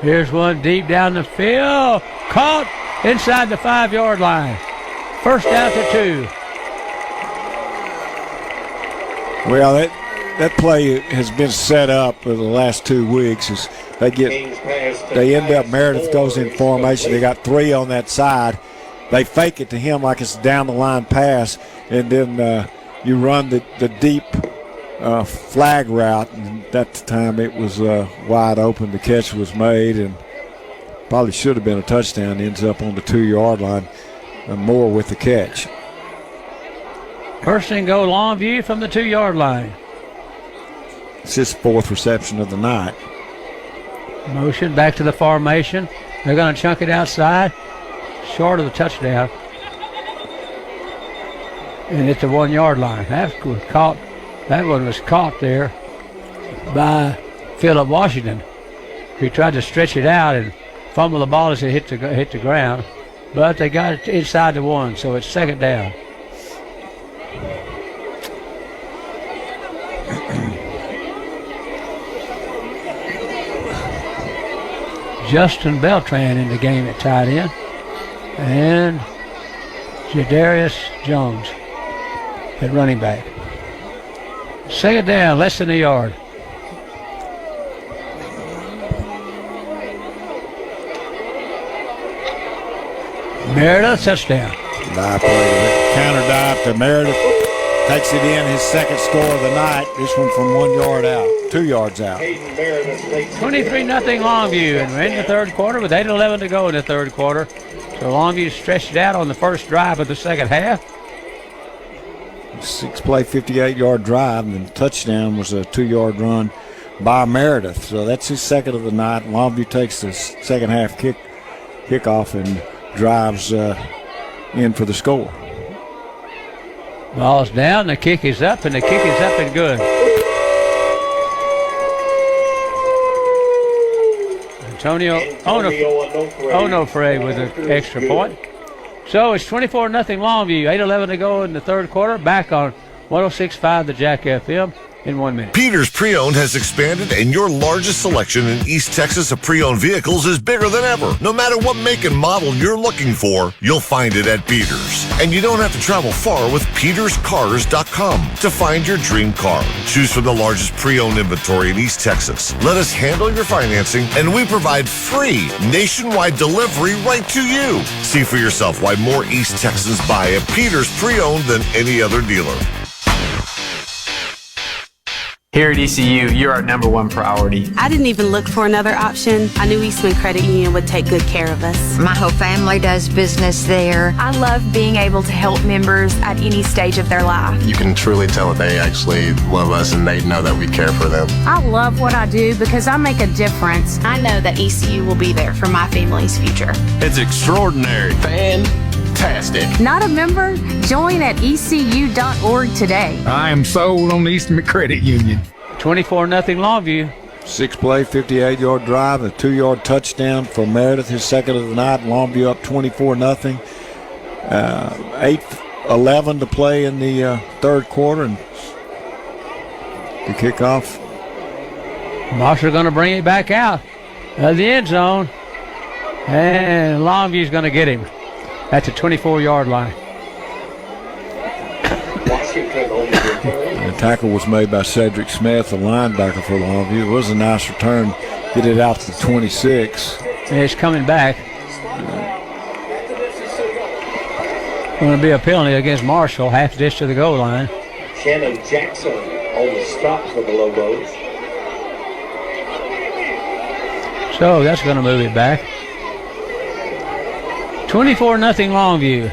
Here's one deep down the field. Caught inside the 5-yard line. First down to 2. Well, that play has been set up for the last 2 weeks. They end up, Meredith goes in formation. They got 3 on that side. They fake it to him like it's a down-the-line pass, and then you run the deep flag route. And at the time, it was wide open. The catch was made, and probably should have been a touchdown. Ends up on the 2-yard line. Moore with the catch. First and goal, Longview from the 2-yard line. It's his 4th reception of the night. Motion back to the formation. They're going to chunk it outside, short of the touchdown. And it's the 1 yard line. That one was caught there by Philip Washington. He tried to stretch it out and fumble the ball as it hit the ground, but they got it inside the 1, so it's second down. Justin Beltran in the game at tight end, and Jadarius Jones at running back. Second down, less than a yard. Meredith, touchdown. Dive play, counter dive to Meredith. Takes it in, his second score of the night. This one from 1 yard out, 2 yards out. 23-0 Longview, and we're in the third quarter with 8:11 to go in the third quarter. So Longview stretched it out on the first drive of the second half. 6-play, 58-yard drive, and the touchdown was a 2-yard run by Meredith. So that's his second of the night. Longview takes the second half kickoff and drives in for the score. Ball's down, the kick is up, and the kick is up and good. Antonio Onofre with an extra point. So it's 24-0 Longview, 8:11 to go in the third quarter. Back on 106.5 the Jack FM in 1 minute. Peters Pre-Owned has expanded, and your largest selection in East Texas of pre-owned vehicles is bigger than ever. No matter what make and model you're looking for, you'll find it at Peters. And you don't have to travel far with PetersCars.com to find your dream car. Choose from the largest pre-owned inventory in East Texas. Let us handle your financing, and we provide free nationwide delivery right to you. See for yourself why more East Texans buy at Peters Pre-Owned than any other dealer. Here at ECU, you're our #1 priority. I didn't even look for another option. I knew Eastman Credit Union would take good care of us. My whole family does business there. I love being able to help members at any stage of their life. You can truly tell that they actually love us and they know that we care for them. I love what I do because I make a difference. I know that ECU will be there for my family's future. It's extraordinary. Fantastic. Not a member? Join at ecu.org today. I am sold on Eastman Credit Union. 24-0 Longview. 6-play, 58-yard drive, a 2-yard touchdown for Meredith, his second of the night. Longview up 24-0. 8:11 to play in the third quarter, and the kickoff. Marshall going to bring it back out of the end zone, and Longview's going to get him at the 24-yard line. The tackle was made by Cedric Smith, the linebacker for Longview. It was a nice return. Get it out to the 26. And it's coming back. Going to be a penalty against Marshall, half dish to the goal line. Shannon Jackson on the stop for the Lobos. So that's going to move it back. 24-0 Longview.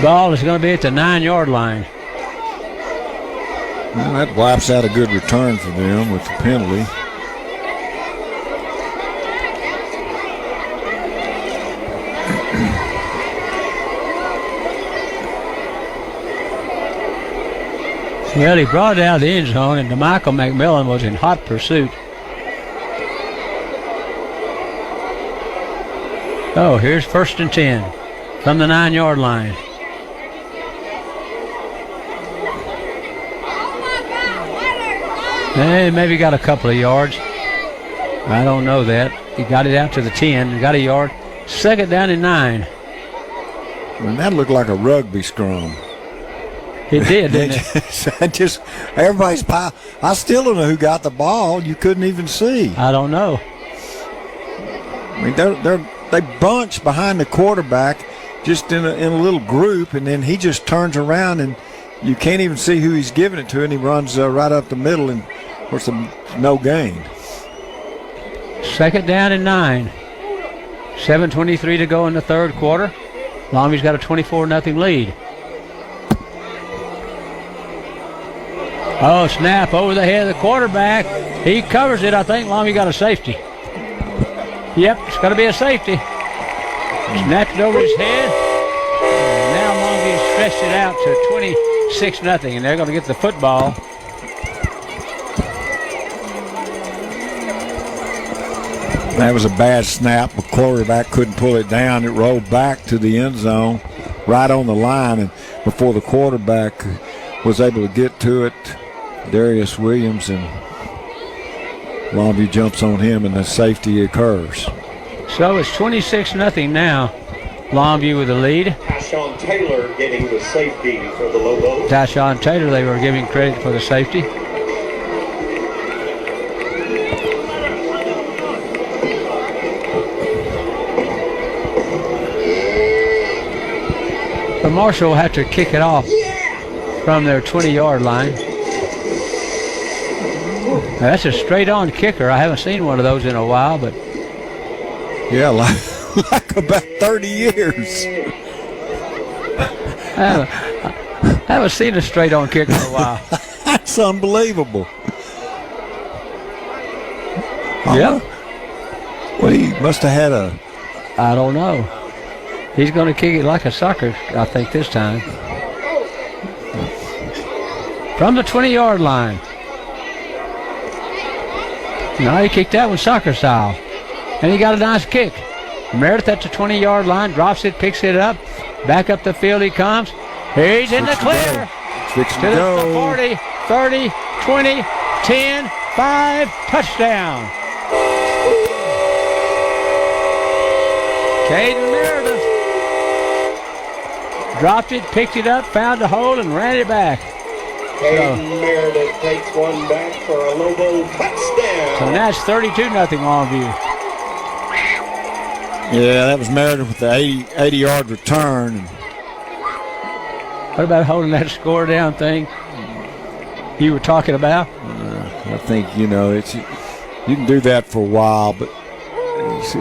Ball is going to be at the 9-yard line. Well, that wipes out a good return for them with the penalty. Well, he brought it out of the end zone, and DeMichael McMillan was in hot pursuit. Oh, here's 1st and 10 from the 9-yard line. Hey, maybe got a couple of yards. I don't know that. He got it out to the 10. He got a yard. Second down and 9. Well, that looked like a rugby scrum. It did, didn't it? Just everybody's pile. I still don't know who got the ball. You couldn't even see. I don't know. I mean, they bunch behind the quarterback, just in a little group, and then he just turns around and you can't even see who he's giving it to, and he runs right up the middle, and of course, no gain. Second down and 9. 7:23 to go in the third quarter. Longview's got a 24-0 lead. Oh, snap over the head of the quarterback. He covers it. I think Longview got a safety. Yep, it's going to be a safety. Snapped it over his head. And now stretched it out to 26-0, and they're going to get the football. That was a bad snap. The quarterback couldn't pull it down. It rolled back to the end zone, right on the line, and before the quarterback was able to get to it, Darius Williams and Longview jumps on him, and the safety occurs. So it's 26-0 now. Longview with the lead. Tyshawn Taylor getting the safety for the Lobos. Tyshawn Taylor, they were giving credit for the safety. But Marshall will have to kick it off from their 20-yard line. Now, that's a straight-on kicker. I haven't seen one of those in a while, but... Yeah, like about 30 years. I haven't seen a straight-on kicker in a while. That's unbelievable. Yep. Well, he must have had a... I don't know. He's going to kick it like a sucker, I think, this time. From the 20-yard line. No, he kicked that one soccer style. And he got a nice kick. Meredith at the 20-yard line, drops it, picks it up. Back up the field he comes. He's in the clear. To the 40, 30, 20, 10, 5, touchdown. Caden Meredith dropped it, picked it up, found a hole, and ran it back. Caden Meredith takes one back for a Lobo touchdown. So now it's 32-0 Longview. Yeah, that was Meredith with the 80-yard return. What about holding that score down thing you were talking about? I think, you can do that for a while, but it's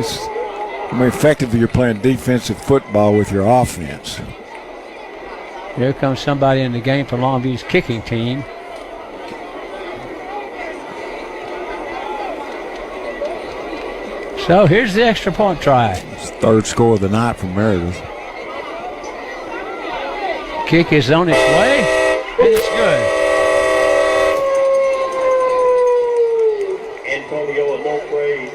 effectively you're playing defensive football with your offense. Here comes somebody in the game for Longview's kicking team. So here's the extra point try. It's the third score of the night for Meredith. Kick is on its way, and it's good. Antonio Onofre.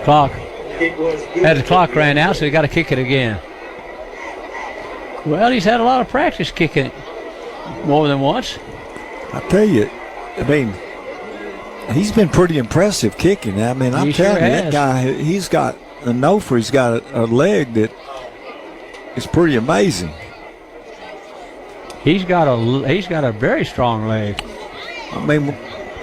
Clock. The clock ran out, so he got to kick it again. Well, he's had a lot of practice kicking it more than once. I tell you, he's been pretty impressive kicking. I'm telling you, that guy, he's got Onofre's got a leg that is pretty amazing. He's got a very strong leg.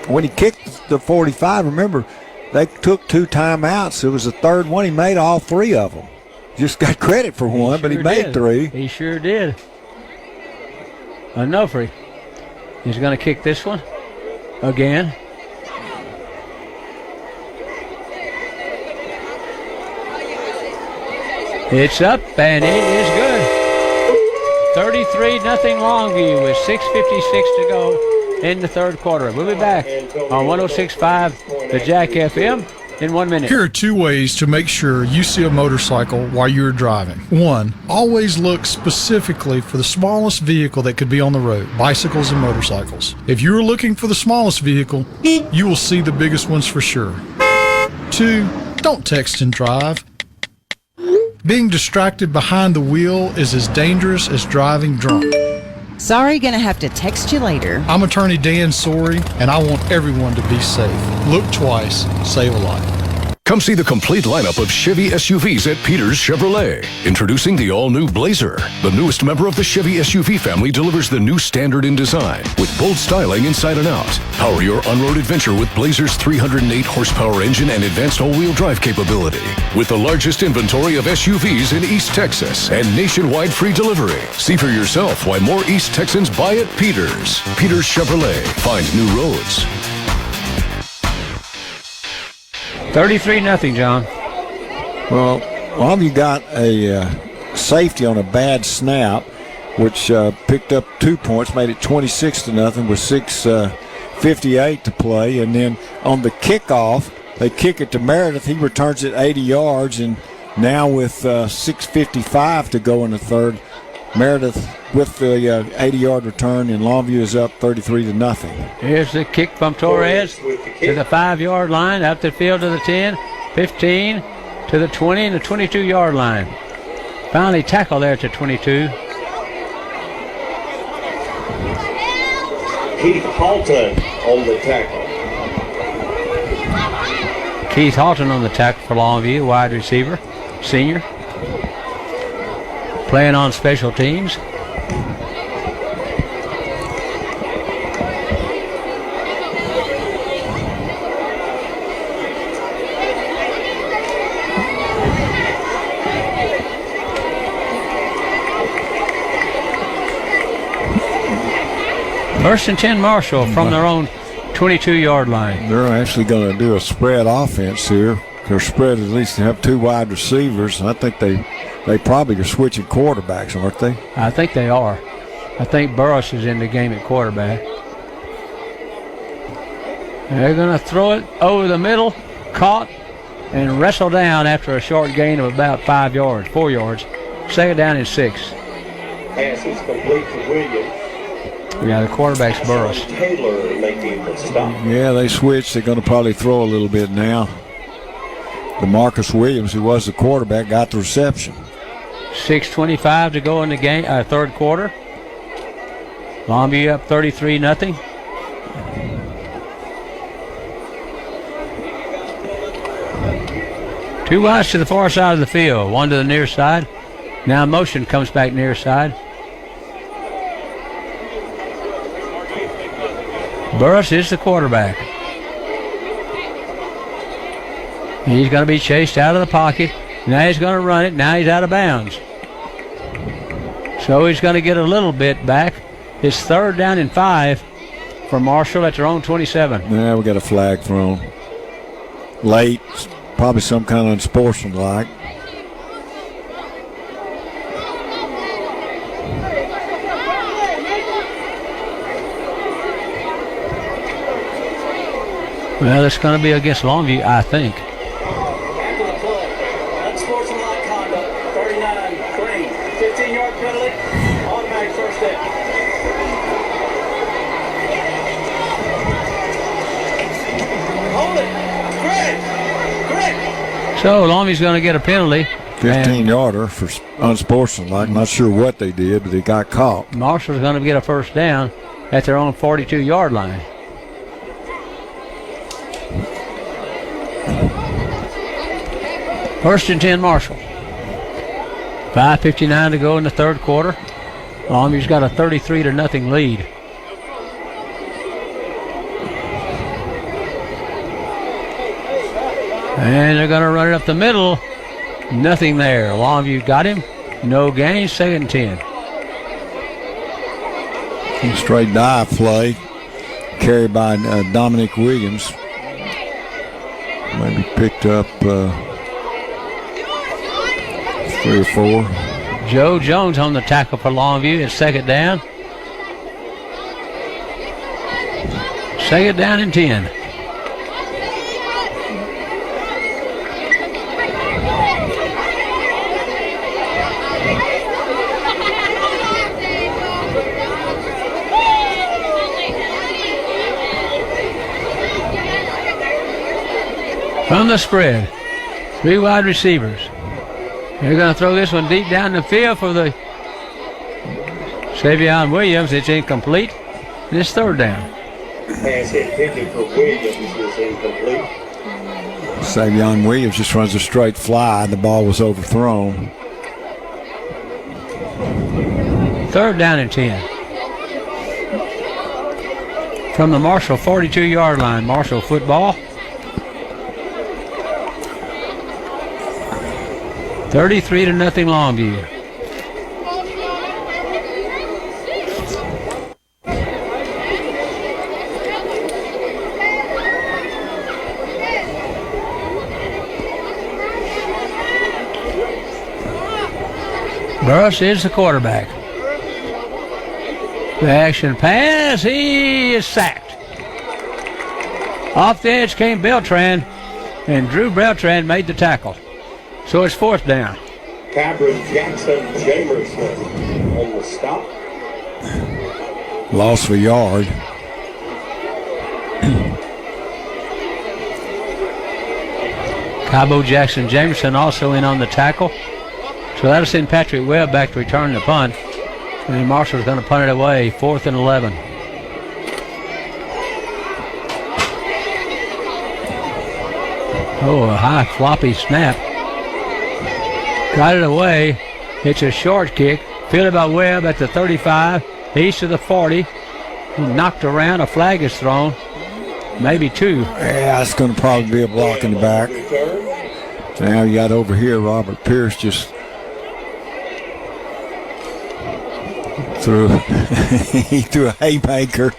When he kicked the 45, remember, they took 2 timeouts. It was the third one. He made all 3 of them. Just got credit for one, but he made 3. He sure did. Onofre is going to kick this one again. It's up, and it is good. 33-0 Longview with 6:56 to go in the third quarter. We'll be back on 106.5 The Jack FM in 1 minute. Here are 2 ways to make sure you see a motorcycle while you're driving. 1, always look specifically for the smallest vehicle that could be on the road, bicycles and motorcycles. If you're looking for the smallest vehicle, you will see the biggest ones for sure. 2, don't text and drive. Being distracted behind the wheel is as dangerous as driving drunk. Sorry, gonna have to text you later. I'm attorney Dan Sorey, and I want everyone to be safe. Look twice, save a life. Come see the complete lineup of Chevy SUVs at Peters Chevrolet. Introducing the all-new Blazer. The newest member of the Chevy SUV family delivers the new standard in design with bold styling inside and out. Power your on-road adventure with Blazer's 308 horsepower engine and advanced all-wheel drive capability. With the largest inventory of SUVs in East Texas and nationwide free delivery. See for yourself why more East Texans buy at Peters. Peters Chevrolet. Find new roads. 33-0, John. Well, Longview got a safety on a bad snap, which picked up 2 points, made it 26-0 with 6:58 to play. And then on the kickoff, they kick it to Meredith. He returns it 80 yards, and Now with 6:55 to go in the third, Meredith with the 80-yard return, and Longview is up 33-0. Here's the kick from Torres to the 5-yard line, up the field to the 10, 15, to the 20, and the 22-yard line. Finally tackle there to 22. Keith Halton on the tackle. Keith Halton on the tackle for Longview, wide receiver, senior. Playing on special teams. First and 10 Marshall from their own 22-yard line. They're actually going to do a spread offense here. They're spread at least to have two wide receivers. I think they probably are switching quarterbacks, aren't they? I think they are. I think Burris is in the game at quarterback. They're going to throw it over the middle, caught, and wrestle down after a short gain of about 4 yards. Second down and 6. Pass is complete to Williams. Yeah, the quarterback's Burris. Taylor making the stop. Yeah, they switched. They're going to probably throw a little bit now. DeMarcus Williams, who was the quarterback, got the reception. 6:25 to go in the game, third quarter. Longview up 33-0. Two wides to the far side of the field, one to the near side. Now motion comes back near side. Burris is the quarterback. He's going to be chased out of the pocket. Now he's going to run it. Now he's out of bounds. So he's going to get a little bit back. It's third down and 5 for Marshall at their own 27. Yeah, we got a flag thrown. Late. Probably some kind of unsportsmanlike. Well, it's going to be against Longview, I think. After the play, unsportsmanlike conduct, 39-3, 15-yard penalty, automatic first down. Hold it, Greg. So Longview's going to get a penalty. 15-yarder for unsportsmanlike. Not sure what they did, but they got caught. Marshall's going to get a first down at their own 42-yard line. First and 10 Marshall. 5:59 to go in the third quarter. Longview's got a 33-0 lead. And they're going to run it up the middle. Nothing there. Longview got him. No gain. Second and 10. Straight dive play. Carried by Dominic Williams. Maybe picked up 3 or 4. Joe Jones on the tackle for Longview. It's second down. Second down and 10. From the spread, 3 wide receivers. They're going to throw this one deep down the field for the Savion Williams. It's incomplete. And it's third down. Pass intended for Williams is incomplete. Savion Williams just runs a straight fly. The ball was overthrown. Third down and 10. From the Marshall 42-yard line, Marshall football. 33-0 Longview. Burris is the quarterback. The action pass, he is sacked. Off the edge came Beltran, and Drew Beltran made the tackle. So it's 4th down. Cabra Jackson Jamerson on the stop. Loss of a yard. Cabo Jackson Jamerson also in on the tackle. So that'll send Patrick Webb back to return the punt. And then Marshall's going to punt it away, 4th and 11. Oh, a high floppy snap. Got it away. It's a short kick. Fielded by Webb at the 35. East of the 40. He knocked around. A flag is thrown. Maybe 2. Yeah, it's going to probably be a block in the back. Now you got over here, Robert Pierce just he threw a haymaker.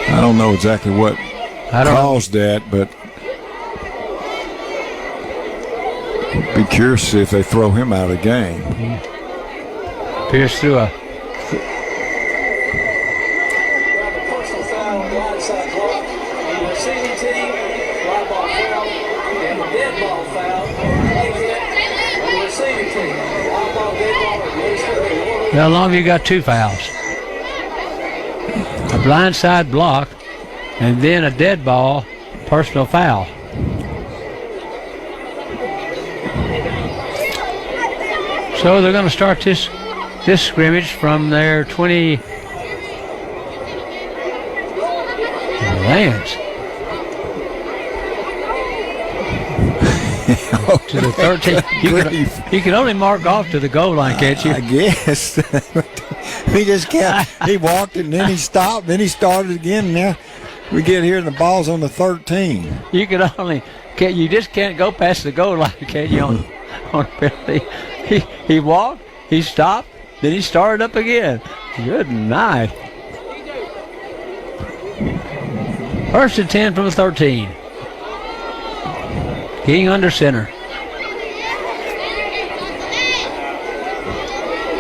I don't know exactly what caused that, but be curious to see if they throw him out of the game. Pierce threw a Personal foul on the onside block. On the receiving team, right ball foul, and a dead ball foul. On the receiving team, right ball, dead ball. Well, Longview got 2 fouls. A blindside block, and then a dead ball, personal foul. So they're going to start this scrimmage from their 20 lands to the 13. You can only mark off to the goal line, can't you? I guess. He just kept. He walked it, and then he stopped, then he started again. And now we get here, and the ball's on the 13. You just can't go past the goal line, can you? On a penalty. He walked, he stopped, then he started up again. Good night. 1st and 10 from the 13. King under center.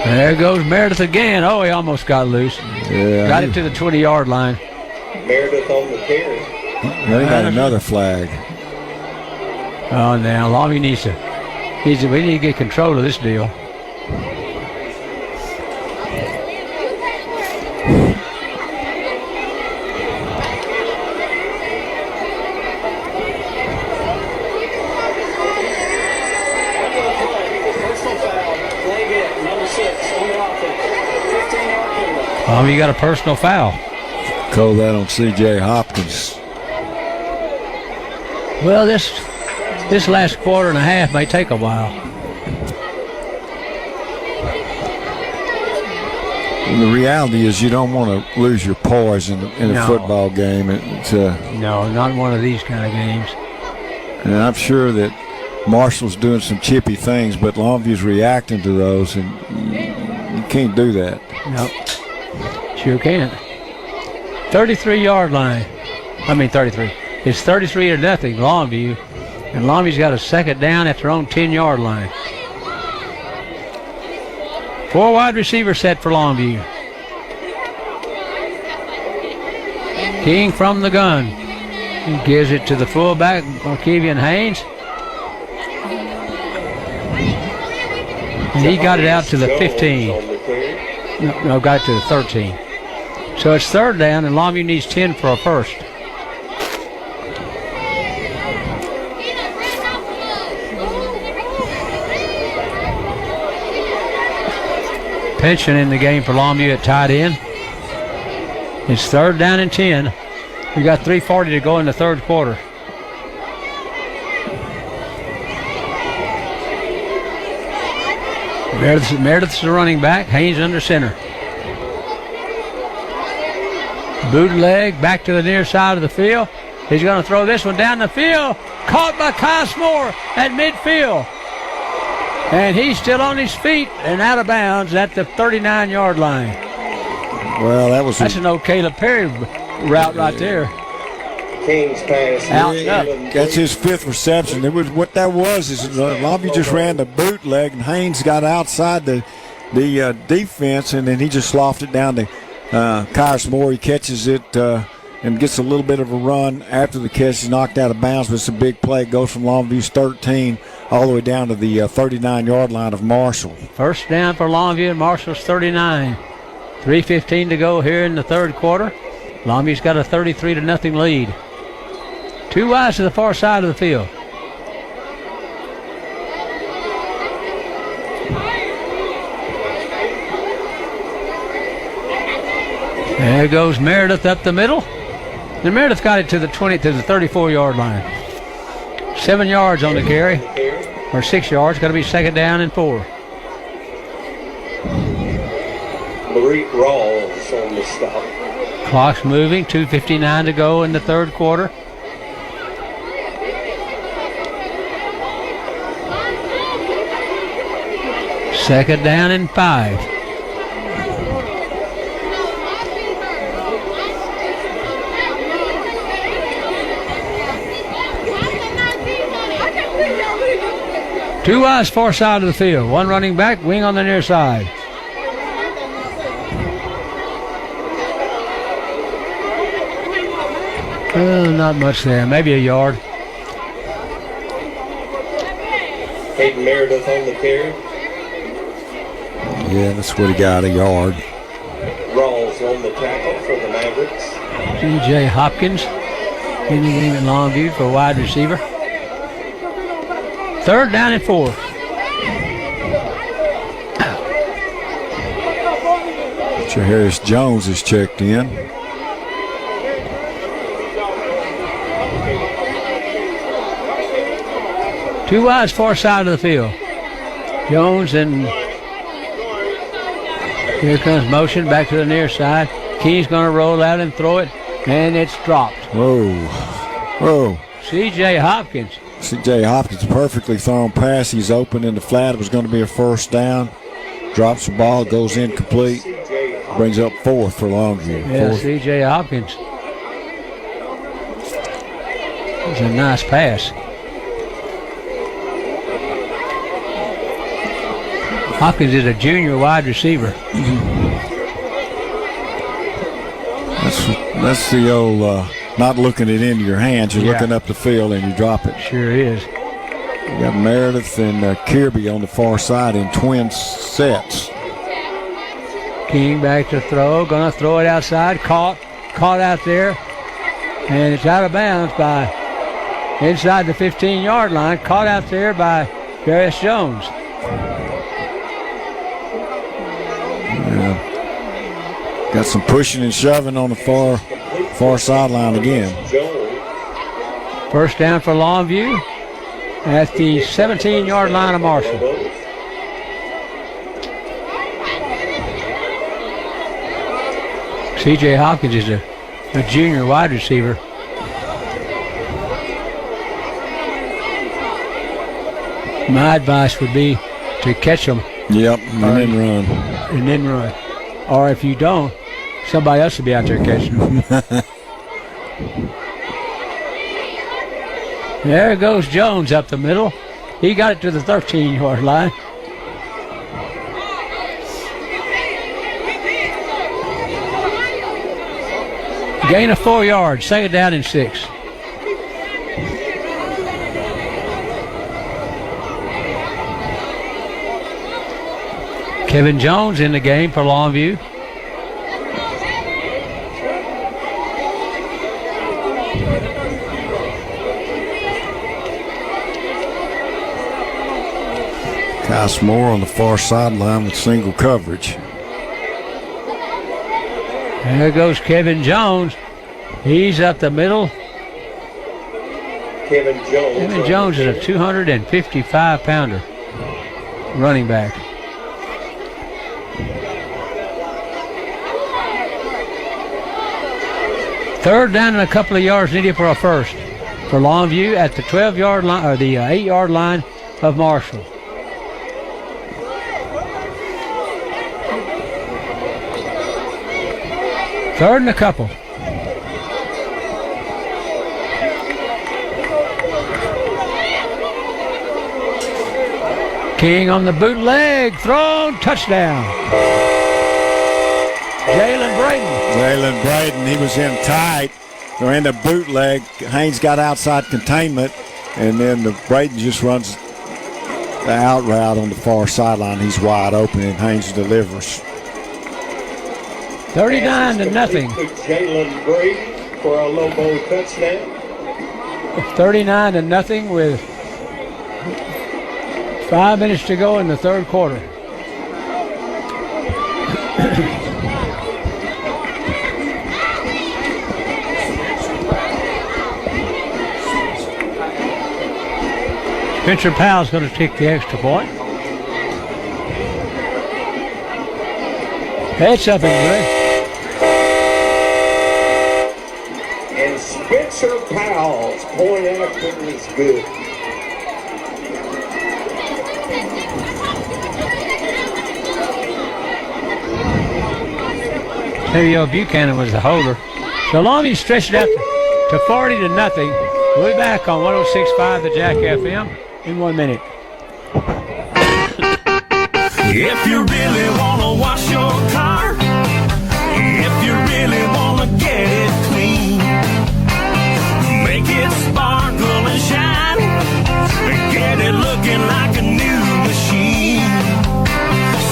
There goes Meredith again. Oh, he almost got loose. Yeah. Got it to the 20-yard line. Meredith on the carry. They got another flag. Oh, now Longview needs to. We need to get control of this deal. You got a personal foul. Call that on C.J. Hopkins. Well, this last quarter and a half may take a while. And the reality is you don't want to lose your poise in a football game. No, not one of these kind of games. And I'm sure that Marshall's doing some chippy things, but Longview's reacting to those, and you can't do that. Nope. Sure can't. 33-yard line. 33. It's 33-0, Longview. And Longview's got a 2nd down at their own 10-yard line. 4 wide receiver set for Longview. King from the gun. He gives it to the fullback, Markevian Haynes. And he got it out to the 15. No, got it to the 13. So it's 3rd down, and Longview needs 10 for a first. Pension in the game for Longview at tight end. It's 3rd down and 10. We got 3:40 to go in the 3rd quarter. Meredith's the running back. Haynes under center. Bootleg back to the near side of the field. He's going to throw this one down the field. Caught by Cosmore at midfield. And he's still on his feet and out of bounds at the 39-yard line. Well, that's an old Caleb Perry route right there. King's pass. That's his 5th reception. What that was is Longview just ran the bootleg, and Haynes got outside the defense, and then he just sloughed it down to Kyrus Moore. He catches it and gets a little bit of a run after the catch. He's knocked out of bounds, but it's a big play. It goes from Longview's 13 all the way down to the 39-yard line of Marshall. First down for Longview, and Marshall's 39. 3:15 to go here in the third quarter. Longview's got a 33-0 lead. 2 wides to the far side of the field. There goes Meredith up the middle. And Meredith got it to the 34-yard line. 7 yards on the carry, or 6 yards. Got to be second down and 4. Marie Rawls on the stop. Clock's moving. 2:59 to go in the third quarter. Second down and 5. Two wides far side of the field. One running back, wing on the near side. Not much there. Maybe a yard. Hayden Meredith on the carry. Yeah, that's what he got, a yard. Rawls on the tackle for the Mavericks. C.J. Hopkins in the game at Longview for wide receiver. Third down and 4. Harris Jones is checked in. Two wides far side of the field. Jones, and here comes motion back to the near side. Key's going to roll out and throw it, and it's dropped. Whoa. C.J. Hopkins. C.J. Hopkins, perfectly thrown pass. He's open in the flat. It was going to be a first down. Drops the ball, goes incomplete. Brings up 4th for Longview. Yeah, C.J. Hopkins. It's a nice pass. Hopkins is a junior wide receiver. That's the old not looking it into your hands. You're looking up the field and you drop it. Sure is. You got Meredith and Kirby on the far side in twin sets. King back to throw. Going to throw it outside. Caught out there. And it's out of bounds by inside the 15-yard line. Caught out there by Harris Jones. Got some pushing and shoving on the far sideline again. First down for Longview at the 17-yard line of Marshall. C.J. Hopkins is a junior wide receiver. My advice would be to catch them. Yep, and then run. Or if you don't, somebody else will be out there catching them. There goes Jones up the middle. He got it to the 13-yard line. Gain of 4 yards. Second down and 6. Kevin Jones in the game for Longview. Kyrus Moore on the far sideline with single coverage. There goes Kevin Jones. He's up the middle. Kevin Jones is a 255-pounder running back. Third down and a couple of yards needed for a first for Longview at the 12-yard line, or the 8-yard line of Marshall. Third and a couple. King on the bootleg, thrown, touchdown. Jalen Braden, he was in tight. They're in the bootleg. Haynes got outside containment, and then Braden just runs the out route on the far sideline. He's wide open, and Haynes delivers. 39-0. Jalen Braden for a Lobo touchdown. 39-0 with 5 minutes to go in the third quarter. Spencer Powell's going to take the extra point. Heads up and good. And Spencer Powell's point after is good. Tavio Buchanan was the holder. So Longview stretched it out to 40-0. We'll be back on 106.5 the Jack FM in 1 minute. If you really want to wash your car, if you really want to get it clean, make it sparkle and shine, get it looking like a new machine.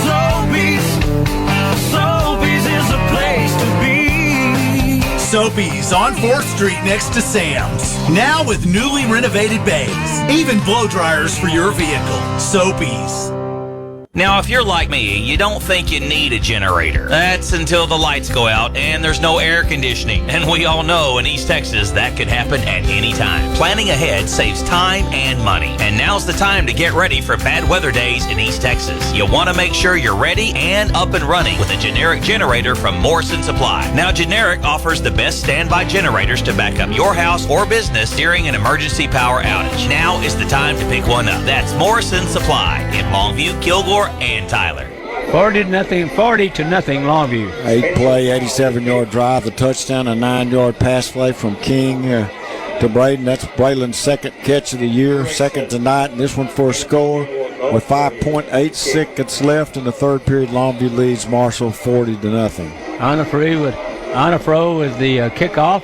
Sobeys is a place to be. Sobeys on 4th Street next to Sam's. Now with newly renovated bays. Even blow dryers for your vehicle. Sobeys. Now, if you're like me, you don't think you need a generator. That's until the lights go out and there's no air conditioning. And we all know in East Texas that could happen at any time. Planning ahead saves time and money. And now's the time to get ready for bad weather days in East Texas. You want to make sure you're ready and up and running with a generic generator from Morrison Supply. Now, Generic offers the best standby generators to back up your house or business during an emergency power outage. Now is the time to pick one up. That's Morrison Supply in Longview, Kilgore, and Tyler. 40-0 Longview. 8-play, 87-yard drive, a touchdown, a 9-yard pass play from King to Braden. That's Braden's second catch of the year, second tonight, and this one for a score. With 5.8 seconds left in the third period, Longview leads Marshall 40-0. Onafro with the kickoff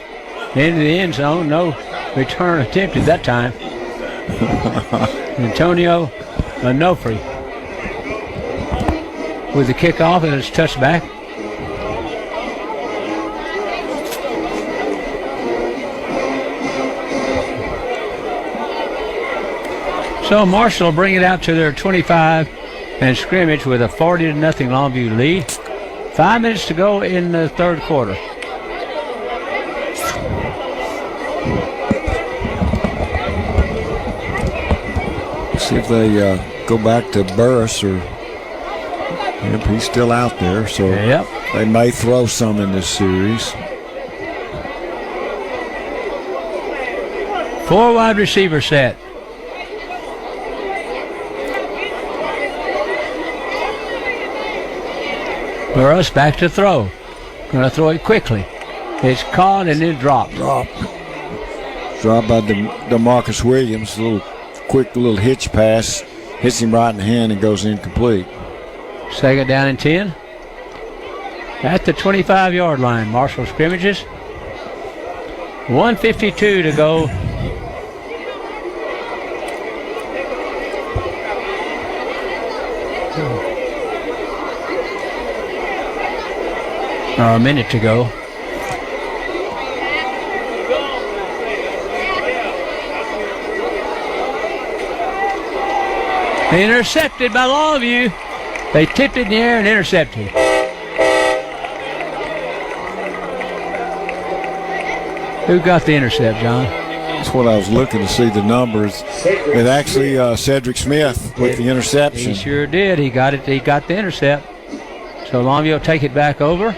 into the end zone. No return attempted that time. Antonio Onofre with the kickoff, and it's touched back. So Marshall will bring it out to their 25 and scrimmage with a 40-0 Longview lead. 5 minutes to go in the third quarter. See if they go back to Burris or... Yep, he's still out there, so they may throw some in this series. 4 wide receiver set. Burris back to throw. Going to throw it quickly. It's caught and then dropped. Dropped by DeMarcus Williams. A little quick little hitch pass. Hits him right in the hand and goes incomplete. Second down and 10. At the 25-yard line, Marshall scrimmages. 1:52 to go. Or a minute to go. Intercepted by Longview. They tipped it in the air and intercepted. Who got the intercept, John? That's what I was looking to see the numbers. It actually Cedric Smith with the interception. He sure did. He got it. He got the intercept. So Longview will take it back over.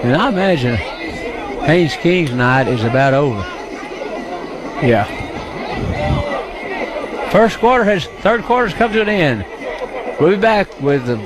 And I imagine Haynes King's night is about over. Yeah. Third quarter's come to an end. We'll be back with the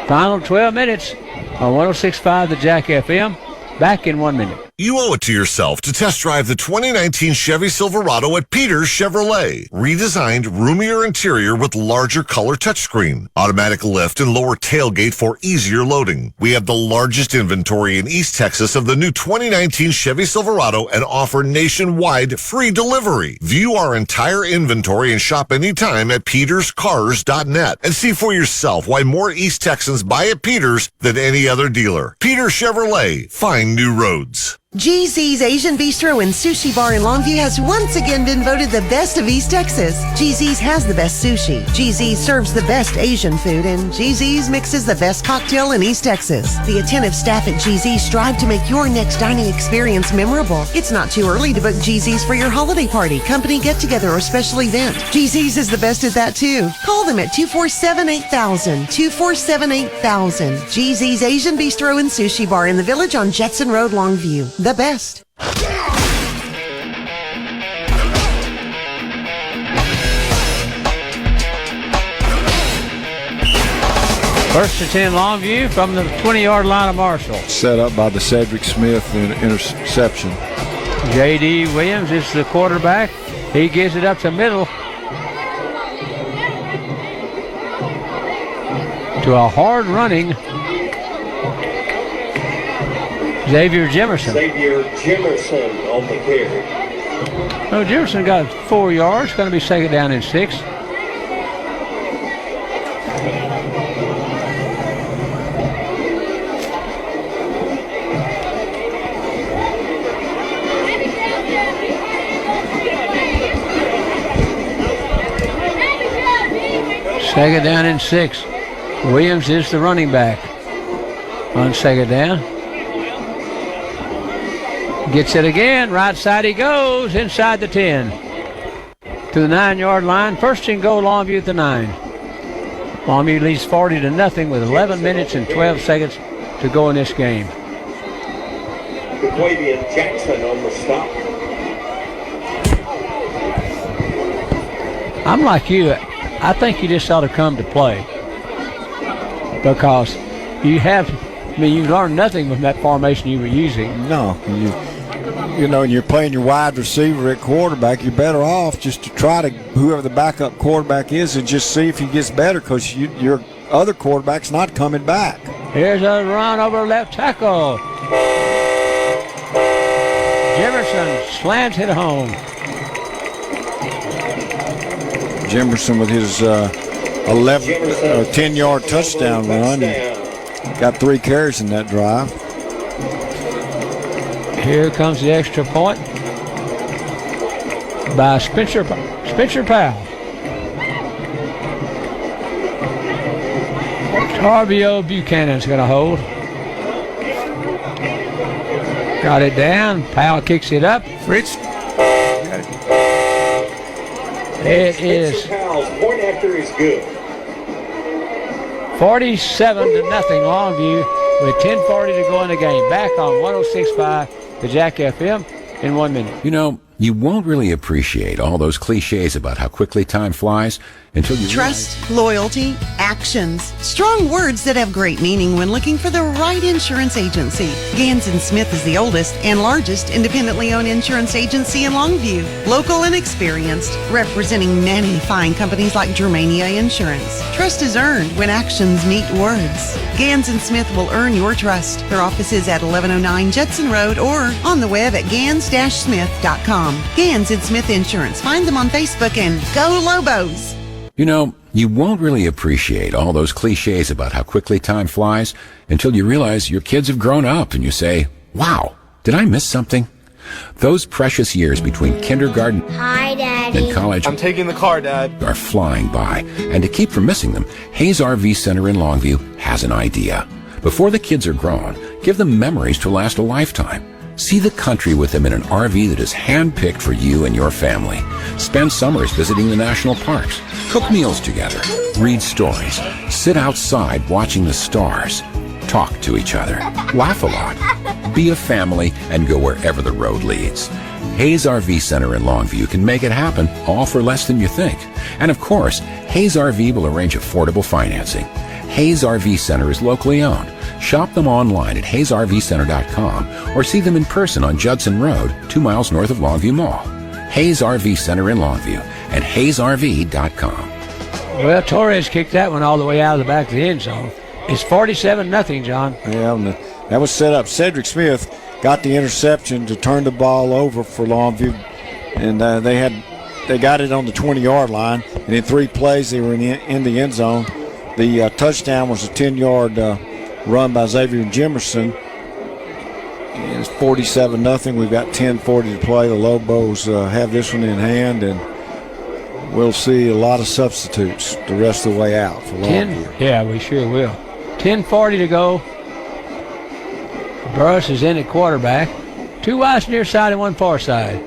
final 12 minutes on 106.5 the Jack FM. Back in 1 minute. You owe it to yourself to test drive the 2019 Chevy Silverado at Peters Chevrolet. Redesigned, roomier interior with larger color touchscreen, automatic lift and lower tailgate for easier loading. We have the largest inventory in East Texas of the new 2019 Chevy Silverado and offer nationwide free delivery. View our entire inventory and shop anytime at peterscars.net and see for yourself why more East Texans buy at Peters than any other dealer. Peters Chevrolet. Find new roads. GZ's Asian Bistro and Sushi Bar in Longview has once again been voted the best of East Texas. GZ's has the best sushi. GZ's serves the best Asian food, and GZ's mixes the best cocktail in East Texas. The attentive staff at GZ's strive to make your next dining experience memorable. It's not too early to book GZ's for your holiday party, company get-together, or special event. GZ's is the best at that, too. Call them at 247-8000. 247-8000. GZ's Asian Bistro and Sushi Bar in the Village on Jetson Road, Longview. The best. First and 10 Longview from the 20-yard line of Marshall. Set up by the Cedric Smith interception. J.D. Williams is the quarterback. He gives it up to middle to a hard running Xavier Jimerson. Xavier Jimerson on the carry. Oh, Jimerson got 4 yards. Going to be second down and 6. Second down and 6. Williams is the running back on second down. Gets it again. Right side he goes. Inside the 10. To the 9-yard line. First and goal, Longview at the 9. Longview leads 40-0 with 11 minutes and 12 seconds to go in this game. Quavian Jackson on the stop. I'm like you. I think you just ought to come to play. Because you learned nothing from that formation you were using. No, you know, you're playing your wide receiver at quarterback, you're better off just to try to, whoever the backup quarterback is, and just see if he gets better, because your other quarterback's not coming back. Here's a run over left tackle. Jefferson slams it home. Jimerson with his 10-yard touchdown run. Got 3 carries in that drive. Here comes the extra point by Spencer Powell. Tarbio Buchanan's going to hold. Got it down. Powell kicks it up. Fritz. It is Powell's point after is good. 47-0 Longview with 10:40 to go in the game. Back on 106.5 the Jack FM in 1 minute. You know, you won't really appreciate all those cliches about how quickly time flies until you Trust, loyalty, actions. Strong words that have great meaning when looking for the right insurance agency. Gans & Smith is the oldest and largest independently owned insurance agency in Longview. Local and experienced, representing many fine companies like Germania Insurance. Trust is earned when actions meet words. Gans & Smith will earn your trust. Their office is at 1109 Jetson Road or on the web at gans-smith.com. Gans & Smith Insurance. Find them on Facebook and go Lobos. You know, you won't really appreciate all those cliches about how quickly time flies until you realize your kids have grown up and you say, wow, did I miss something? Those precious years between kindergarten and college, I'm taking the car, Dad, are flying by. And to keep from missing them, Hayes RV Center in Longview has an idea. Before the kids are grown, give them memories to last a lifetime. See the country with them in an RV that is hand-picked for you and your family. Spend summers visiting the national parks. Cook meals together. Read stories. Sit outside watching the stars. Talk to each other. Laugh a lot. Be a family and go wherever the road leads. Hayes RV Center in Longview can make it happen, all for less than you think. And of course, Hayes RV will arrange affordable financing. Hayes RV Center is locally owned. Shop them online at HayesRVCenter.com or see them in person on Judson Road, 2 miles north of Longview Mall. Hayes RV Center in Longview and HayesRV.com. Well, Torres kicked that one all the way out of the back of the end zone. It's 47-0, John. Yeah, and that was set up. Cedric Smith got the interception to turn the ball over for Longview, and they got it on the 20-yard line, and in 3 plays they were in the end zone. The touchdown was a 10-yard run by Xavier Jimerson. And it's 47-0. We've got 10:40 to play. The Lobos have this one in hand, and we'll see a lot of substitutes the rest of the way out for Longview. Yeah, we sure will. 10:40 to go. Burris is in at quarterback. 2 wides near side and 1 far side.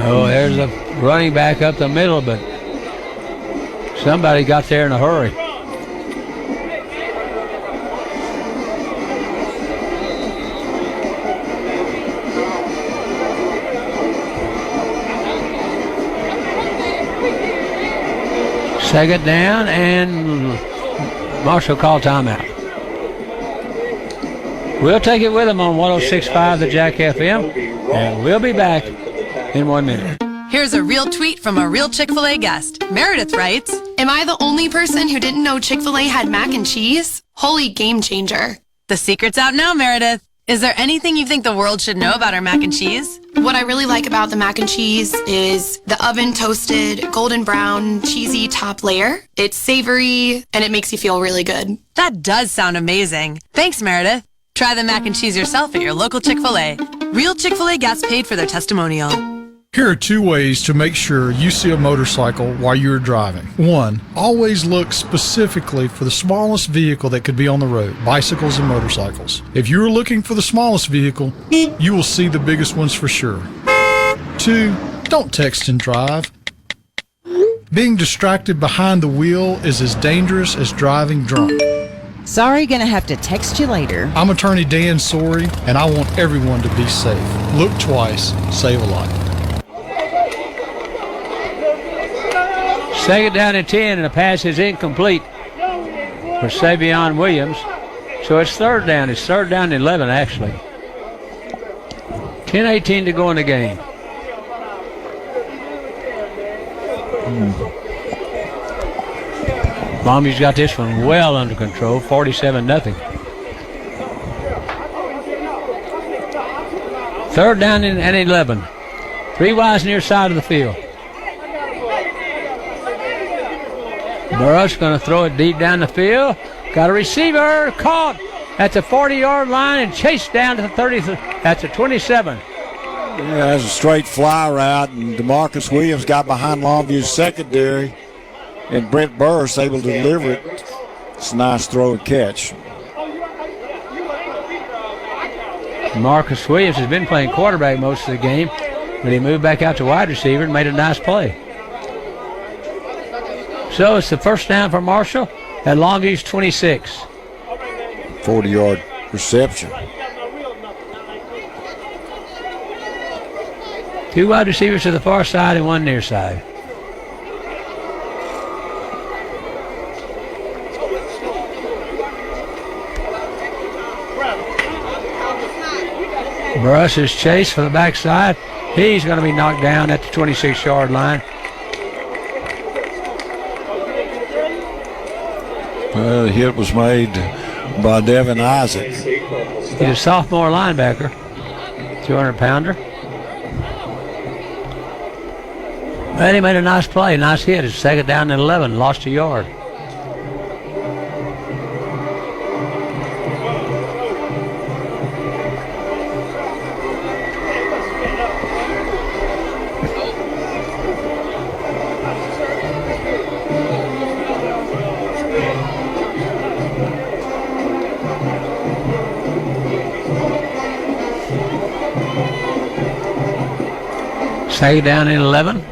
Oh, there's a running back up the middle, but somebody got there in a hurry. Second down, and Marshall called timeout. We'll take it with him on 106.5 the Jack FM, and we'll be back in 1 minute. Here's a real tweet from a real Chick-fil-A guest. Meredith writes, "Am I the only person who didn't know Chick-fil-A had mac and cheese? Holy game changer." The secret's out now, Meredith. Is there anything you think the world should know about our mac and cheese? What I really like about the mac and cheese is the oven toasted, golden brown, cheesy top layer. It's savory, and it makes you feel really good. That does sound amazing. Thanks, Meredith. Try the mac and cheese yourself at your local Chick-fil-A. Real Chick-fil-A guests paid for their testimonial. Here are 2 ways to make sure you see a motorcycle while you're driving. 1, always look specifically for the smallest vehicle that could be on the road, bicycles and motorcycles. If you're looking for the smallest vehicle, you will see the biggest ones for sure. 2, don't text and drive. Being distracted behind the wheel is as dangerous as driving drunk. Sorry, gonna have to text you later. I'm Attorney Dan Sorey, and I want everyone to be safe. Look twice, save a life. Second down and 10, and the pass is incomplete for Savion Williams. So it's third down. It's third down and 11, actually. 10:18 to go in the game. Longview's got this one well under control, 47-0. Third down and 11. 3 wides near side of the field. Burris going to throw it deep down the field. Got a receiver caught at the 40-yard line and chased down to the 30. That's a 27. Yeah, that's a straight fly route, and DeMarcus Williams got behind Longview's secondary, and Brent Burris able to deliver it. It's a nice throw and catch. Marcus Williams has been playing quarterback most of the game, but he moved back out to wide receiver and made a nice play. So it's the first down for Marshall at Longview's 26. 40-yard reception. 2 wide receivers to the far side and 1 near side. Burris is chased for the backside. He's going to be knocked down at the 26-yard line. Well, the hit was made by Devin Isaac. He's a sophomore linebacker, 200-pounder. But he made a nice play, nice hit. It's second down and 11, lost a yard. Second down and 11.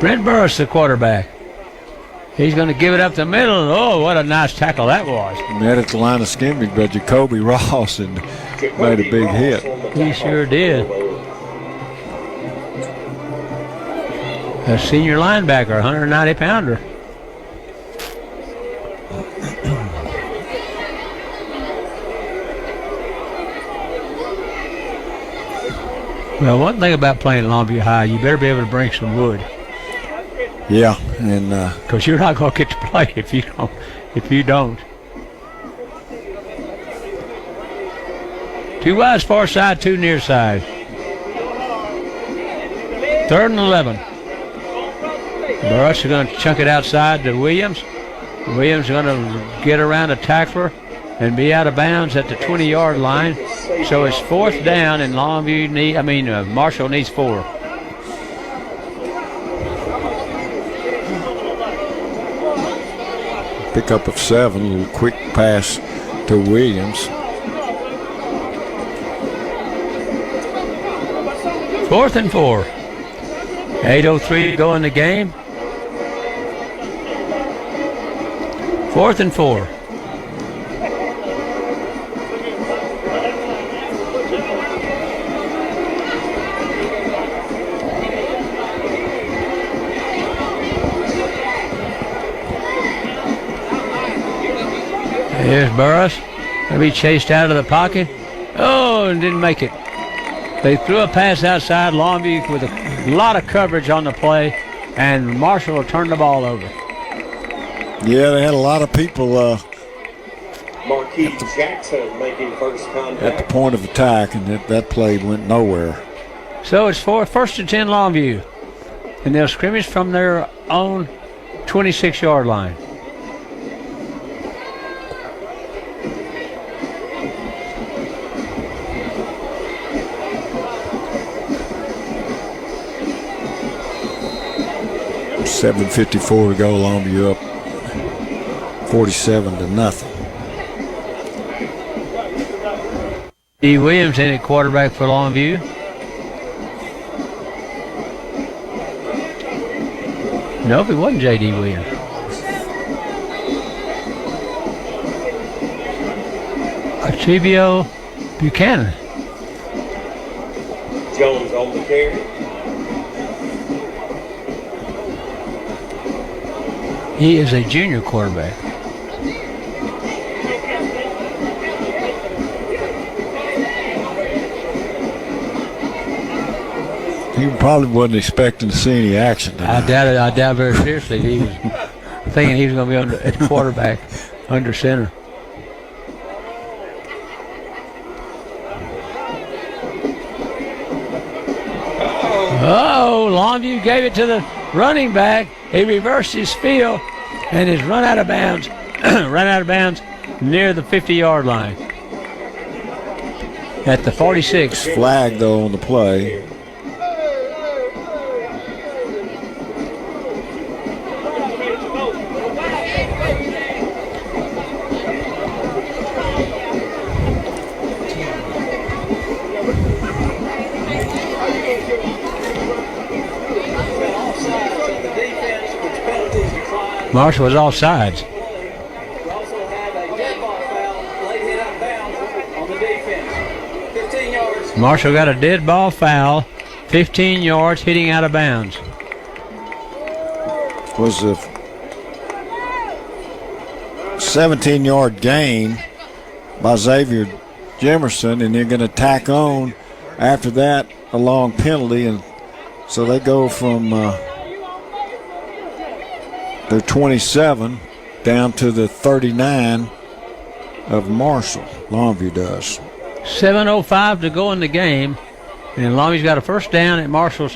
Brent Burris, the quarterback. He's going to give it up the middle. Oh, what a nice tackle that was. Met at the line of scrimmage by Jacoby Ross and made a big hit. He sure did. A senior linebacker, 190-pounder. Well, one thing about playing Longview High, you better be able to bring some wood. Yeah, and because you're not going to get to play if you don't. 2 wide far side, 2 near side. 3rd and 11. Burris is going to chunk it outside to Williams. Williams is going to get around a tackler and be out of bounds at the 20-yard line. So it's 4th down, and Marshall needs 4. Pickup of 7, a little quick pass to Williams. 4th and 4. 8:03 to go in the game. 4th and 4. Here's Burris. Going to be chased out of the pocket. Oh, and didn't make it. They threw a pass outside Longview with a lot of coverage on the play, and Marshall will turn the ball over. Yeah, they had a lot of people Marquis Jackson making first contact at the point of attack, and that play went nowhere. So it's 1st and 10 Longview, and they'll scrimmage from their own 26-yard line. $7:54 to go. Longview up 47-0. D. Williams in at quarterback for Longview. Nope, it wasn't J.D. Williams. Archibio Buchanan. Jones on the carry. He is a junior quarterback. He probably wasn't expecting to see any action tonight. I doubt very seriously. He was thinking he was going to be at quarterback under center. Oh, Longview gave it to the running back. He reversed his field and is run out of bounds. Run out of bounds near the 50-yard line. At the 46. Flag though on the play. Marshall was offsides. We also have a dead ball foul, late hit out of bounds on the defense. 15 yards. Marshall got a dead ball foul, 15 yards, hitting out of bounds. Was a 17-yard gain by Xavier Jemerson, and they're going to tack on after that a long penalty, and so they go from their 27 down to the 39 of Marshall. Longview does. 7:05 to go in the game, and Longview's got a first down at Marshall's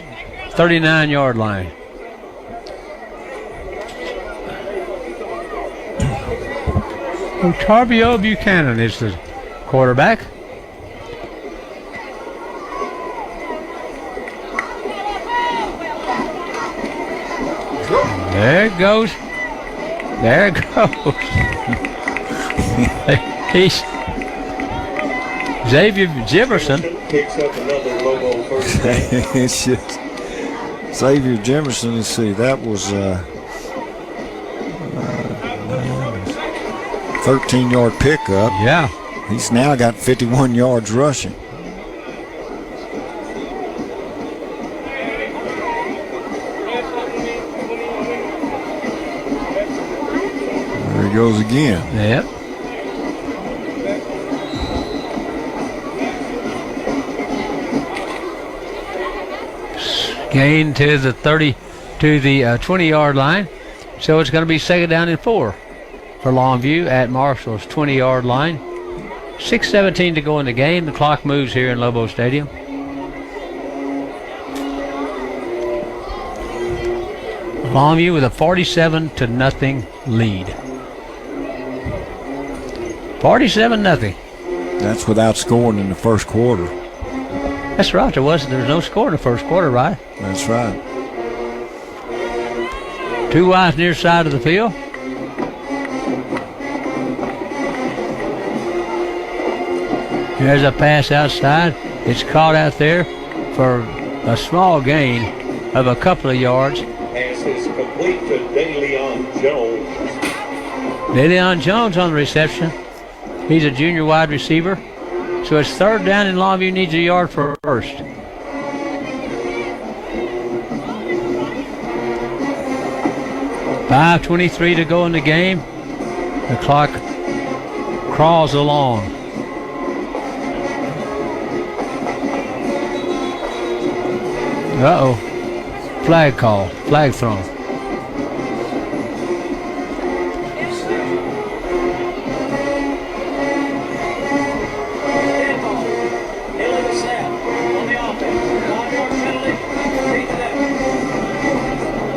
39-yard line. Otarbio Buchanan is the quarterback. There it goes. There it goes. He's Xavier Jemerson. Picks up another Lobo first down. It's just Xavier Jemerson. Let's see, that was 13-yard pickup. Yeah. He's now got 51 yards rushing. There he goes again. Yep. Gain to the 20-yard line. So it's going to be second down and 4 for Longview at Marshall's 20-yard line. 6:17 to go in the game. The clock moves here in Lobo Stadium. Longview with a 47-0 lead. 47-0. That's without scoring in the first quarter. That's right. There was no score in the first quarter, right? That's right. 2 wides near side of the field. There's a pass outside. It's caught out there for a small gain of a couple of yards. Pass is complete to DeLeon Jones. DeLeon Jones on the reception. He's a junior wide receiver. So it's third down and Longview needs a yard for first. $5:23 to go in the game. The clock crawls along. Uh-oh. Flag call. Flag thrown.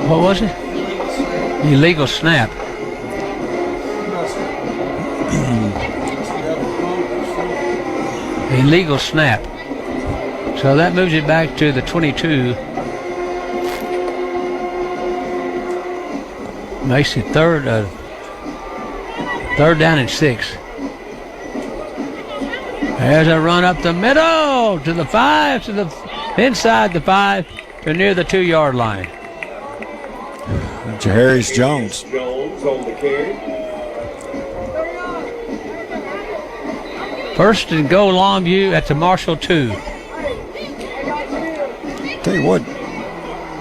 What was it? Illegal snap. Illegal snap. So that moves it back to the 22. Makes it third down and 6. There's a run up the middle to the 5, to the inside the 5, to near the 2-yard line. Jaharis Jones. Jones on the carry. First and goal Longview at the Marshall 2. Tell you what,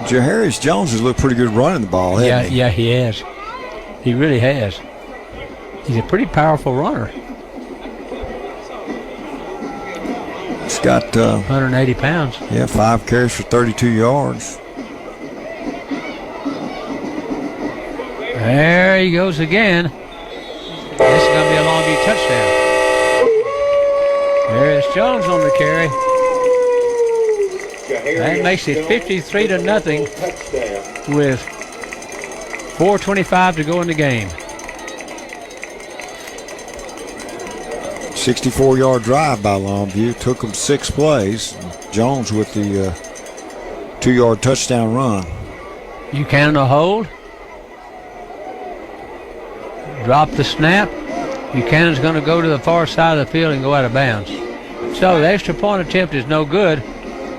Jaharis Jones has looked pretty good running the ball, hasn't he? Yeah, he has. He really has. He's a pretty powerful runner. He's got 180 pounds. Yeah, 5 carries for 32 yards. There he goes again. This is going to be a Longview touchdown. There's Jones on the carry. That makes it 53-0 with 4:25 to go in the game. 64-yard drive by Longview. Took them 6 plays. Jones with the 2-yard touchdown run. Buchanan a hold. Drop the snap. Buchanan's going to go to the far side of the field and go out of bounds. So the extra point attempt is no good.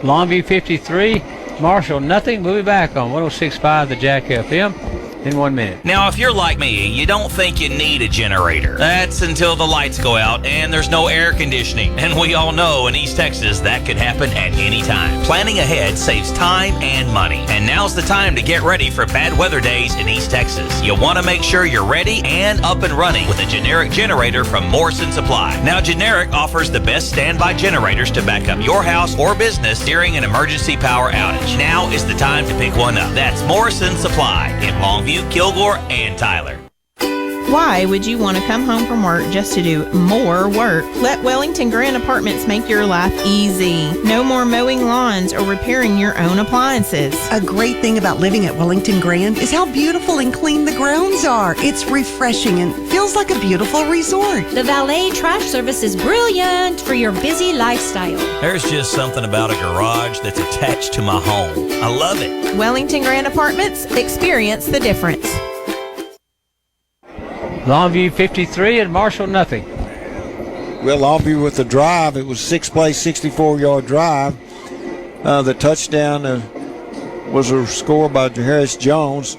Longview 53, Marshall nothing. We'll be back on 106.5 the Jack FM in 1 minute. Now, if you're like me, you don't think you need a generator. That's until the lights go out and there's no air conditioning. And we all know in East Texas that could happen at any time. Planning ahead saves time and money. And now's the time to get ready for bad weather days in East Texas. You want to make sure you're ready and up and running with a generic generator from Morrison Supply. Now, Generic offers the best standby generators to back up your house or business during an emergency power outage. Now is the time to pick one up. That's Morrison Supply in Longview, Kilgore, and Tyler. Why would you want to come home from work just to do more work? Let Wellington Grand Apartments make your life easy. No more mowing lawns or repairing your own appliances. A great thing about living at Wellington Grand is how beautiful and clean the grounds are. It's refreshing and feels like a beautiful resort. The valet trash service is brilliant for your busy lifestyle. There's just something about a garage that's attached to my home. I love it. Wellington Grand Apartments, experience the difference. Longview 53 and Marshall nothing. Well, Longview with the drive, it was 6-play, 64-yard drive. The touchdown was a score by Jaharis Jones,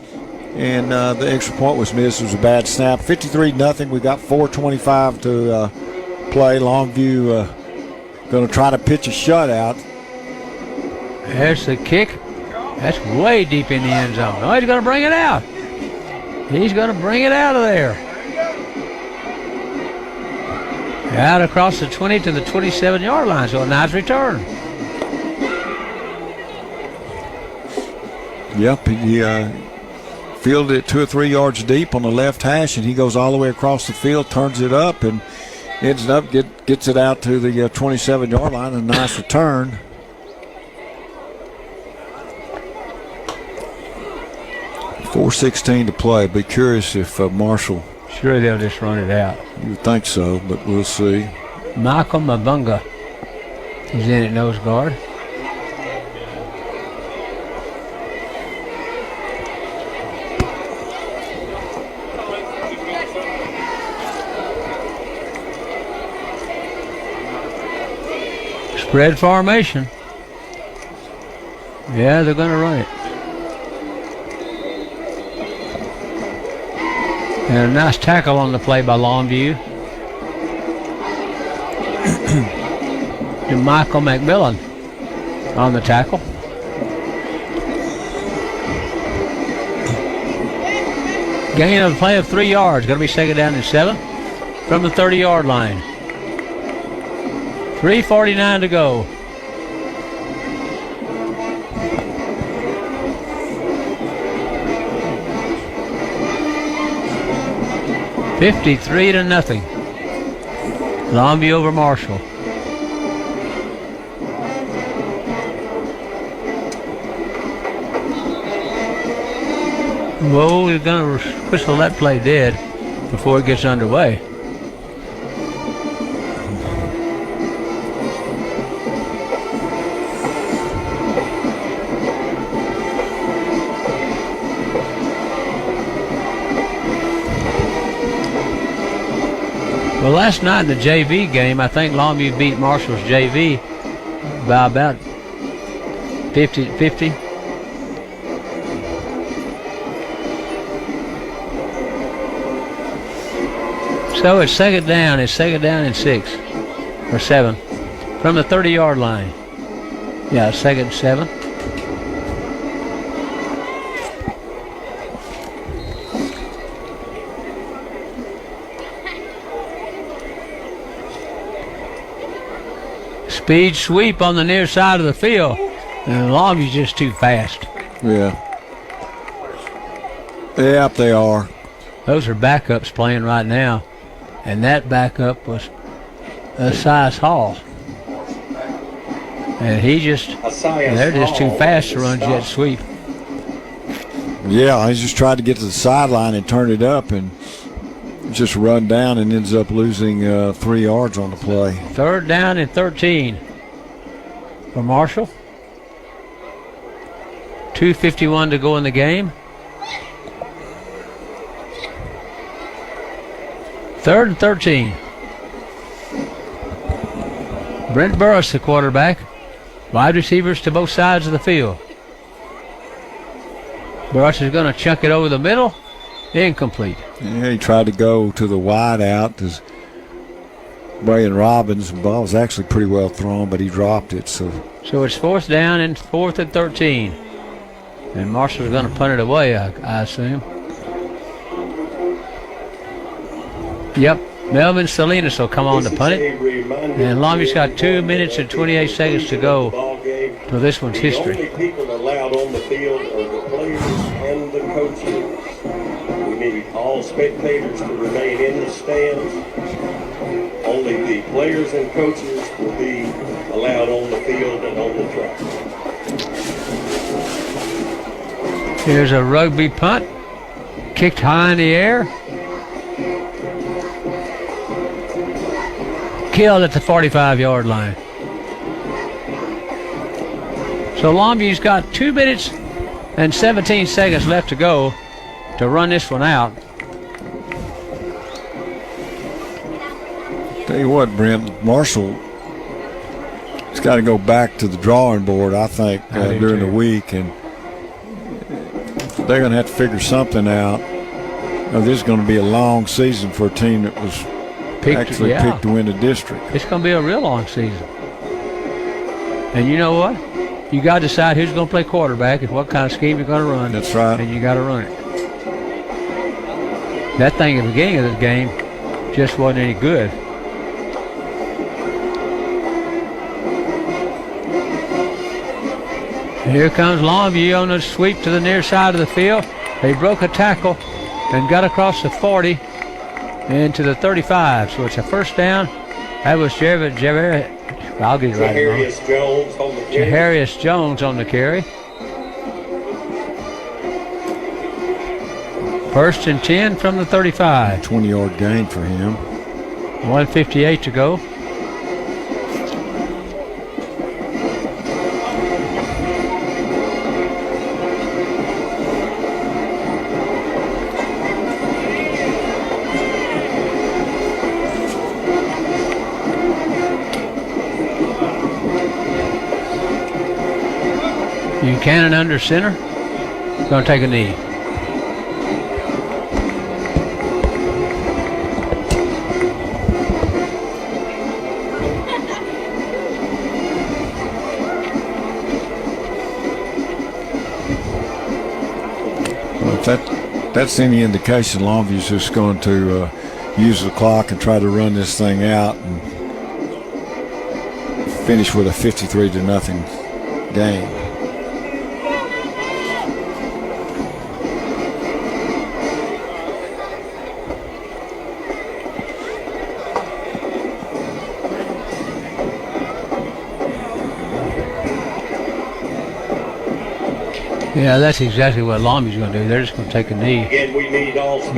and the extra point was missed. It was a bad snap. 53-0. We got 4:25 to play. Longview going to try to pitch a shutout. There's the kick. That's way deep in the end zone. Oh, he's going to bring it out. He's going to bring it out of there. Out across the 20 to the 27-yard line, so a nice return. Yep, he fielded it 2 or 3 yards deep on the left hash, and he goes all the way across the field, turns it up, and ends up gets it out to the 27-yard line. A nice return. .416 to play. Be curious if Marshall. Sure, they'll just run it out. You would think so, but we'll see. Michael Mabunga is in at nose guard. Spread formation. Yeah, they're going to run it. And a nice tackle on the play by Longview. To Michael McMillan on the tackle. Gain of play of 3 yards. Going to be 2nd down and 7 from the 30-yard line. 3:49 to go. $53-0. Longview over Marshall. Whoa, we're going to whistle that play dead before it gets underway. Well, last night in the JV game, I think Longview beat Marshall's JV by about 50. So it's 2nd down. It's 2nd down and 6 or 7 from the 30-yard line. Yeah, 2nd and 7. Speed sweep on the near side of the field. And Longview's just too fast. Yeah. Yep, they are. Those are backups playing right now. And that backup was Asias Hall. And they're just too fast to run jet sweep. Yeah, he just tried to get to the sideline and turn it up and just run down and ends up losing 3 yards on the play. 3rd down and 13 for Marshall. 2:51 to go in the game. 3rd and 13. Brent Burris, the quarterback. Wide receivers to both sides of the field. Burris is going to chunk it over the middle. Incomplete. Yeah, he tried to go to the wide out to Brian Robbins. The ball was actually pretty well thrown, but he dropped it. So it's 4th down and 4th and 13. And Marshall's going to punt it away, I assume. Yep, Melvin Salinas will come on to punt it. And Longview's got 2 minutes and 28 seconds to go to this one's history. The only people allowed on the field are the players and the coaches. We need all spectators to remain in the stands. Only the players and coaches will be allowed on the field and on the track. Here's a rugby punt. Kicked high in the air. Killed at the 45-yard line. So Longview's got 2 minutes and 17 seconds left to go to run this one out. Tell you what, Brent, Marshall has got to go back to the drawing board, I think, during the week, and they're going to have to figure something out. This is going to be a long season for a team that was picked to win the district. It's going to be a real long season. And you know what? You got to decide who's going to play quarterback and what kind of scheme you're going to run. That's right. And you got to run it. That thing at the beginning of the game just wasn't any good. Here comes Longview on the sweep to the near side of the field. They broke a tackle and got across the 40 into the 35. So it's a first down. That was I'll get it right. Jaharius Jones on the carry. First and 10 from the 35. 20-yard gain for him. 1:58 to go. Buchanan under center. Going to take a knee. Well, if that's any indication, Longview's just going to use the clock and try to run this thing out and finish with a 53-0 game. Yeah, that's exactly what Longview's going to do. They're just going to take a knee.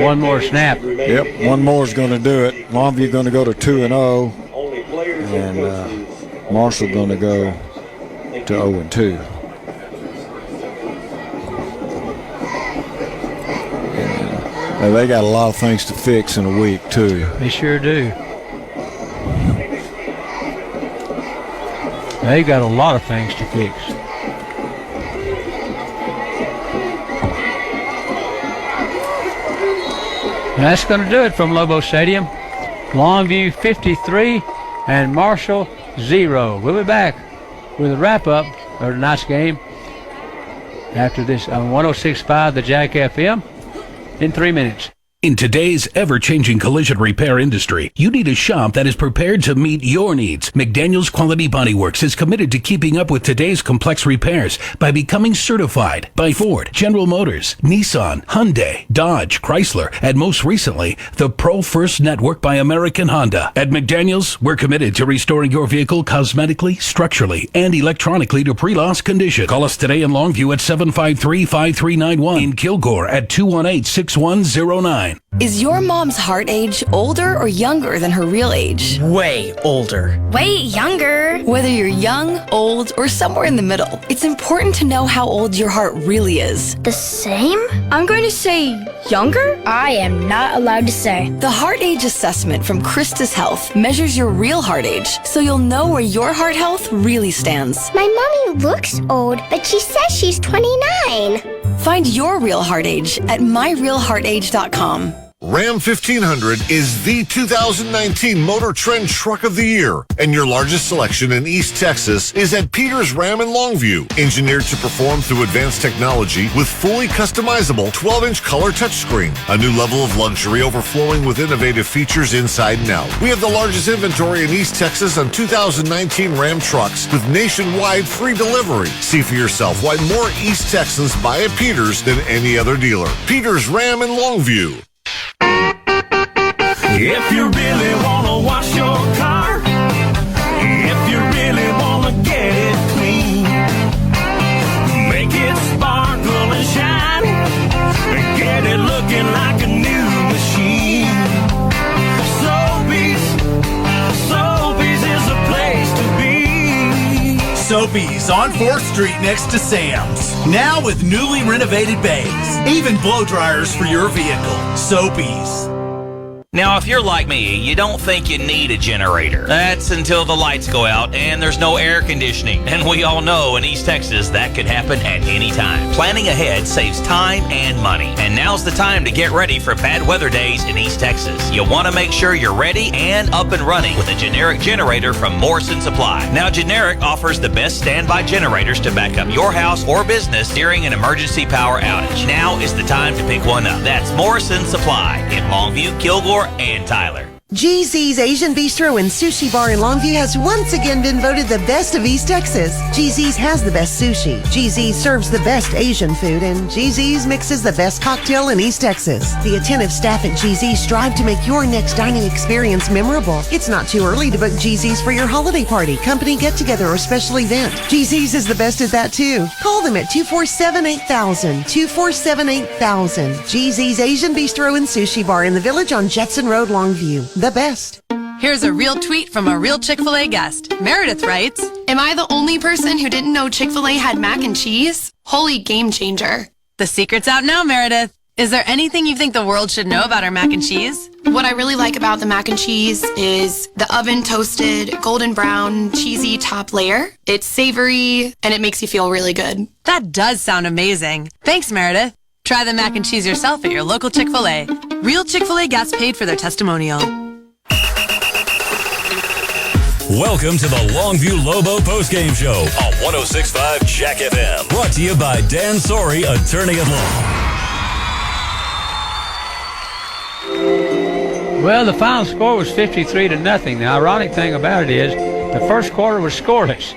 One more snap. Yep, one more is going to do it. Longview going to go to 2-0, and Marshall going to go to 0-2. And they got a lot of things to fix in a week too. They sure do. They got a lot of things to fix. And that's going to do it from Lobo Stadium. Longview 53 and Marshall 0. We'll be back with a wrap-up of tonight's game after this on 106.5 the Jack FM in 3 minutes. In today's ever-changing collision repair industry, you need a shop that is prepared to meet your needs. McDaniel's Quality Body Works is committed to keeping up with today's complex repairs by becoming certified by Ford, General Motors, Nissan, Hyundai, Dodge, Chrysler, and most recently, the Pro First Network by American Honda. At McDaniel's, we're committed to restoring your vehicle cosmetically, structurally, and electronically to pre-loss condition. Call us today in Longview at 753-5391, in Kilgore at 218-6109. Is your mom's heart age older or younger than her real age? Way older. Way younger. Whether you're young, old, or somewhere in the middle, it's important to know how old your heart really is. The same? I'm going to say younger? I am not allowed to say. The Heart Age Assessment from Christus Health measures your real heart age, so you'll know where your heart health really stands. My mommy looks old, but she says she's 29. Find your real heart age at myrealheartage.com. Ram 1500 is the 2019 Motor Trend Truck of the Year, and your largest selection in East Texas is at Peters Ram in Longview. Engineered to perform through advanced technology with fully customizable 12-inch color touchscreen. A new level of luxury overflowing with innovative features inside and out. We have the largest inventory in East Texas on 2019 Ram trucks with nationwide free delivery. See for yourself why more East Texans buy at Peters than any other dealer. Peters Ram in Longview. If you really wanna wash your car, if you really wanna get it clean, make it sparkle and shine, and get it looking like a new machine. Sobeys is a place to be. Sobeys on 4th Street next to Sam's. Now with newly renovated bays. Even blow dryers for your vehicle. Sobeys. Now, if you're like me, you don't think you need a generator. That's until the lights go out and there's no air conditioning. And we all know in East Texas that could happen at any time. Planning ahead saves time and money. And now's the time to get ready for bad weather days in East Texas. You want to make sure you're ready and up and running with a generic generator from Morrison Supply. Now, Generic offers the best standby generators to back up your house or business during an emergency power outage. Now is the time to pick one up. That's Morrison Supply in Longview, Kilgore, and Tyler. GZ's Asian Bistro and Sushi Bar in Longview has once again been voted the best of East Texas. GZ's has the best sushi. GZ serves the best Asian food, and GZ's mixes the best cocktail in East Texas. The attentive staff at GZ strive to make your next dining experience memorable. It's not too early to book GZ's for your holiday party, company get-together, or special event. GZ's is the best at that, too. Call them at 247-8000, 247-8000. GZ's Asian Bistro and Sushi Bar in the Village on Jetson Road, Longview. The best. Here's a real tweet from a real Chick-fil-A guest. Meredith writes, Am I the only person who didn't know Chick-fil-A had mac and cheese? Holy game changer. The secret's out now, Meredith. Is there anything you think the world should know about our mac and cheese? What I really like about the mac and cheese is the oven toasted, golden brown, cheesy top layer. It's savory, and it makes you feel really good. That does sound amazing. Thanks, Meredith. Try the mac and cheese yourself at your local Chick-fil-A. Real Chick-fil-A guests paid for their testimonial. Welcome to the Longview Lobo Postgame Show on 106.5 Jack FM. Brought to you by Dan Sorey, attorney at law. Well, the final score was 53-0. The ironic thing about it is the first quarter was scoreless.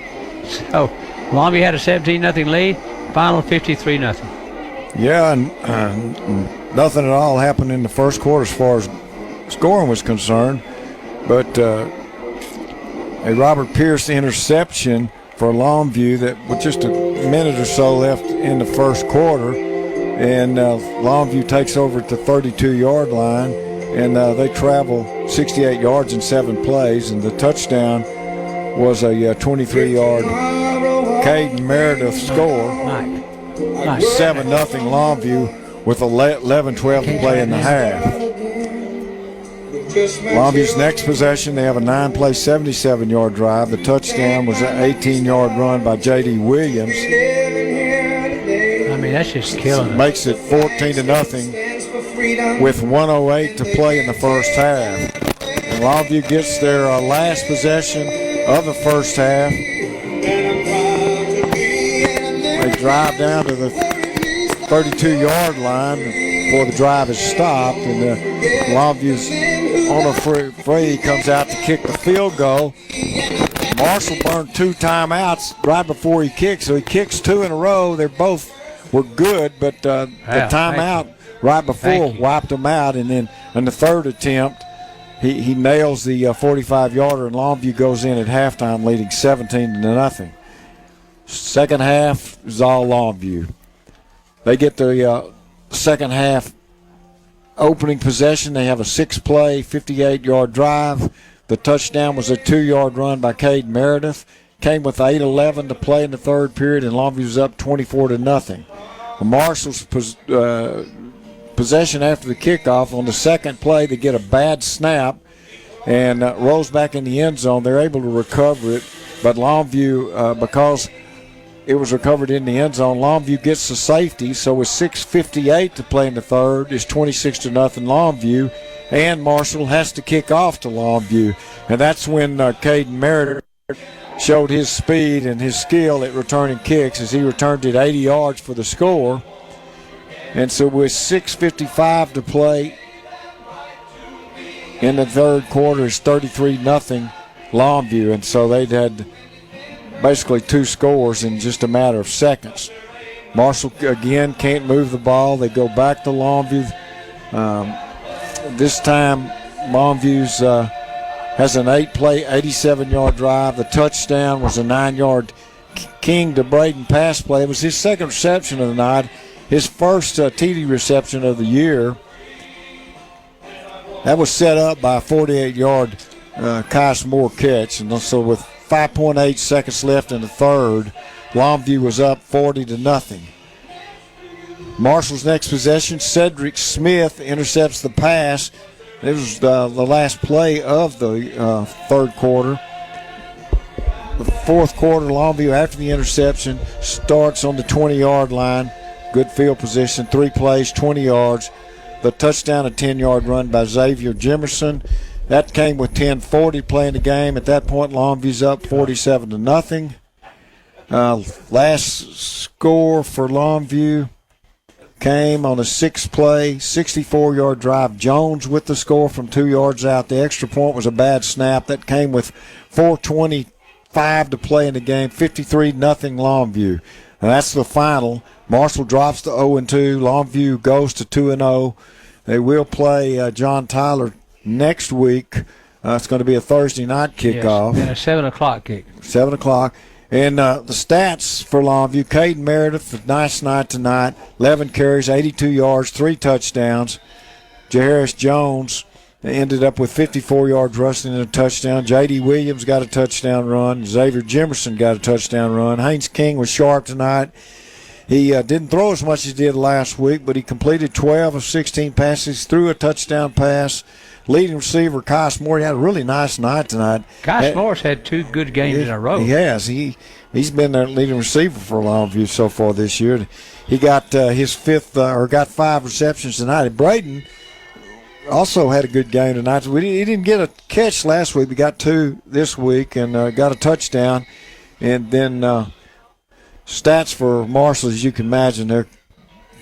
So Longview had a 17-0 lead, final 53-0. Yeah, and nothing at all happened in the first quarter as far as scoring was concerned. But a Robert Pierce interception for Longview that with just a minute or so left in the first quarter, and Longview takes over at the 32-yard line, and they travel 68 yards in 7 plays, and the touchdown was a 23-yard Caden Meredith score. Nice. 7-0 Longview with 11-12 to play in the half. Longview's next possession, they have a 9-play, 77-yard drive. The touchdown was an 18-yard run by J.D. Williams. I mean, that's just killing it. Makes it 14-0 with 1:08 to play in the first half. And Longview gets their last possession of the first half. They drive down to the 32-yard line before the drive is stopped, and Longview's on a free comes out to kick the field goal. Marshall burned 2 timeouts right before he kicked, so he kicks 2 in a row. They both were good, but the timeout right before wiped him out, and then in the third attempt, he nails the 45-yarder, and Longview goes in at halftime leading 17-0. Second half is all Longview. They get the second half opening possession. They have a 6-play, 58-yard drive. The touchdown was a 2-yard run by Caden Meredith. Came with 8:11 to play in the third period, and Longview's up 24-0. Marshall's possession after the kickoff, on the second play, they get a bad snap and rolls back in the end zone. They're able to recover it, but Longview, because it was recovered in the end zone, Longview gets the safety, so with 6:58 to play in the third, it's 26-0 Longview, and Marshall has to kick off to Longview. And that's when Caden Meredith showed his speed and his skill at returning kicks, as he returned it 80 yards for the score. And so with 6:55 to play in the third quarter, it's 33-0 Longview. And so they'd had basically 2 scores in just a matter of seconds. Marshall, again, can't move the ball. They go back to Longview. This time, Longview's has an 8-play, 87-yard drive. The touchdown was a 9-yard King to Braden pass play. It was his second reception of the night, his first TD reception of the year. That was set up by a 48-yard Kais Moore catch. And so with 5.8 seconds left in the third, Longview was up 40-0. Marshall's next possession, Cedric Smith intercepts the pass. It was the last play of the third quarter. The fourth quarter, Longview, after the interception, starts on the 20-yard line. Good field position, 3 plays, 20 yards. The touchdown, a 10-yard run by Xavier Jimerson. That came with 10:40 playing the game. At that point, Longview's up 47-0. Last score for Longview, came on a 6-play, 64-yard drive. Jones with the score from 2 yards out. The extra point was a bad snap. That came with 4:25 to play in the game, 53-0 Longview. And that's the final. Marshall drops to 0-2. Longview goes to 2-0. They will play John Tyler next week. It's going to be a Thursday night kickoff. Yes, and a 7 o'clock kick. 7 o'clock. And the stats for Longview, Caden Meredith, a nice night tonight, 11 carries, 82 yards, 3 touchdowns. Jaharis Jones ended up with 54 yards rushing and a touchdown. J.D. Williams got a touchdown run. Xavier Jimerson got a touchdown run. Haynes King was sharp tonight. He didn't throw as much as he did last week, but he completed 12 of 16 passes, threw a touchdown pass. Leading receiver, Kais Moore, had a really nice night tonight. Kais Moore's had 2 good games in a row. He has. He's been their leading receiver for Longview so far this year. He got his 5th, got 5 receptions tonight. And Braden also had a good game tonight. He didn't get a catch last week. He got 2 this week and got a touchdown. And then stats for Marshall, as you can imagine,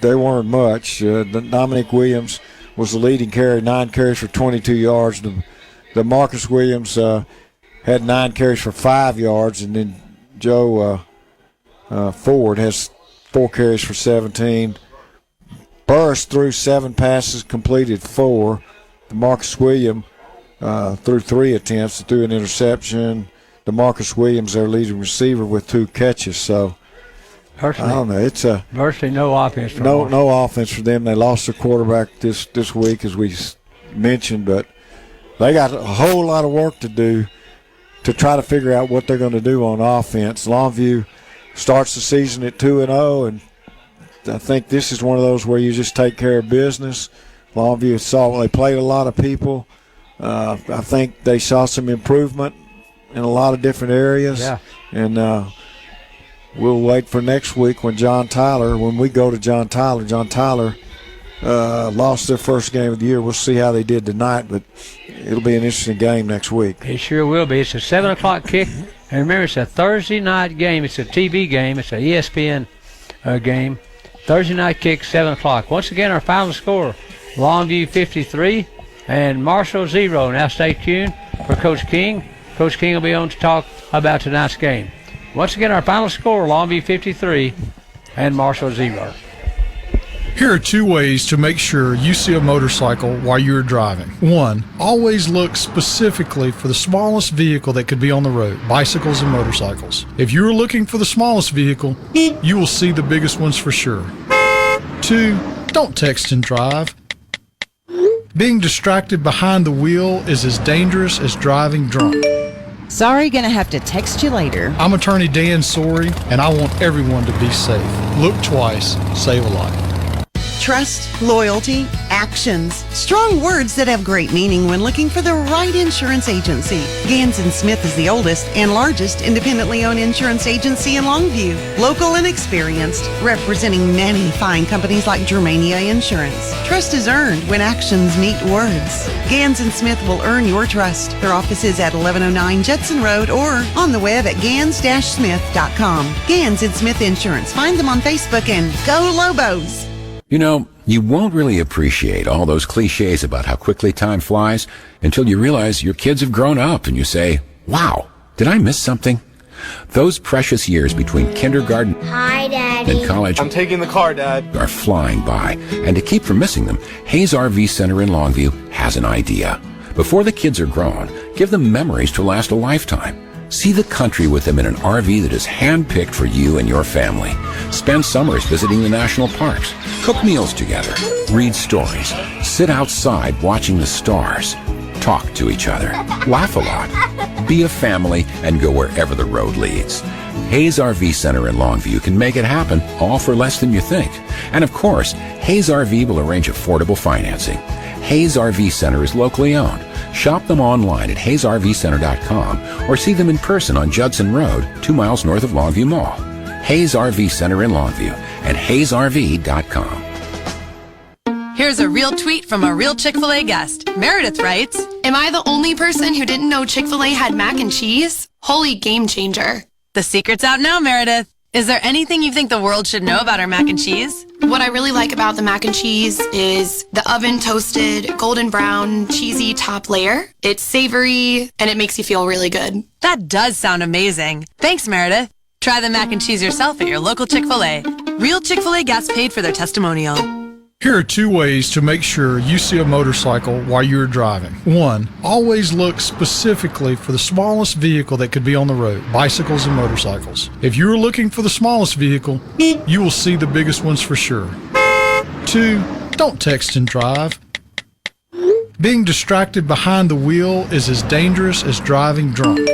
they weren't much. Dominic Williams was the leading carry, 9 carries for 22 yards. The Marcus Williams had 9 carries for 5 yards, and then Joe Ford has 4 carries for 17. Burris threw 7 passes, completed 4. Marcus Williams threw 3 attempts, threw an interception. DeMarcus Williams, their leading receiver, with 2 catches. So I don't know. It's virtually no offense for them. No offense for them. They lost their quarterback this week, as we mentioned, but they got a whole lot of work to do to try to figure out what they're going to do on offense. Longview starts the season at 2-0, and I think this is one of those where you just take care of business. Longview they played a lot of people. I think they saw some improvement in a lot of different areas. Yeah. And we'll wait for next week when we go to John Tyler lost their first game of the year. We'll see how they did tonight, but it'll be an interesting game next week. It sure will be. It's a 7 o'clock kick. And remember, it's a Thursday night game. It's a TV game. It's an ESPN game. Thursday night kick, 7 o'clock. Once again, our final score, Longview 53 and Marshall 0. Now stay tuned for Coach King. Coach King will be on to talk about tonight's game. Once again, our final score, Longview 53 and Marshall 0. Here are 2 ways to make sure you see a motorcycle while you're driving. 1, always look specifically for the smallest vehicle that could be on the road, bicycles and motorcycles. If you're looking for the smallest vehicle, you will see the biggest ones for sure. 2, don't text and drive. Being distracted behind the wheel is as dangerous as driving drunk. Sorry, gonna have to text you later. I'm attorney Dan Sorey, and I want everyone to be safe. Look twice, save a life. Trust, loyalty, actions. Strong words that have great meaning when looking for the right insurance agency. Gans & Smith is the oldest and largest independently owned insurance agency in Longview. Local and experienced, representing many fine companies like Germania Insurance. Trust is earned when actions meet words. Gans & Smith will earn your trust. Their office is at 1109 Judson Road or on the web at gans-smith.com. Gans & Smith Insurance. Find them on Facebook and go Lobos. You know, you won't really appreciate all those cliches about how quickly time flies until you realize your kids have grown up and you say, wow, did I miss something? Those precious years between kindergarten and college I'm taking the car, Dad. are flying by. And to keep from missing them, Hayes RV Center in Longview has an idea. Before the kids are grown, give them memories to last a lifetime. See the country with them in an RV that is hand-picked for you and your family. Spend summers visiting the national parks. Cook meals together. Read stories. Sit outside watching the stars. Talk to each other. Laugh a lot. Be a family and go wherever the road leads. Hayes RV Center in Longview can make it happen, all for less than you think. And of course, Hayes RV will arrange affordable financing. Hayes RV Center is locally owned. Shop them online at hayesrvcenter.com or see them in person on Judson Road, 2 miles north of Longview Mall. Hayes RV Center in Longview and hayesrv.com. Here's a real tweet from a real Chick-fil-A guest. Meredith writes, Am I the only person who didn't know Chick-fil-A had mac and cheese? Holy game changer. The secret's out now, Meredith. Is there anything you think the world should know about our mac and cheese? What I really like about the mac and cheese is the oven toasted, golden brown, cheesy top layer. It's savory and it makes you feel really good. That does sound amazing. Thanks, Meredith. Try the mac and cheese yourself at your local Chick-fil-A. Real Chick-fil-A guests paid for their testimonial. Here are 2 ways to make sure you see a motorcycle while you're driving. 1, always look specifically for the smallest vehicle that could be on the road, bicycles and motorcycles. If you're looking for the smallest vehicle, you will see the biggest ones for sure. 2, don't text and drive. Being distracted behind the wheel is as dangerous as driving drunk.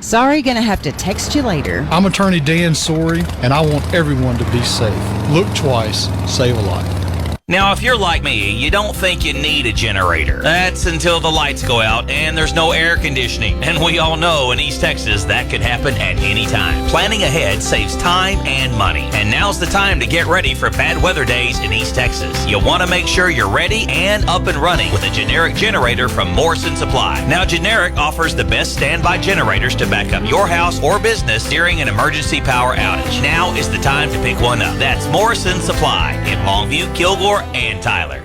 Sorry, gonna have to text you later. I'm Attorney Dan Sorey, and I want everyone to be safe. Look twice, save a life. Now, if you're like me, you don't think you need a generator. That's until the lights go out and there's no air conditioning. And we all know in East Texas that could happen at any time. Planning ahead saves time and money. And now's the time to get ready for bad weather days in East Texas. You want to make sure you're ready and up and running with a generic generator from Morrison Supply. Now, Generic offers the best standby generators to back up your house or business during an emergency power outage. Now is the time to pick one up. That's Morrison Supply in Longview, Kilgore, and Tyler.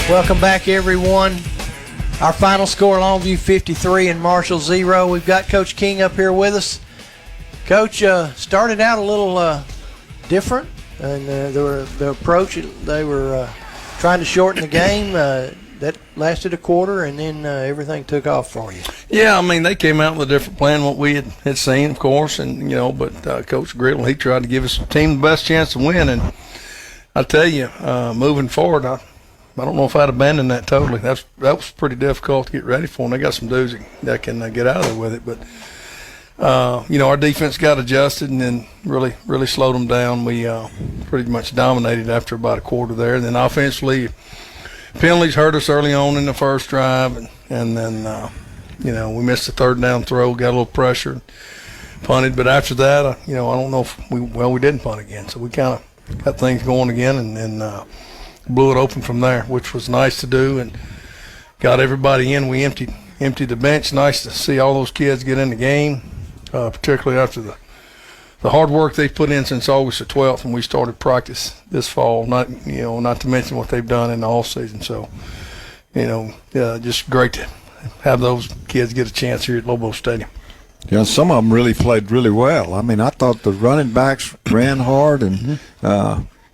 Welcome back, everyone. Our final score, Longview 53 and Marshall 0. We've got Coach King up here with us. Coach, started out a little different, and the approach, they were trying to shorten the game. That lasted a quarter, and then everything took off for you. Yeah, I mean, they came out with a different plan than what we had seen, of course, and but Coach Griddle, he tried to give his team the best chance to win, and I tell you, moving forward, I don't know if I'd abandon that totally. That was pretty difficult to get ready for, and they got some dudes that can get out of there with it, but our defense got adjusted and then really slowed them down. We pretty much dominated after about a quarter there, and then offensively, penalties hurt us early on in the first drive, and then we missed the third down throw, got a little pressure, punted. But after that, I don't know if we didn't punt again, so we kind of got things going again, and blew it open from there, which was nice to do, and got everybody in. We emptied the bench. Nice to see all those kids get in the game, particularly after the hard work they've put in since August the 12th when we started practice this fall, not to mention what they've done in the off season. So, just great to have those kids get a chance here at Lobo Stadium. Yeah, some of them really played really well. I mean, I thought the running backs ran hard, and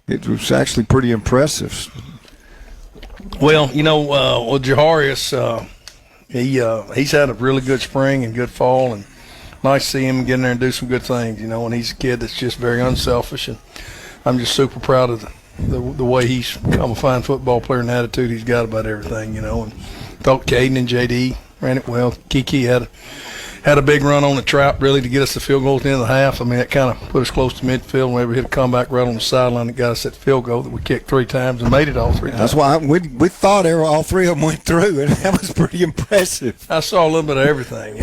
it was actually pretty impressive. Well, with Jaharius, he's had a really good spring and good fall, and nice to see him get in there and do some good things, and he's a kid that's just very unselfish, and I'm just super proud of the way he's become a fine football player and the attitude he's got about everything, and thought Caden and JD ran it well. Kiki had a big run on the trap, really, to get us the field goal at the end of the half. I mean, that kind of put us close to midfield, and we were hit a comeback right on the sideline that got us that field goal that we kicked 3 times and made it all 3 times. That's why we thought all 3 of them went through, and that was pretty impressive. I saw a little bit of everything,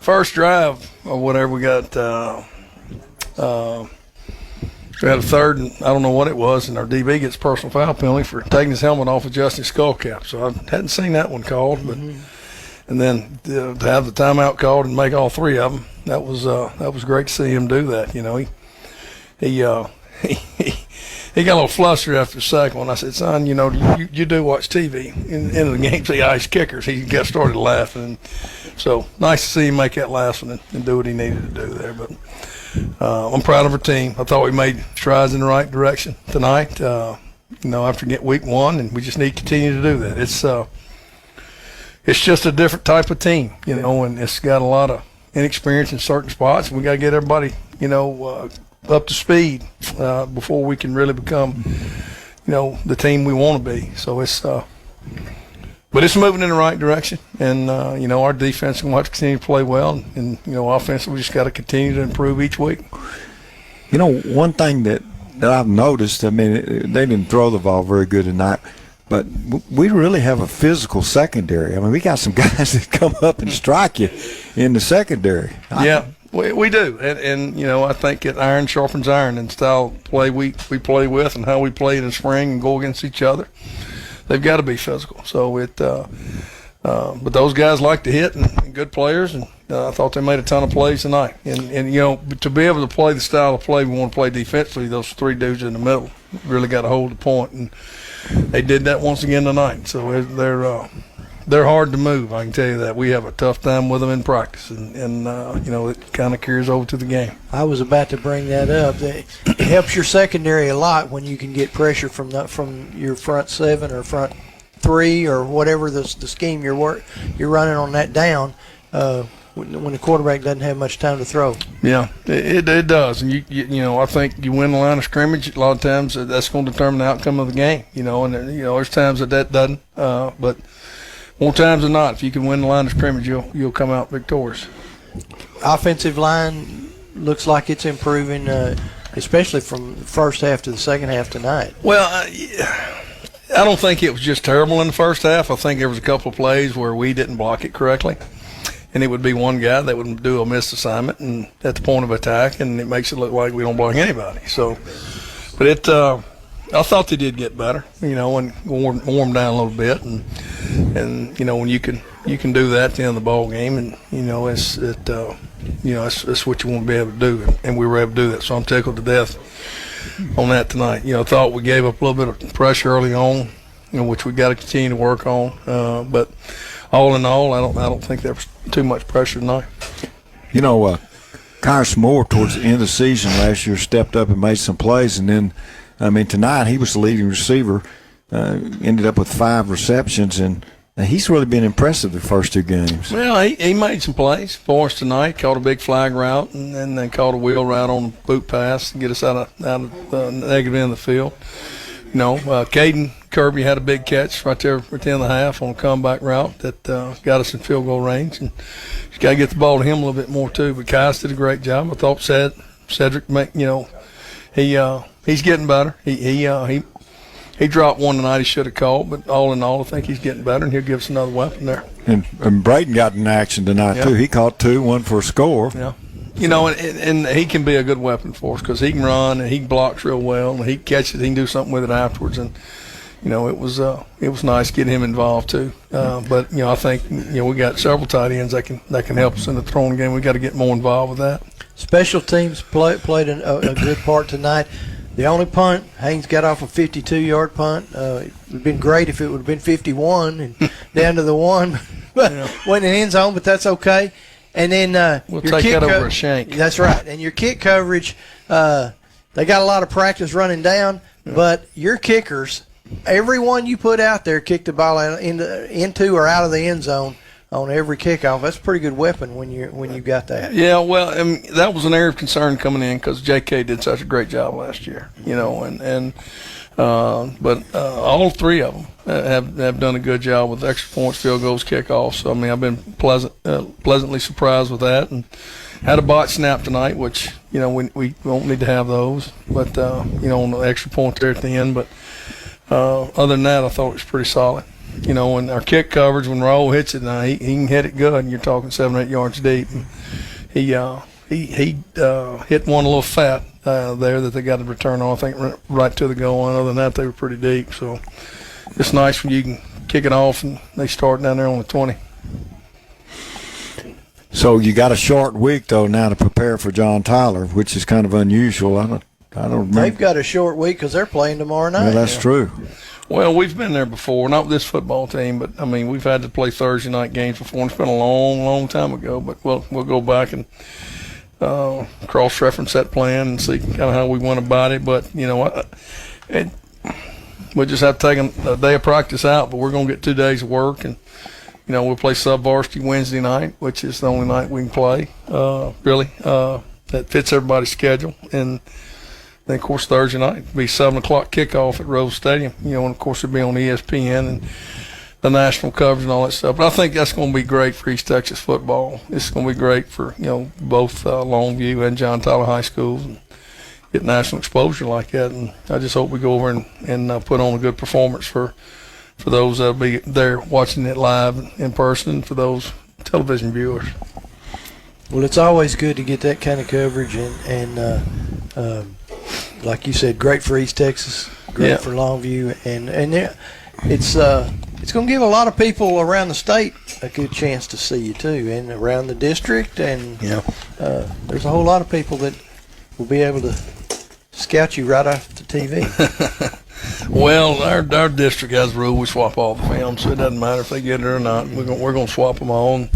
First drive or whatever, we got we had a third, and I don't know what it was, and our DB gets personal foul penalty for taking his helmet off, adjusting his skull cap. So I hadn't seen that one called, but and then to have the timeout called and make all 3 of them, that was great to see him do that. He got a little flustered after the second one. I said, son, you do watch TV. In the end of the game, see ice kickers. He got started laughing. So nice to see him make that last one and do what he needed to do there. But I'm proud of our team. I thought we made strides in the right direction tonight, after week 1, and we just need to continue to do that. It's just a different type of team, and it's got a lot of inexperience in certain spots. We got to get everybody, up to speed before we can really become, the team we want to be. So but it's moving in the right direction, and our defense will have to continue to play well, and offensively we just got to continue to improve each week. One thing that I've noticed, I mean, they didn't throw the ball very good tonight, but we really have a physical secondary. I mean, we got some guys that come up and strike you in the secondary. Yeah. We do, and I think that iron sharpens iron, and style play we play with, and how we play in the spring and go against each other. they've got to be physical. So but those guys like to hit and good players, and I thought they made a ton of plays tonight. And to be able to play the style of play we want to play defensively, those three dudes in the middle really got to hold the point, and they did that once again tonight. So they're hard to move. I can tell you that. We have a tough time with them in practice, and it kind of carries over to the game. I was about to bring that up. It helps your secondary a lot when you can get pressure from your front seven or front three or whatever the scheme you're running on that down. When the quarterback doesn't have much time to throw. Yeah, it does, and I think you win the line of scrimmage. A lot of times that's going to determine the outcome of the game. And there's times that doesn't, but more times than not, if you can win the line of scrimmage, you'll come out victorious. Offensive line looks like it's improving, especially from the first half to the second half tonight. Well, I don't think it was just terrible in the first half. I think there was a couple of plays where we didn't block it correctly, and it would be one guy that would do a missed assignment and at the point of attack, and it makes it look like we don't block anybody. So, but I thought they did get better, and warm down a little bit, and when you can do that at the end of the ball game, and it's what you want to be able to do, and we were able to do that. So I'm tickled to death on that tonight. Thought we gave up a little bit of pressure early on, which we got to continue to work on. But all in all, I don't think there was too much pressure tonight. Kyron Moore towards the end of the season last year stepped up and made some plays, and then tonight he was the leading receiver. Ended up with 5 receptions, and he's really been impressive the first 2 games. Well, he made some plays for us tonight. Caught a big flag route, and then caught a wheel route on the boot pass to get us out of the negative end of the field. Caden Kirby had a big catch right there at the end of the half on a comeback route that got us in field goal range. And just got to get the ball to him a little bit more too. But Kais did a great job. I thought Cedric, he's getting better. He dropped one tonight he should have called, but all in all, I think he's getting better, and he'll give us another weapon there. And Braden got in action tonight, too. He caught 2, 1 for a score. Yeah. And he can be a good weapon for us because he can run and he blocks real well, and he catches it, he can do something with it afterwards. And, it was nice getting him involved, too. But, I think, we got several tight ends that can help us in the throwing game. We got to get more involved with that. Special teams played a good part tonight. The only punt, Haynes got off a 52-yard punt. It would have been great if it would have been 51 and down to the 1. But went in the end zone, but that's okay. And then we'll take that over a shank. That's right. And your kick coverage, they got a lot of practice running down, but your kickers, everyone you put out there kicked the ball into or out of the end zone on every kickoff. That's a pretty good weapon when you got that. Yeah, well, that was an area of concern coming in because J.K. did such a great job last year, but all 3 of them have done a good job with extra points, field goals, kickoffs. So I've been pleasantly surprised with that, and had a bot snap tonight, which we won't need to have those, but on the extra point there at the end. But other than that, I thought it was pretty solid. And our kick coverage, when Raul hits it now, he can hit it good, and you're talking 7 or 8 yards deep. And he hit one a little fat there that they got to return on, I think, right to the goal line. Other than that, they were pretty deep. So it's nice when you can kick it off and they start down there on the 20. So you got a short week, though, now to prepare for John Tyler, which is kind of unusual. I don't remember. They've got a short week because they're playing tomorrow night. Well, that's true. Well, we've been there before, not with this football team, but we've had to play Thursday night games before. And it's been a long, long time ago, but we'll go back and cross-reference that plan and see kind of how we went about it. But we'll just have to take a day of practice out. But we're going to get 2 days of work, and we'll play sub-varsity Wednesday night, which is the only night we can play. That fits everybody's schedule, and then, of course, Thursday night it'll be 7 o'clock kickoff at Rose Stadium. And, of course, it'll be on ESPN and the national coverage and all that stuff. But I think that's going to be great for East Texas football. It's going to be great for, both Longview and John Tyler High Schools and get national exposure like that. And I just hope we go over and put on a good performance for those that will be there watching it live in person and for those television viewers. Well, it's always good to get that kind of coverage and like you said, great for East Texas, great for Longview, and it's going to give a lot of people around the state a good chance to see you too, and around the district, and there's a whole lot of people that will be able to scout you right off the TV. Well, our district has a rule: we swap all the films, so it doesn't matter if they get it or not. We're going to swap them all. And,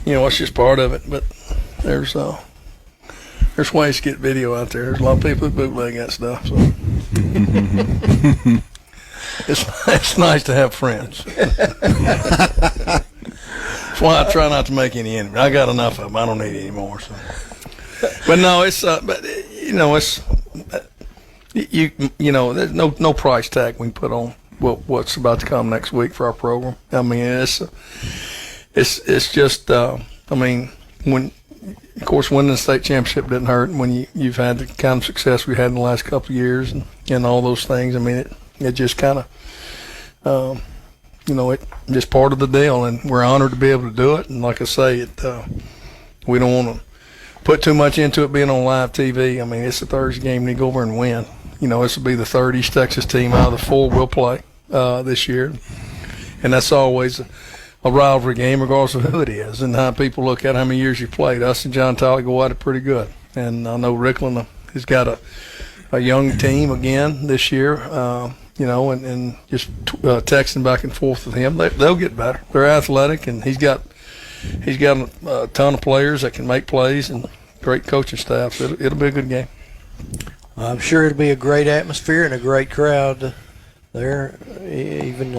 it's just part of it. But there's ways to get video out there. There's a lot of people that bootleg that stuff. So. It's nice to have friends. That's why I try not to make any enemies. I got enough of them. I don't need any more. So. But no, it's there's no price tag we can put on what's about to come next week for our program. I mean, it's just when, of course, winning the state championship didn't hurt. When you've had the kind of success we had in the last couple of years and all those things, I mean, it just kind of it's just part of the deal, and we're honored to be able to do it. And like I say, we don't want to put too much into it being on live TV. I mean, it's a Thursday game, and you go over and win. This will be the third East Texas team out of the four we'll play this year, and that's always a rivalry game, regardless of who it is and how people look at how many years you played. Us and John Tyler go at it pretty good, and I know Rickland has got a young team again this year. And just texting back and forth with him, they'll get better. They're athletic, and he's got a ton of players that can make plays and great coaching staff. So it'll be a good game. I'm sure it'll be a great atmosphere and a great crowd there, even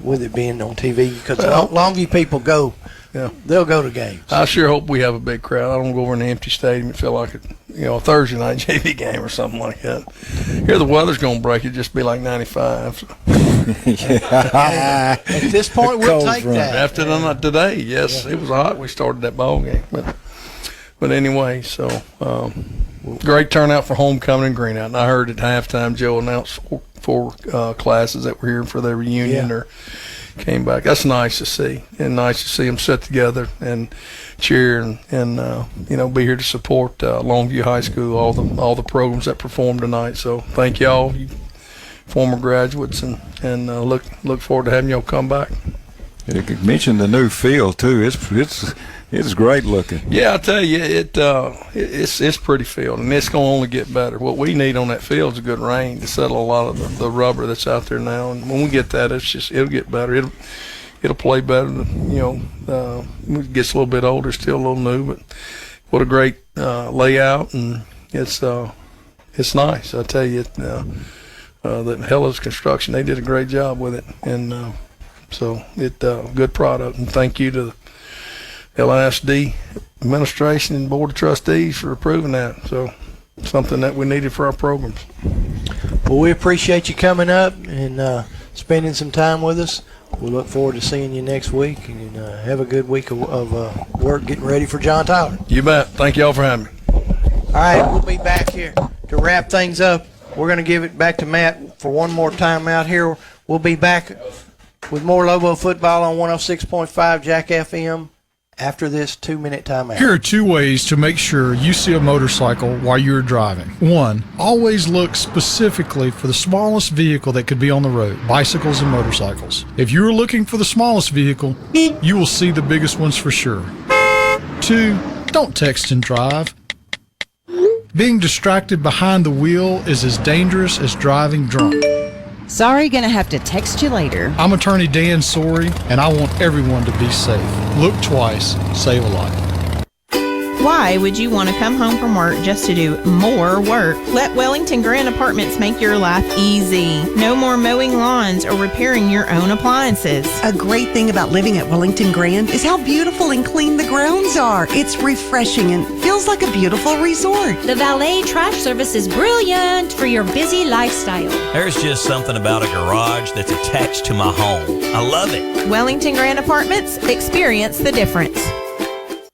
with it being on TV, because Longview people go. Yeah, they'll go to games. I sure hope we have a big crowd. I don't go over in an empty stadium and feel like a Thursday night JV game or something like that. Here the weather's going to break. It'd just be like 95. So. At this point, we'll take that. After today, yes, it was hot. We started that ball game, but anyway, so great turnout for homecoming and Greenout. And I heard at halftime Joe announced four classes that were here for their reunion or came back. That's nice to see, and nice to see them sit together and cheer and be here to support Longview High School, all the programs that performed tonight. So thank y'all, you former graduates, and look forward to having y'all come back. You mentioned the new field too. It's great looking. Yeah, I tell you, it's pretty field, and it's going to only get better. What we need on that field is a good rain to settle a lot of the rubber that's out there now. And when we get that, it'll get better. It'll play better. It gets a little bit older, still a little new, but what a great layout, and it's nice. I tell you, the Hellas Construction, they did a great job with it, and so good product. And thank you to the LISD administration and board of trustees for approving that. So something that we needed for our programs. Well, we appreciate you coming up and spending some time with us. We look forward to seeing you next week, and have a good week of work getting ready for John Tyler. You bet. Thank you all for having me. All right, we'll be back here to wrap things up. We're going to give it back to Matt for one more time out here. We'll be back with more Lobo football on 106.5 Jack FM after this 2-minute timeout. Here are 2 ways to make sure you see a motorcycle while you're driving. 1, always look specifically for the smallest vehicle that could be on the road, bicycles and motorcycles. If you're looking for the smallest vehicle, you will see the biggest ones for sure. 2, don't text and drive. Being distracted behind the wheel is as dangerous as driving drunk. Sorry, gonna have to text you later. I'm attorney Dan Sorey, and I want everyone to be safe. Look twice, save a life. Why would you want to come home from work just to do more work? Let Wellington Grand Apartments make your life easy. No more mowing lawns or repairing your own appliances. A great thing about living at Wellington Grand is how beautiful and clean the grounds are. It's refreshing and feels like a beautiful resort. The valet trash service is brilliant for your busy lifestyle. There's just something about a garage that's attached to my home. I love it. Wellington Grand Apartments, experience the difference.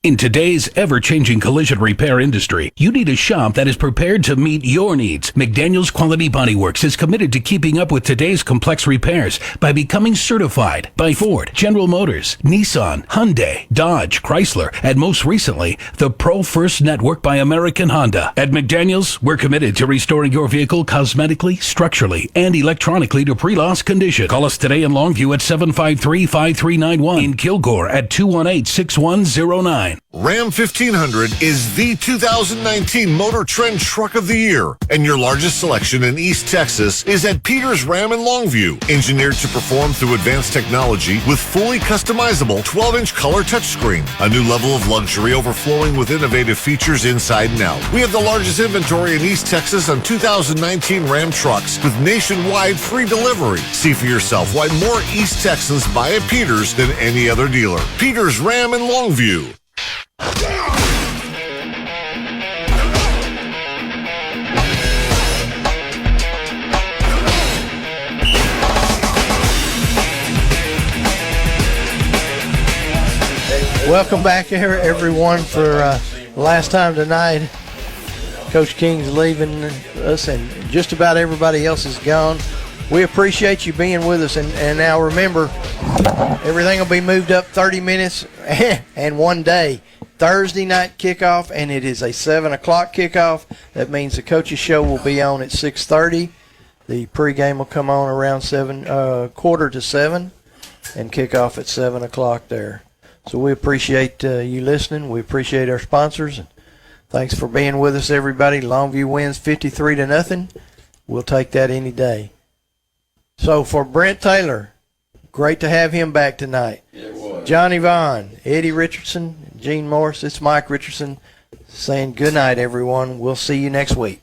In today's ever-changing collision repair industry, you need a shop that is prepared to meet your needs. McDaniel's Quality Body Works is committed to keeping up with today's complex repairs by becoming certified by Ford, General Motors, Nissan, Hyundai, Dodge, Chrysler, and most recently, the Pro First Network by American Honda. At McDaniel's, we're committed to restoring your vehicle cosmetically, structurally, and electronically to pre-loss condition. Call us today in Longview at 753-5391, in Kilgore at 218-6109. Ram 1500 is the 2019 Motor Trend Truck of the Year, and your largest selection in East Texas is at Peters Ram in Longview. Engineered to perform through advanced technology with fully customizable 12-inch color touchscreen, a new level of luxury overflowing with innovative features inside and out. We have the largest inventory in East Texas on 2019 Ram trucks with nationwide free delivery. See for yourself why more East Texans buy at Peters than any other dealer. Peters Ram in Longview. Welcome back here, everyone, for last time tonight. Coach King's leaving us, and just about everybody else is gone. We appreciate you being with us, and now remember, everything will be moved up 30 minutes and one day. Thursday night kickoff, and it is a 7 o'clock kickoff. That means the coach's show will be on at 6:30. The pregame will come on around 6:45, and kick off at 7 o'clock there. So we appreciate you listening. We appreciate our sponsors. And thanks for being with us, everybody. Longview wins 53-0. We'll take that any day. So for Brent Taylor, great to have him back tonight. Johnny Vaughn, Eddie Richardson, Gene Morris, it's Mike Richardson saying good night, everyone. We'll see you next week.